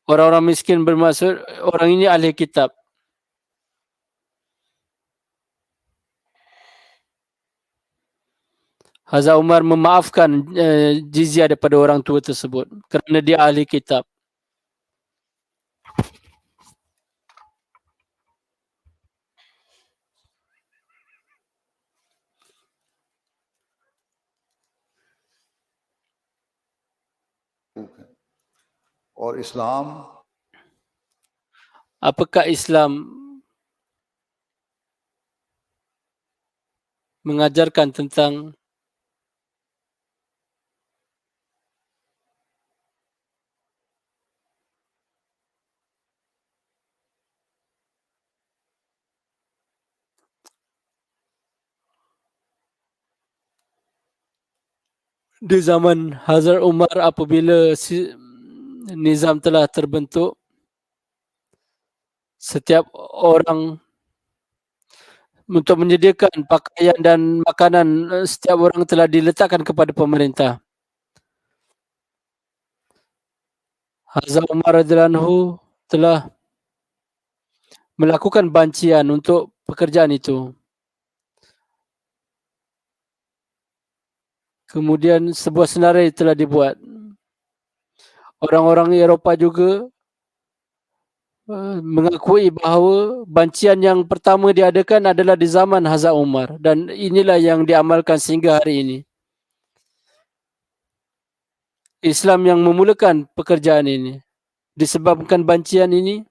Orang-orang miskin bermaksud orang ini ahli kitab. Hazrat Umar memaafkan jizyah daripada orang tua tersebut kerana dia ahli kitab. और इस्लाम Apakah Islam mengajarkan tentang di zaman Hazrat Umar apabila nizam telah terbentuk, setiap orang untuk menyediakan pakaian dan makanan setiap orang telah diletakkan kepada pemerintah. Hazrat Umar radhiyallahu anhu telah melakukan bancian untuk pekerjaan itu. Kemudian sebuah senarai telah dibuat. Orang-orang Eropah juga mengakui bahawa bancian yang pertama diadakan adalah di zaman Hazrat Umar dan inilah yang diamalkan sehingga hari ini. Islam yang memulakan pekerjaan ini. Disebabkan bancian ini,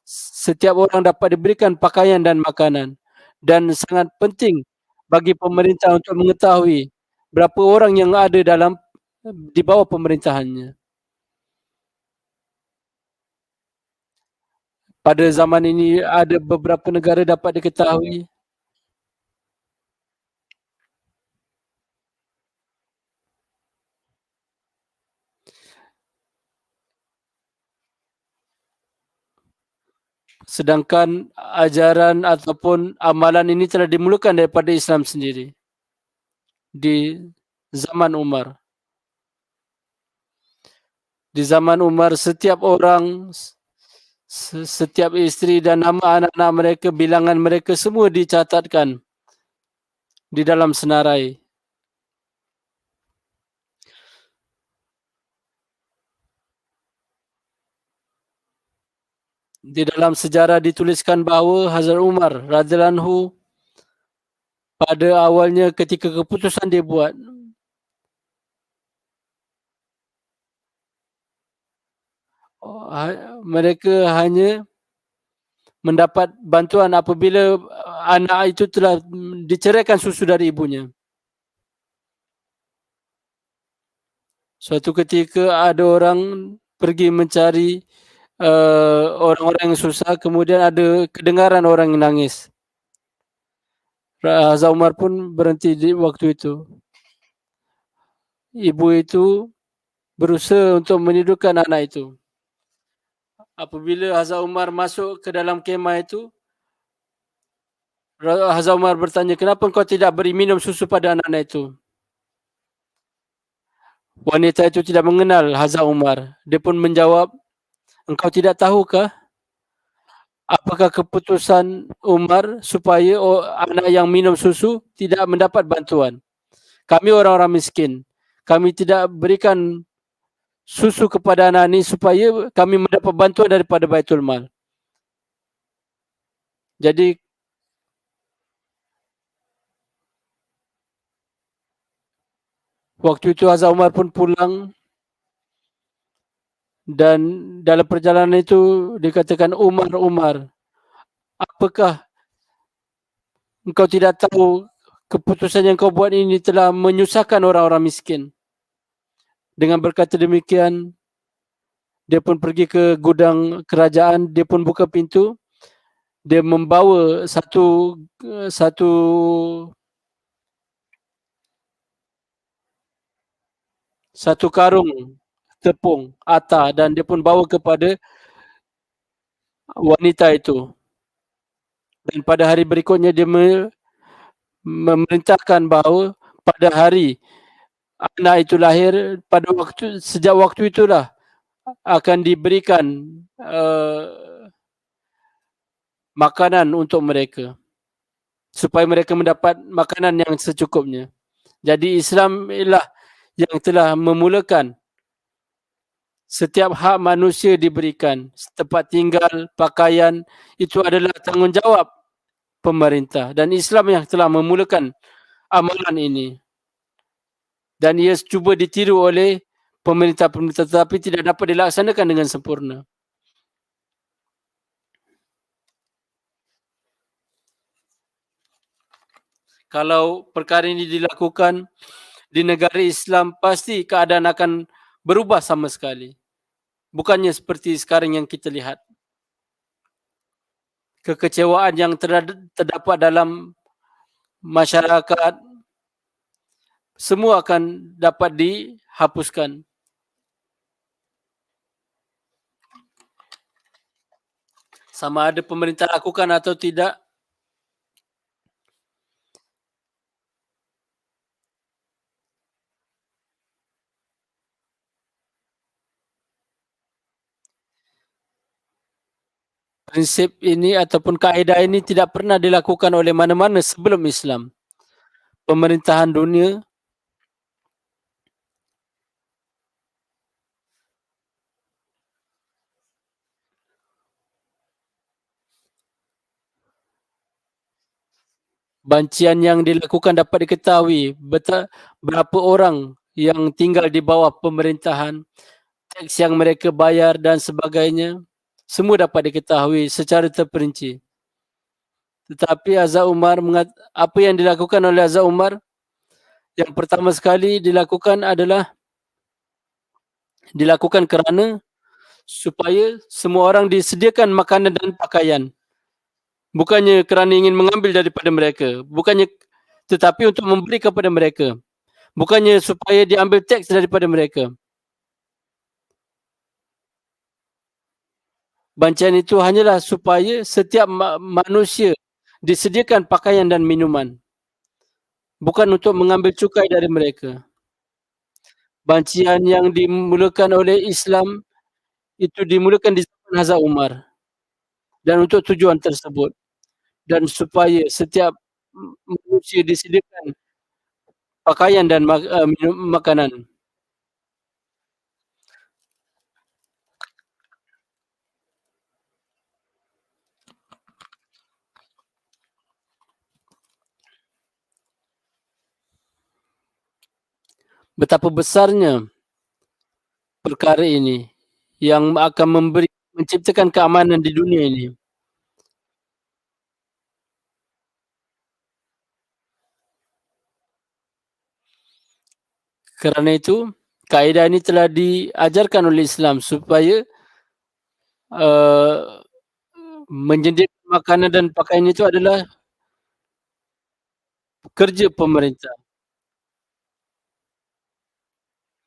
setiap orang dapat diberikan pakaian dan makanan dan sangat penting bagi pemerintah untuk mengetahui berapa orang yang ada di bawah pemerintahannya. Pada zaman ini ada beberapa negara dapat diketahui sedangkan ajaran ataupun amalan ini telah dimulakan daripada Islam sendiri di zaman Umar. Di zaman Umar setiap orang, setiap isteri dan nama anak-anak mereka, bilangan mereka semua dicatatkan di dalam senarai. Di dalam sejarah dituliskan bahawa Hazrat Umar radhiyallahu anhu pada awalnya ketika keputusan dia buat, mereka hanya mendapat bantuan apabila anak itu telah diceraikan susu dari ibunya. Suatu ketika ada orang pergi mencari orang-orang yang susah, kemudian ada kedengaran orang yang nangis. Hazrat Umar pun berhenti di waktu itu. Ibu itu berusaha untuk menidurkan anak itu. Apabila Hazrat Umar masuk ke dalam kemah itu, Hazrat Umar bertanya, kenapa kau tidak beri minum susu pada anak-anak itu? Wanita itu tidak mengenal Hazrat Umar. Dia pun menjawab, engkau tidak tahukah apakah keputusan Umar supaya anak yang minum susu tidak mendapat bantuan? Kami orang-orang miskin. Kami tidak berikan susu kepada anak ini supaya kami mendapat bantuan daripada Baitul Mal. Jadi waktu itu Hazrat Umar pun pulang dan dalam perjalanan itu dikatakan, Umar, apakah engkau tidak tahu keputusan yang kau buat ini telah menyusahkan orang-orang miskin? Dengan berkata demikian, dia pun pergi ke gudang kerajaan, dia pun buka pintu, dia membawa satu karung tepung, atar, dan dia pun bawa kepada wanita itu. Dan pada hari berikutnya dia memerintahkan bahawa pada hari anak itu lahir, sejak waktu itulah akan diberikan makanan untuk mereka supaya mereka mendapat makanan yang secukupnya. Jadi Islam ialah yang telah memulakan setiap hak manusia diberikan, tempat tinggal, pakaian, itu adalah tanggungjawab pemerintah, dan Islam yang telah memulakan amalan ini. Dan ia cuba ditiru oleh pemerintah-pemerintah tetapi tidak dapat dilaksanakan dengan sempurna. Kalau perkara ini dilakukan di negara Islam, pasti keadaan akan berubah sama sekali. Bukannya seperti sekarang yang kita lihat. Kekecewaan yang terdapat dalam masyarakat, semua akan dapat dihapuskan. Sama ada pemerintah lakukan atau tidak, prinsip ini ataupun kaedah ini tidak pernah dilakukan oleh mana-mana sebelum Islam. Pemerintahan dunia bancian yang dilakukan dapat diketahui berapa orang yang tinggal di bawah pemerintahan, teks yang mereka bayar dan sebagainya, semua dapat diketahui secara terperinci. Tetapi Azhar Umar, apa yang dilakukan oleh Azhar Umar, yang pertama sekali dilakukan kerana supaya semua orang disediakan makanan dan pakaian. Bukannya kerana ingin mengambil daripada mereka, tetapi untuk memberi kepada mereka. Bukannya supaya diambil teks daripada mereka. Bancian itu hanyalah supaya setiap manusia disediakan pakaian dan minuman. Bukan untuk mengambil cukai dari mereka. Bancian yang dimulakan oleh Islam itu dimulakan di zaman Hazrat Umar. Dan untuk tujuan tersebut. Dan supaya setiap manusia disediakan pakaian dan makanan. Betapa besarnya perkara ini yang akan menciptakan keamanan di dunia ini. Kerana itu, kaedah ini telah diajarkan oleh Islam supaya menyediakan makanan dan pakaian itu adalah kerja pemerintah.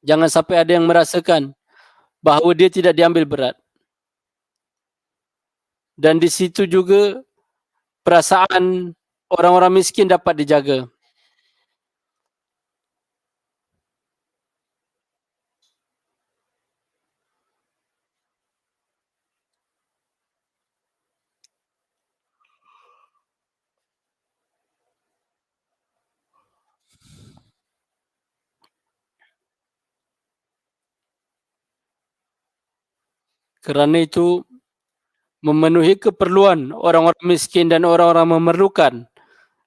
Jangan sampai ada yang merasakan bahawa dia tidak diambil berat. Dan di situ juga perasaan orang-orang miskin dapat dijaga. Kerana itu memenuhi keperluan orang-orang miskin dan orang-orang memerlukan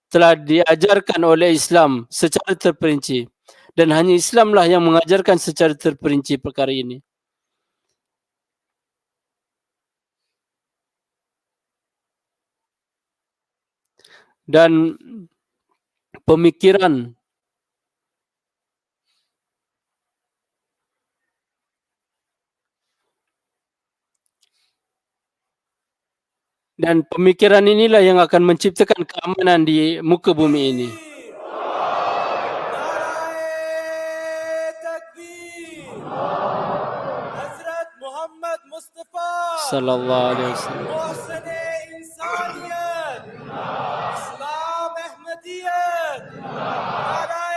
telah diajarkan oleh Islam secara terperinci, dan hanya Islamlah yang mengajarkan secara terperinci perkara ini. Dan pemikiran inilah yang akan menciptakan keamanan di muka bumi ini. sallallahu alaihi wasallam. محسن إنسانية إسلام أحمدية نعرة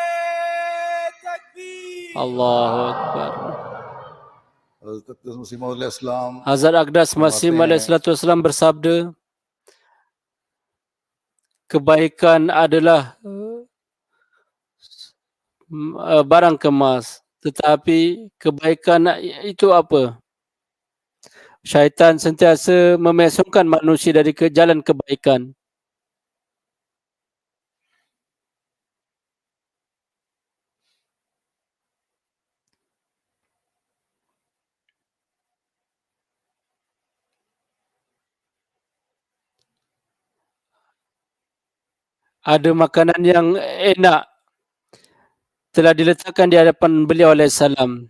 تكبير Allahu Akbar. Hazrat Aqdas Masih Maud Islam Hazrat Aqdas Masih Maud bersabda, kebaikan adalah barang kemas, tetapi kebaikan itu apa? Syaitan sentiasa memesongkan manusia dari jalan kebaikan. Ada makanan yang enak telah diletakkan di hadapan beliau alaihissalam.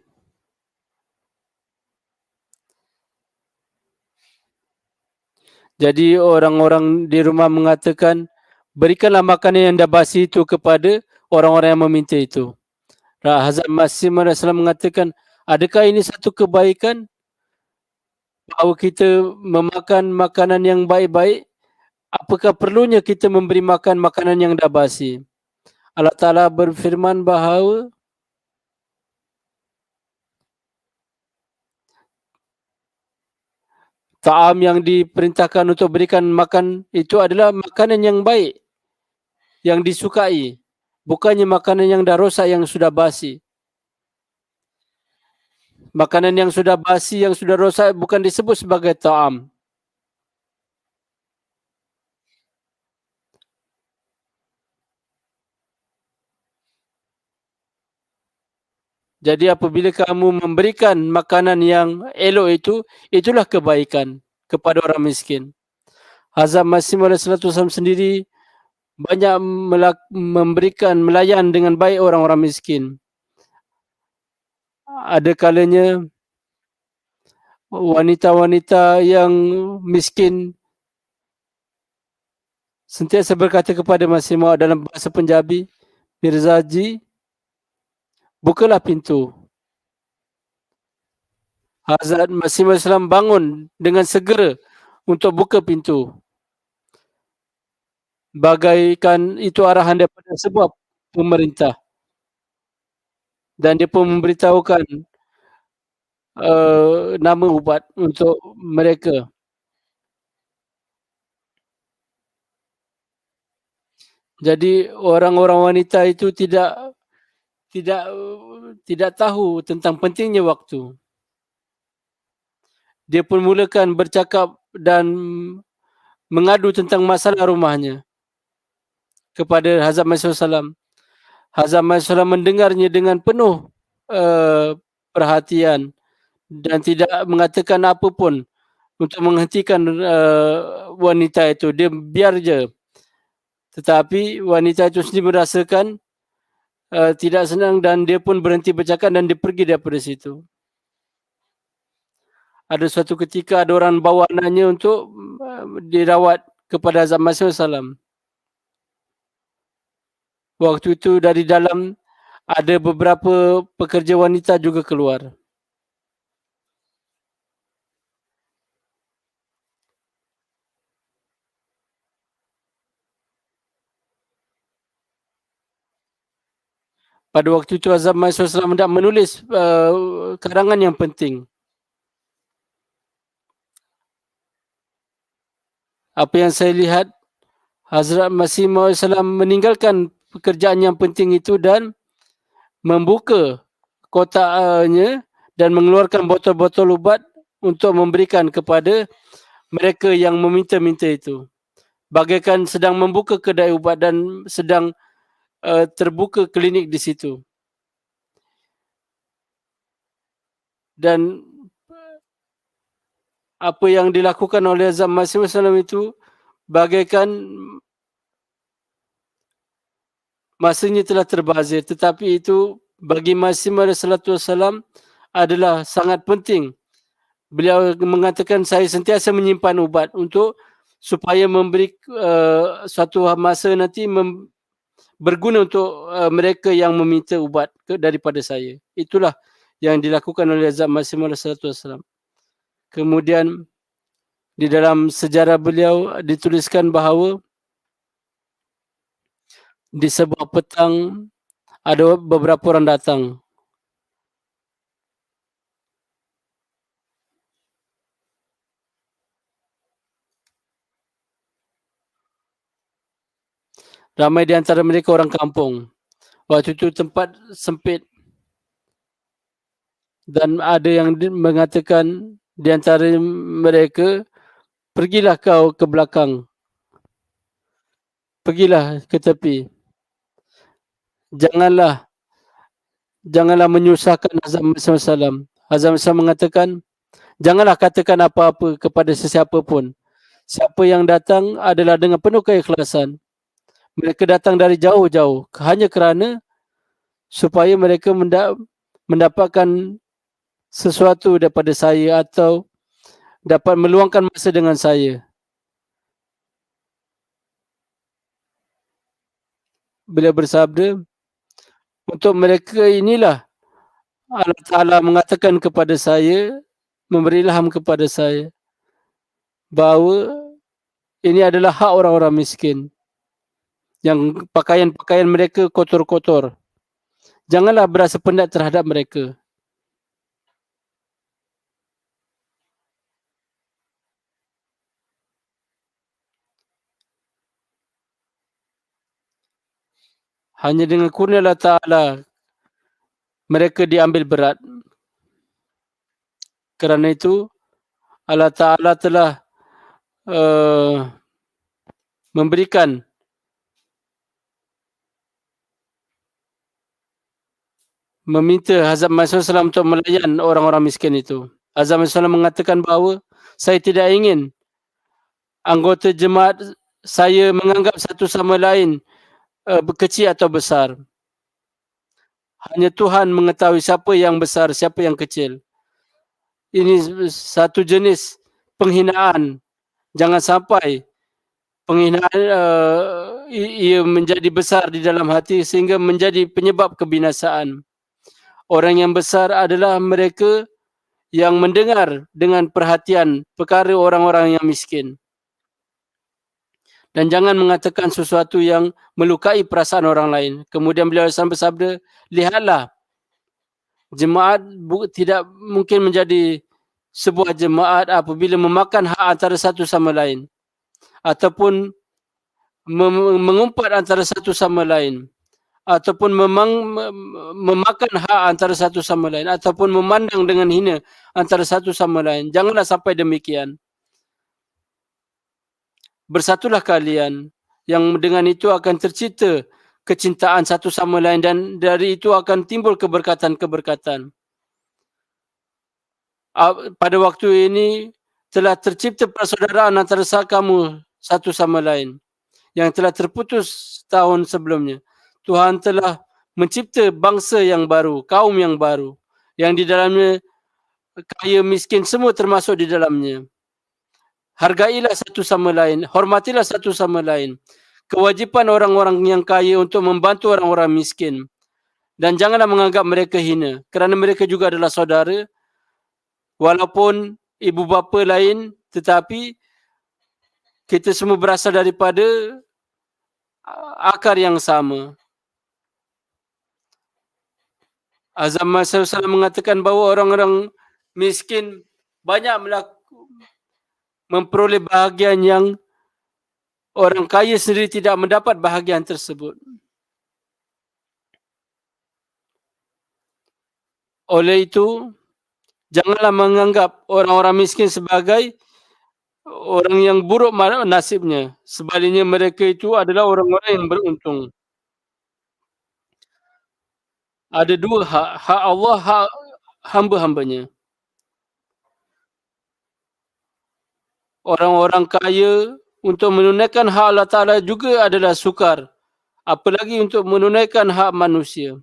Jadi orang-orang di rumah mengatakan, berikanlah makanan yang dah basi itu kepada orang-orang yang meminta itu. Hazrat Masih Maud mengatakan, adakah ini satu kebaikan bahawa kita memakan makanan yang baik-baik? Apakah perlunya kita memberi makan makanan yang dah basi? Allah Ta'ala berfirman bahawa ta'am yang diperintahkan untuk berikan makan itu adalah makanan yang baik, yang disukai, bukannya makanan yang dah rosak, yang sudah basi. Makanan yang sudah basi, yang sudah rosak bukan disebut sebagai ta'am. Jadi apabila kamu memberikan makanan yang elok itu, itulah kebaikan kepada orang miskin. Hazrat Masih Maud sendiri banyak memberikan, melayan dengan baik orang-orang miskin. Ada kalanya wanita-wanita yang miskin sentiasa berkata kepada Masih Maud dalam bahasa Punjabi, Mirzaji, bukalah pintu. Hazrat Masih Maud bangun dengan segera untuk buka pintu. Bagaikan itu arahan daripada sebuah pemerintah. Dan dia pun memberitahukan nama ubat untuk mereka. Jadi orang-orang wanita itu tidak tahu tentang pentingnya waktu. Dia pun mulakan bercakap dan mengadu tentang masalah rumahnya kepada Hazrat Masih Maud. Hazrat Masih Maud mendengarnya dengan penuh perhatian dan tidak mengatakan apa pun untuk menghentikan wanita itu. Dia biar je. Tetapi wanita itu sendiri merasakan tidak senang dan dia pun berhenti bercakap dan dia pergi daripada situ. Ada suatu ketika ada orang bawa anaknya untuk dirawat kepada Hazrat Masih Maud. Waktu itu dari dalam ada beberapa pekerja wanita juga keluar. Pada waktu itu Hazrat Masih Maud hendak menulis karangan yang penting. Apa yang saya lihat, Hazrat Masih Maud meninggalkan pekerjaan yang penting itu dan membuka kotaknya dan mengeluarkan botol-botol ubat untuk memberikan kepada mereka yang meminta-minta itu. Bagaikan sedang membuka kedai ubat dan sedang terbuka klinik di situ. Dan apa yang dilakukan oleh Hazrat Masih Maud itu bagaikan masanya telah terbazir, tetapi itu bagi Masih Maud adalah sangat penting. Beliau mengatakan, saya sentiasa menyimpan ubat untuk supaya memberi suatu masa nanti berguna untuk mereka yang meminta ubat daripada saya. Itulah yang dilakukan oleh Hazrat Masih Maud. Kemudian Di dalam sejarah beliau dituliskan bahawa di sebuah petang ada beberapa orang datang. Ramai di antara mereka orang kampung. Waktu itu tempat sempit dan ada yang mengatakan di antara mereka, pergilah kau ke belakang. Pergilah ke tepi. Janganlah menyusahkan Hazrat Muhammad SAW. Hazrat Muhammad SAW mengatakan, janganlah katakan apa-apa kepada sesiapa pun. Siapa yang datang adalah dengan penuh keikhlasan. Mereka datang dari jauh-jauh hanya kerana supaya mereka mendapatkan sesuatu daripada saya atau dapat meluangkan masa dengan saya. Beliau bersabda, untuk mereka inilah Allah Ta'ala mengatakan kepada saya, memberi ilham kepada saya bahawa ini adalah hak orang-orang miskin yang pakaian-pakaian mereka kotor-kotor. Janganlah berasa penat terhadap mereka. Hanya dengan kurnia Allah Ta'ala mereka diambil berat. Kerana itu Allah Ta'ala telah memberikan meminta Hazrat Muhammad SAW untuk melayan orang-orang miskin itu. Hazrat Muhammad SAW mengatakan bahawa saya tidak ingin anggota jemaat saya menganggap satu sama lain kecil atau besar. Hanya Tuhan mengetahui siapa yang besar, siapa yang kecil. Ini satu jenis penghinaan. Jangan sampai penghinaan ia menjadi besar di dalam hati sehingga menjadi penyebab kebinasaan. Orang yang besar adalah mereka yang mendengar dengan perhatian perkara orang-orang yang miskin. Dan jangan mengatakan sesuatu yang melukai perasaan orang lain. Kemudian beliau bersabda, lihatlah, jemaat tidak mungkin menjadi sebuah jemaat apabila memakan hak antara satu sama lain. Ataupun mengumpat antara satu sama lain. Ataupun memakan hak antara satu sama lain. Ataupun memandang dengan hina antara satu sama lain. Janganlah sampai demikian. Bersatulah kalian, yang dengan itu akan tercipta kecintaan satu sama lain dan dari itu akan timbul keberkatan-keberkatan. Pada waktu ini telah tercipta persaudaraan antara kamu satu sama lain yang telah terputus tahun sebelumnya. Tuhan telah mencipta bangsa yang baru, kaum yang baru, yang di dalamnya kaya miskin semua termasuk di dalamnya. Hargailah satu sama lain, hormatilah satu sama lain. Kewajipan orang-orang yang kaya untuk membantu orang-orang miskin. Dan janganlah menganggap mereka hina, kerana mereka juga adalah saudara. Walaupun ibu bapa lain, tetapi kita semua berasal daripada akar yang sama. Hazrat Muhammad SAW mengatakan bahawa orang-orang miskin banyak memperoleh bahagian yang orang kaya sendiri tidak mendapat bahagian tersebut. Oleh itu, janganlah menganggap orang-orang miskin sebagai orang yang buruk nasibnya. Sebaliknya mereka itu adalah orang-orang yang beruntung. Ada dua hak, hak Allah, hak hamba-hambanya. Orang-orang kaya untuk menunaikan hak Allah Ta'ala juga adalah sukar. Apalagi untuk menunaikan hak manusia.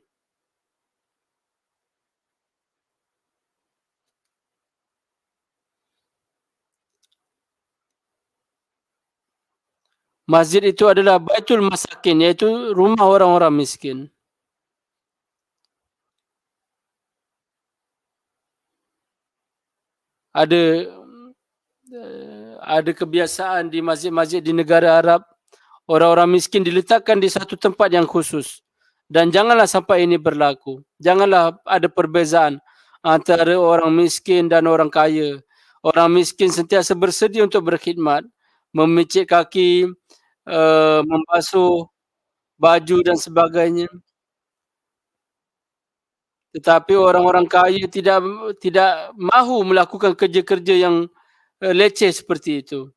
Masjid itu adalah Baitul Masakin, iaitu rumah orang-orang miskin. ada kebiasaan di masjid-masjid di negara Arab, orang-orang miskin diletakkan di satu tempat yang khusus. Dan janganlah sampai ini berlaku. Janganlah ada perbezaan antara orang miskin dan orang kaya. Orang miskin sentiasa bersedia untuk berkhidmat, memicit kaki, membasuh baju dan sebagainya. Tetapi orang-orang kaya tidak mahu melakukan kerja-kerja yang leceh seperti itu.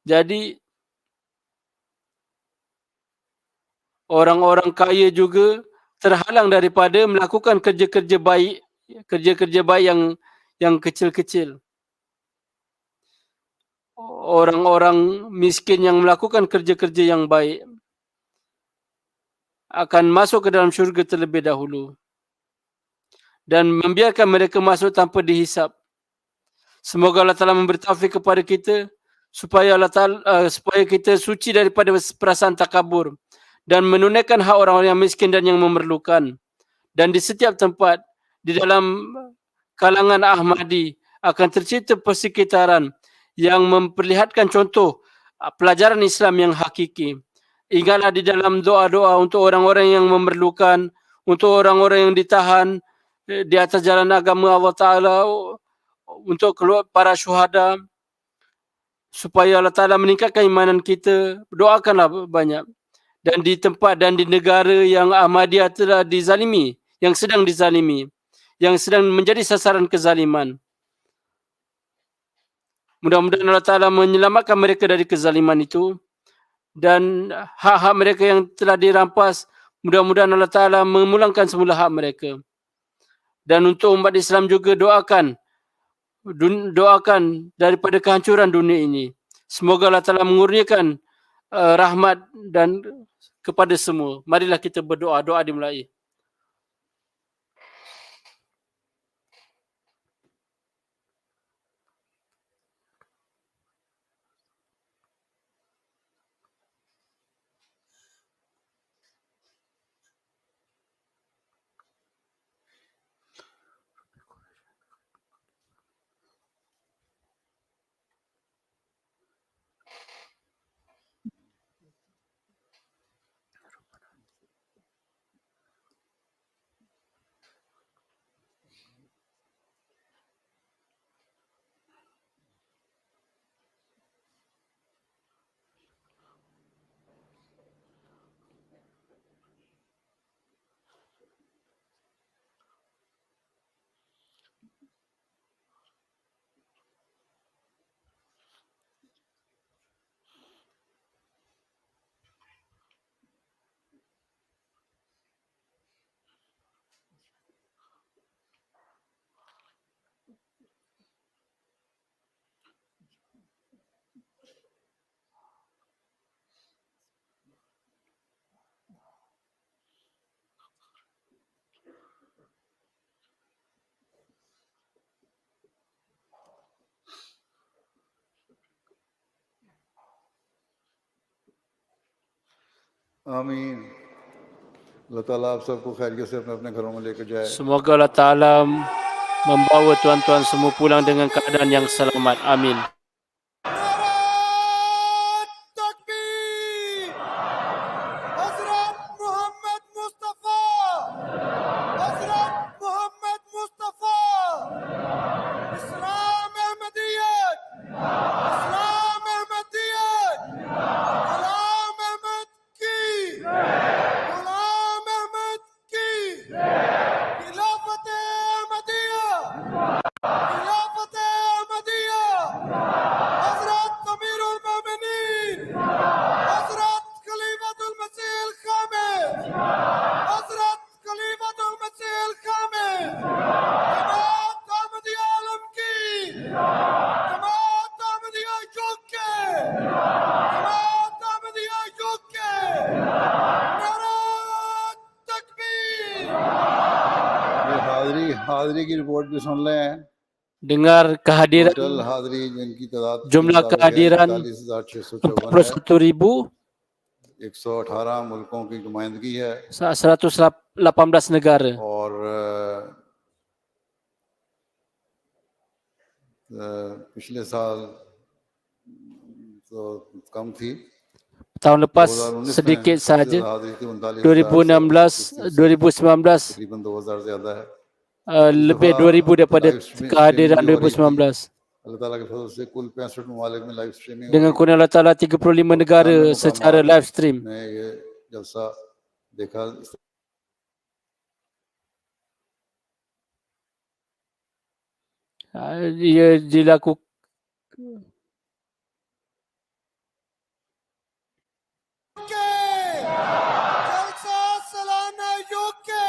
Jadi orang-orang kaya juga terhalang daripada melakukan kerja-kerja baik yang kecil-kecil. Orang-orang miskin yang melakukan kerja-kerja yang baik akan masuk ke dalam syurga terlebih dahulu dan membiarkan mereka masuk tanpa dihisap. Semoga Allah Ta'ala memberi taufik kepada kita supaya supaya kita suci daripada perasaan takabur dan menunaikan hak orang-orang yang miskin dan yang memerlukan. Dan di setiap tempat di dalam kalangan Ahmadi akan tercipta persekitaran yang memperlihatkan contoh pelajaran Islam yang hakiki. Ingatlah di dalam doa-doa untuk orang-orang yang memerlukan, untuk orang-orang yang ditahan di atas jalan agama Allah Ta'ala, untuk keluar para syuhada, supaya Allah Ta'ala meningkatkan imanan kita. Doakanlah banyak. Dan di tempat dan di negara yang Ahmadiyah telah dizalimi, yang sedang dizalimi, yang sedang menjadi sasaran kezaliman, mudah-mudahan Allah Ta'ala menyelamatkan mereka dari kezaliman itu. Dan hak-hak mereka yang telah dirampas, mudah-mudahan Allah Ta'ala memulangkan semula hak mereka. Dan untuk umat Islam juga doakan daripada kehancuran dunia ini. Semoga Allah Ta'ala mengurniakan rahmat dan kepada semua. Marilah kita berdoa. Doa dimulai. आमीन। अल्लाह ताला आप सबको खैरियत से अपने अपने घरों में लेकर जाए। Semoga Allah Ta'ala membawa tuan-tuan semua pulang dengan keadaan yang selamat. Amin. हाजिरी की रिपोर्ट भी सुन लें। Dengar kehadiran, टोटल हाजिरी जिनकी तादाद jumlah kehadiran 41,654 41,000, 118 मुल्कों की नुमाइंदगी है 118 negara. और पिछले साल तो कम थी Tahun lepas 2019 में sedikit saja. हाजिरी थी 39,000 2016, 2019 तकरीबन 2,000 ज्यादा है lebih 2000 daripada kehadiran भी हो रही थी 2019. अल्लाह ताला के फजल से कुल 65 ममालिक में लाइव स्ट्रीमिंग हो Dengan रही kurnia Allah Ta'ala 35 negara है secara live stream. ने ये जलसा देखा Ia dilakukan जलसा सालाना यूके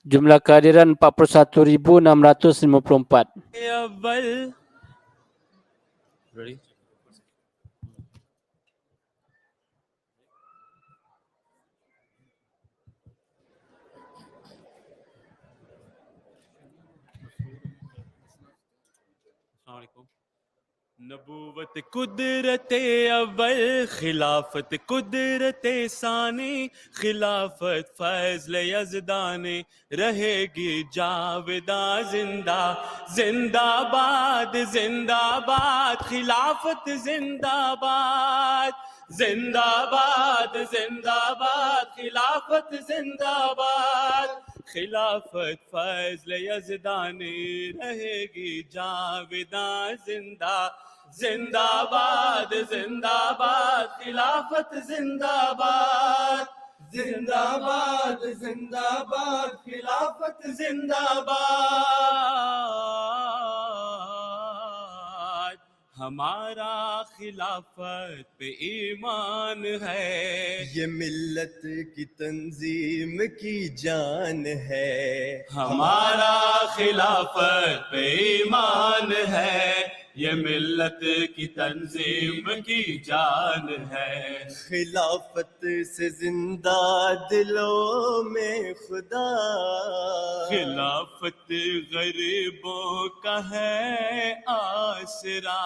jumlah kehadiran 41,654. अव्वल Ready? Assalamualaikum. नबूवत कुदरत अव्वल खिलाफत कुदरत सानी खिलाफत फैज़ल यज़दानी रहेगी जाविदा जिंदा जिंदाबाद जिंदाबाद खिलाफत जिंदाबाद जिंदाबाद जिंदाबाद खिलाफत जिंदाबाद खिलाफत फैज़ल यज़दानी रहेगी जाविदा जिंदा जिंदाबाद जिंदाबाद खिलाफत जिंदाबाद जिंदाबाद जिंदाबाद खिलाफत जिंदाबाद हमारा खिलाफत पे ईमान है ये मिल्लत की तंजीम की जान है हमारा खिलाफत पे ईमान है ये मिल्लत की तंजीम की जान है खिलाफत से जिंदा दिलों में खुदा खिलाफत गरीबों का है आसरा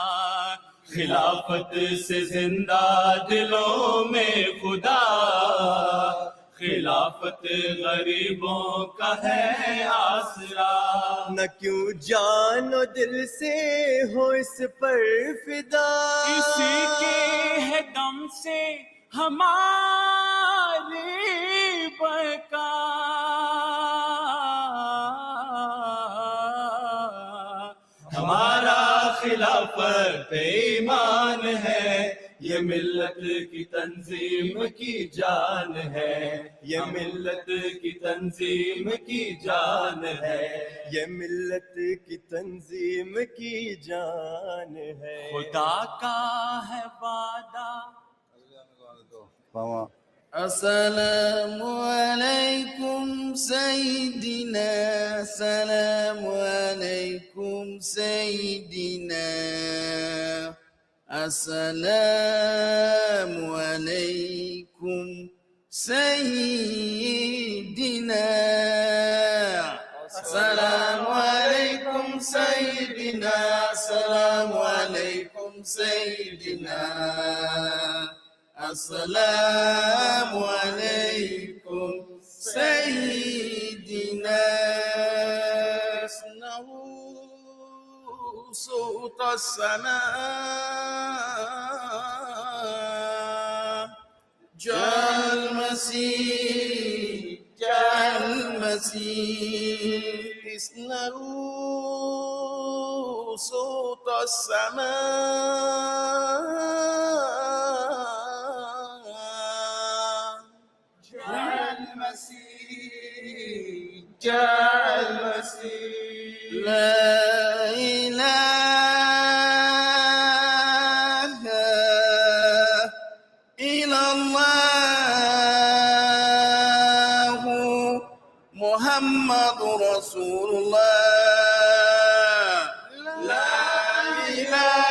खिलाफत से जिंदा दिलों में खुदा खिलाफत गरीबों का है आसरा न क्यों जानो दिल से हो इस पर फिदा इसी के है दम से हमारी बका हमारा खिलाफत पे ईमान है ये मिल्लत की तंजीम की जान है ये मिल्लत की तंजीम की जान है ये मिल्लत की तंजीम की जान है खुदा का है वादा السلام عليكم سيدنا السلام عليكم سيدنا السلام عليكم سيدنا السلام عليكم سيدنا السلام عليكم سيدنا السلام عليكم سيدنا اسمعوا صوت السماء جاء المسيح جاء المسيح اسمعوا صوت السماء جاء المسيح لا إله إلا الله محمد رسول الله لا إله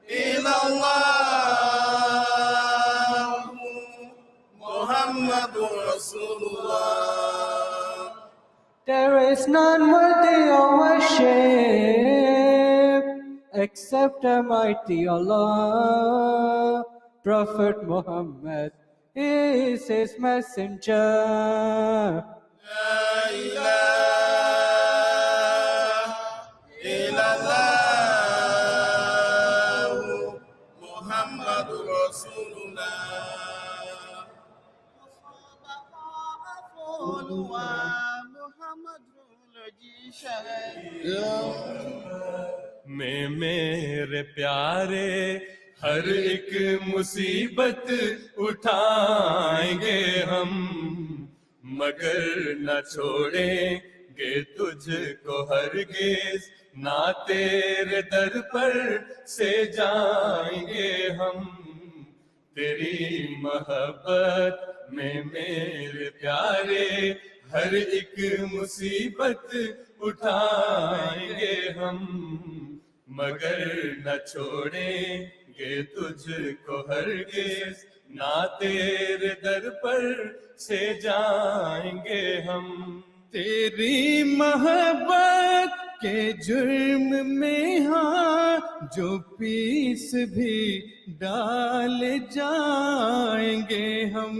إلا الله محمد رسول الله There is none worthy of worship except Almighty Allah. Prophet Muhammad is his messenger. میں میرے پیارے ہر ایک مصیبت اٹھائیں گے ہم، مگر نہ چھوڑیں گے تجھ کو ہرگز، نہ تیرے در پر سے جائیں گے ہم، تیری محبت میں میرے پیارے ہر ایک مصیبت اٹھائیں گے ہم، مگر نہ چھوڑیں گے تجھ کو ہرگز، نہ تیرے در پر سے جائیں گے ہم، تیری محبت کے جرم میں ہاں جو پیس بھی ڈال جائیں گے ہم،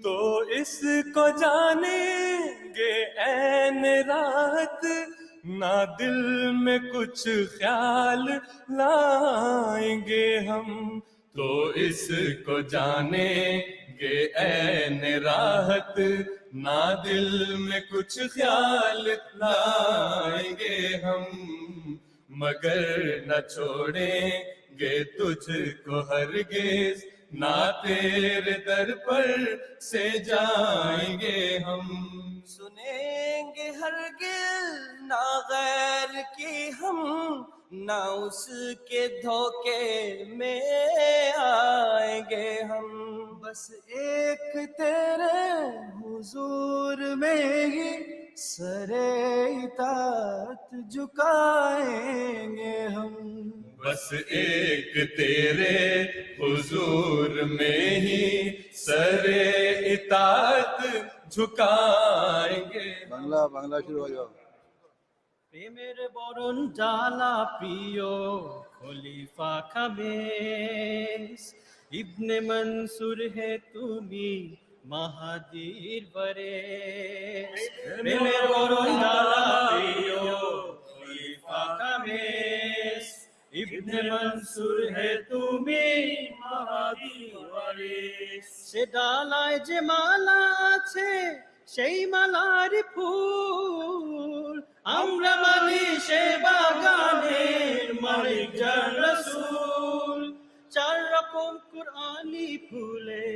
تو اس کو جانیں گے عین رات، نہ دل میں کچھ خیال لائیں گے ہم، تو اس کو جانیں گے عین راحت، نہ دل میں کچھ خیال لائیں گے ہم، مگر نہ چھوڑیں گے تجھ کو ہرگز، نہ تیرے در پر سے جائیں گے ہم، سنیں گے ہرگز نہ غیر کی ہم، نہ اس کے دھوکے میں آئیں گے ہم، بس ایک تیرے حضور میں ہی سر اطاعت جھکائیں گے ہم، بس ایک تیرے حضور میں ہی سر اطاعت جھکائیں گے، بنگلہ شروع ہو جاؤ۔ প্রেমের বরণ জ্বালা প্রিয় খলিফা খামেস, ইবনে মনসুর হে তুমি মাহাদির বরেস, প্রেমের বরণ জ্বালা প্রিয় খলিফা খামেস, ইবনে মনসুর হে তুমি মাহাদির বরেস, সে ডালায় যে মালা আছে সেই মালার ফুল, আমরা মানি সে বাগানের মালিক যার রাসূল, চার রকম কুরআনি ফুলে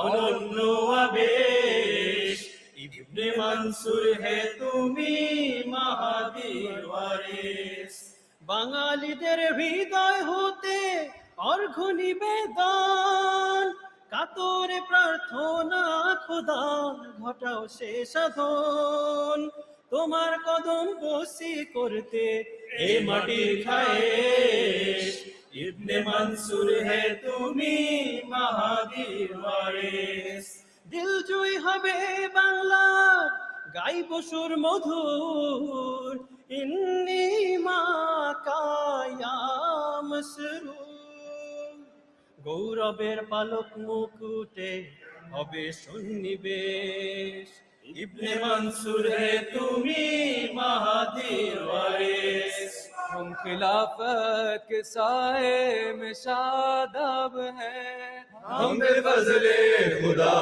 অনন্য আবেশ, ইবনে মনসুর হে তুমি মাহাদির ওয়ারিস, বাঙালিদের হৃদয় হতে অর্ঘ্য নিবেদন, কাতরে প্রার্থনা খোদা ঘটাও সে সাধন, তোমার কদম বসি করতে এ মাটির খায়েশ, ইবনে মনসুর হে তুমি মাহাদির ওয়ারিস, দিল জয় হবে বাংলার গাইব সুর মধুর, ইন্নী মা কায়া মসরুর, গৌরবের পালক মুকুটে হবে সন্নিবেশ, ইবনে মনসুর হে তুমি মাহাদির ওয়ারিস, ہم خلافت کے سائے میں شاداب ہیں، ہم بے فضل خدا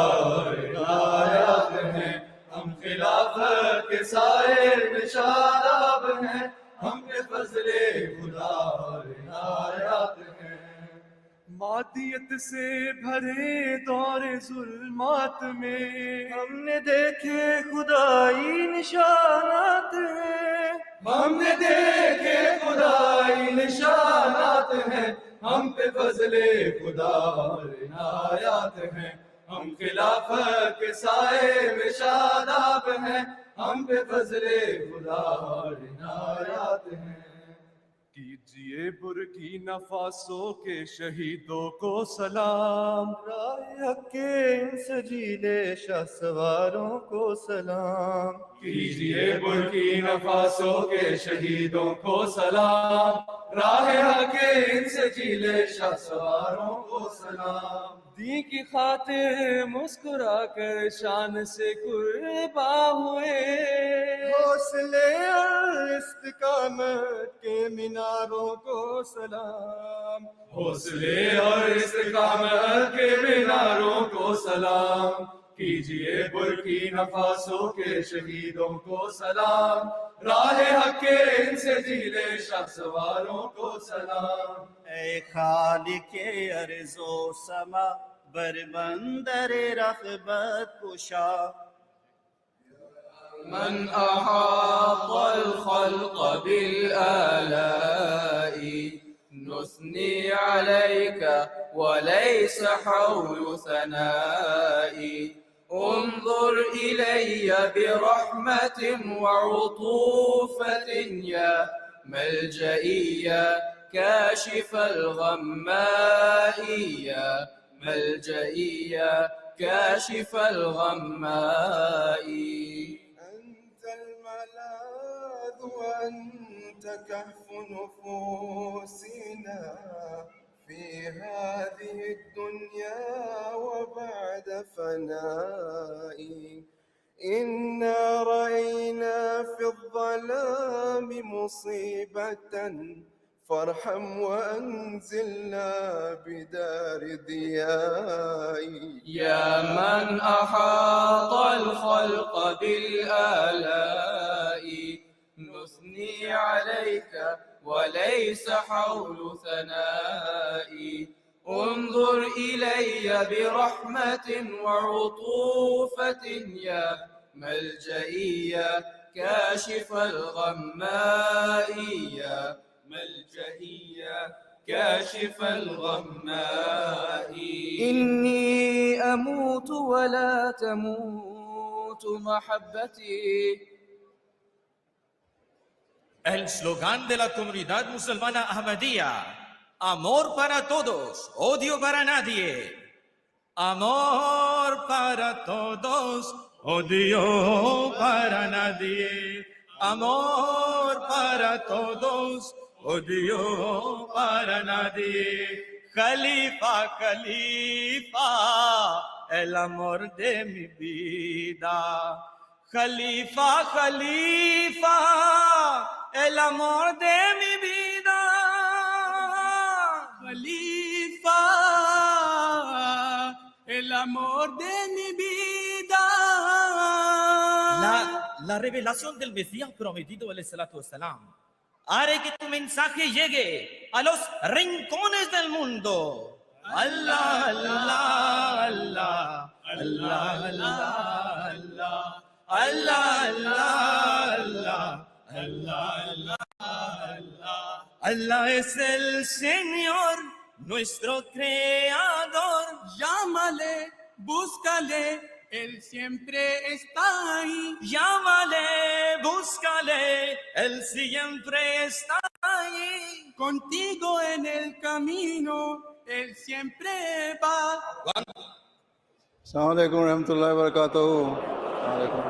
عنایات ہیں، ہم خلافت کے سائے میں شاداب ہیں، ہم بے فضل خدا عنایات ہیں، مادیت سے بھرے دور ظلمات میں ہم نے دیکھے خدائی نشانات ہیں، ہم نے دیکھے خدائی نشانات ہیں، ہم پہ فضل خدا عنایات ہیں، ہم خلافت کے سائے میں شاداب ہیں، ہم پہ فضل خدا عنایات ہیں، کیجئے برکینا فاسو کے شہیدوں کو سلام، راہ حق کے ان سجیلے شاہ سواروں کو سلام، کیجئے برکینا فاسو کے شہیدوں کو سلام، راہ حق کے ان سجیلے شاہ سواروں کو سلام، دین کی خاطر مسکرا کر شان سے قربا ہوئے. حوصلے اور استقامت کے میناروں کو سلام. حوصلے اور استقامت کے میناروں کو سلام. کیجئے برکینا فاسو کے شہیدوں کو سلام. راہ حق کے ان سے جیلے شاہ سواروں کو سلام. اے خالق ارض و سما بر بندر رغبت کشا. من أحاط الخلق بالآلاء نثني عليك وليس حول ثنائي. انظر إلي برحمة وعطوفة يا ملجئي يا كاشف الغماء. يا ملجئي يا كاشف الغماء. أنت الملاذ وأنت كهف نفوسنا في هذه الدنيا وبعد فنائي. إنا رأينا في الظلام مصيبة فارحم وأنزلنا بدار ضيائي. يا من أحاط الخلق بالآلاء نثني عليك وليس حول ثنائي. انظر إلي برحمة وعطوفة يا ملجئي يا كاشف الغماء. يا ملجئي يا كاشف الغماء. إني أموت ولا تموت محبتي. El slogan de la comunidad musulmana Ahmadiyya: amor para todos, odio para nadie. Amor para todos, odio para nadie. Amor para todos, odio para nadie. Khalifa, Khalifa, el amor de mi vida. Khalifa, Khalifa, el amor de mi vida. Khalifa, el amor de mi vida. La revelación del Mesías prometido, alayhi salam, haré que tu mensaje llegue a los rincones del mundo. Allah, Allah, Allah, Allah, Allah, Allah. Allah, Allah, Allah, Allah, Allah es el Señor, nuestro Creador. Llámale, búscale, Él siempre está ahí. Llámale, búscale, Él siempre está ahí. Contigo en el camino, Él siempre va. السلام علیکم ورحمۃ اللہ وبرکاتہ. وعلیکم.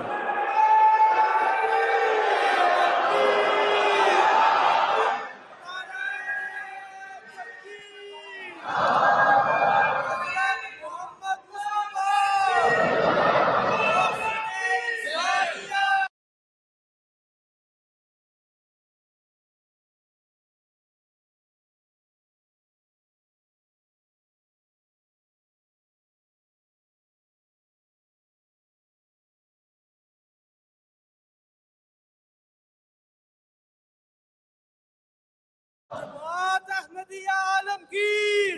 جماعت احمدیہ عالم کی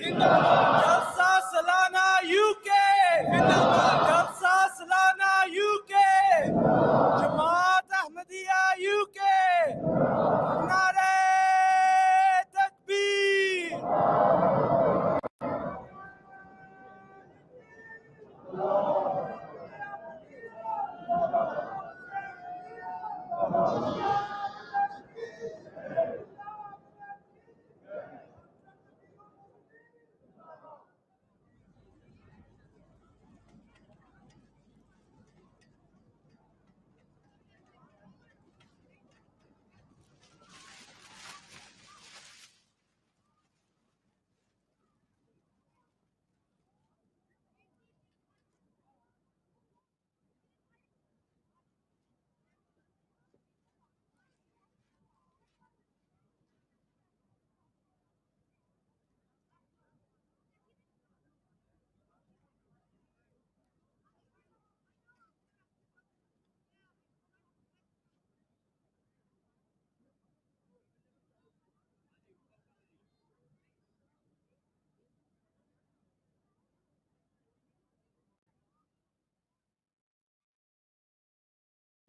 جلسہ سلانہ UK. جلسہ سلانہ UK. جماعت احمدیہ UK. نعرہ تکبیر.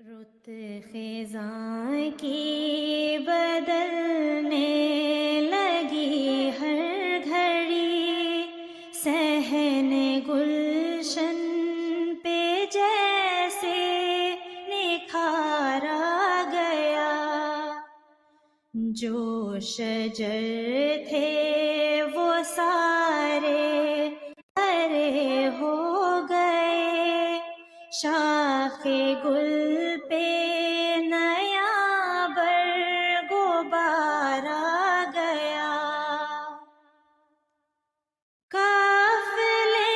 रुत खिज़ां की बदलने लगी हर घड़ी सहन गुलशन पे जैसे निखारा गया जो शजर थे वो सारे हरे हो गए शाखे गुल पे नया बरगुबार आ गया काफिले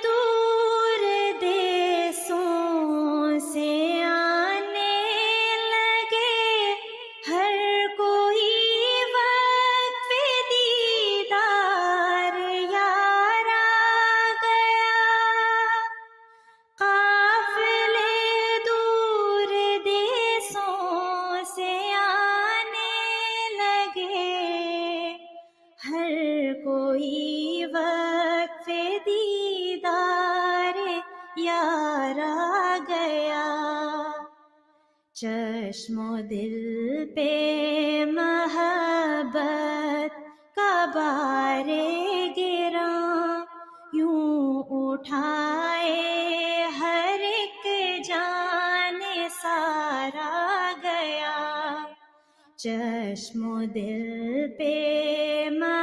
दूर देशों से आने लगे हर कोई वक्त दीदार यार आ गया काफिले दूर देशों से आने लगे हर कोई वक्त दीदार यार आ गया चश्मो दिल पे मोहब्बत का बारे गिरा यूं उठाए हर एक जाने सारा गया चश्मो दिल पे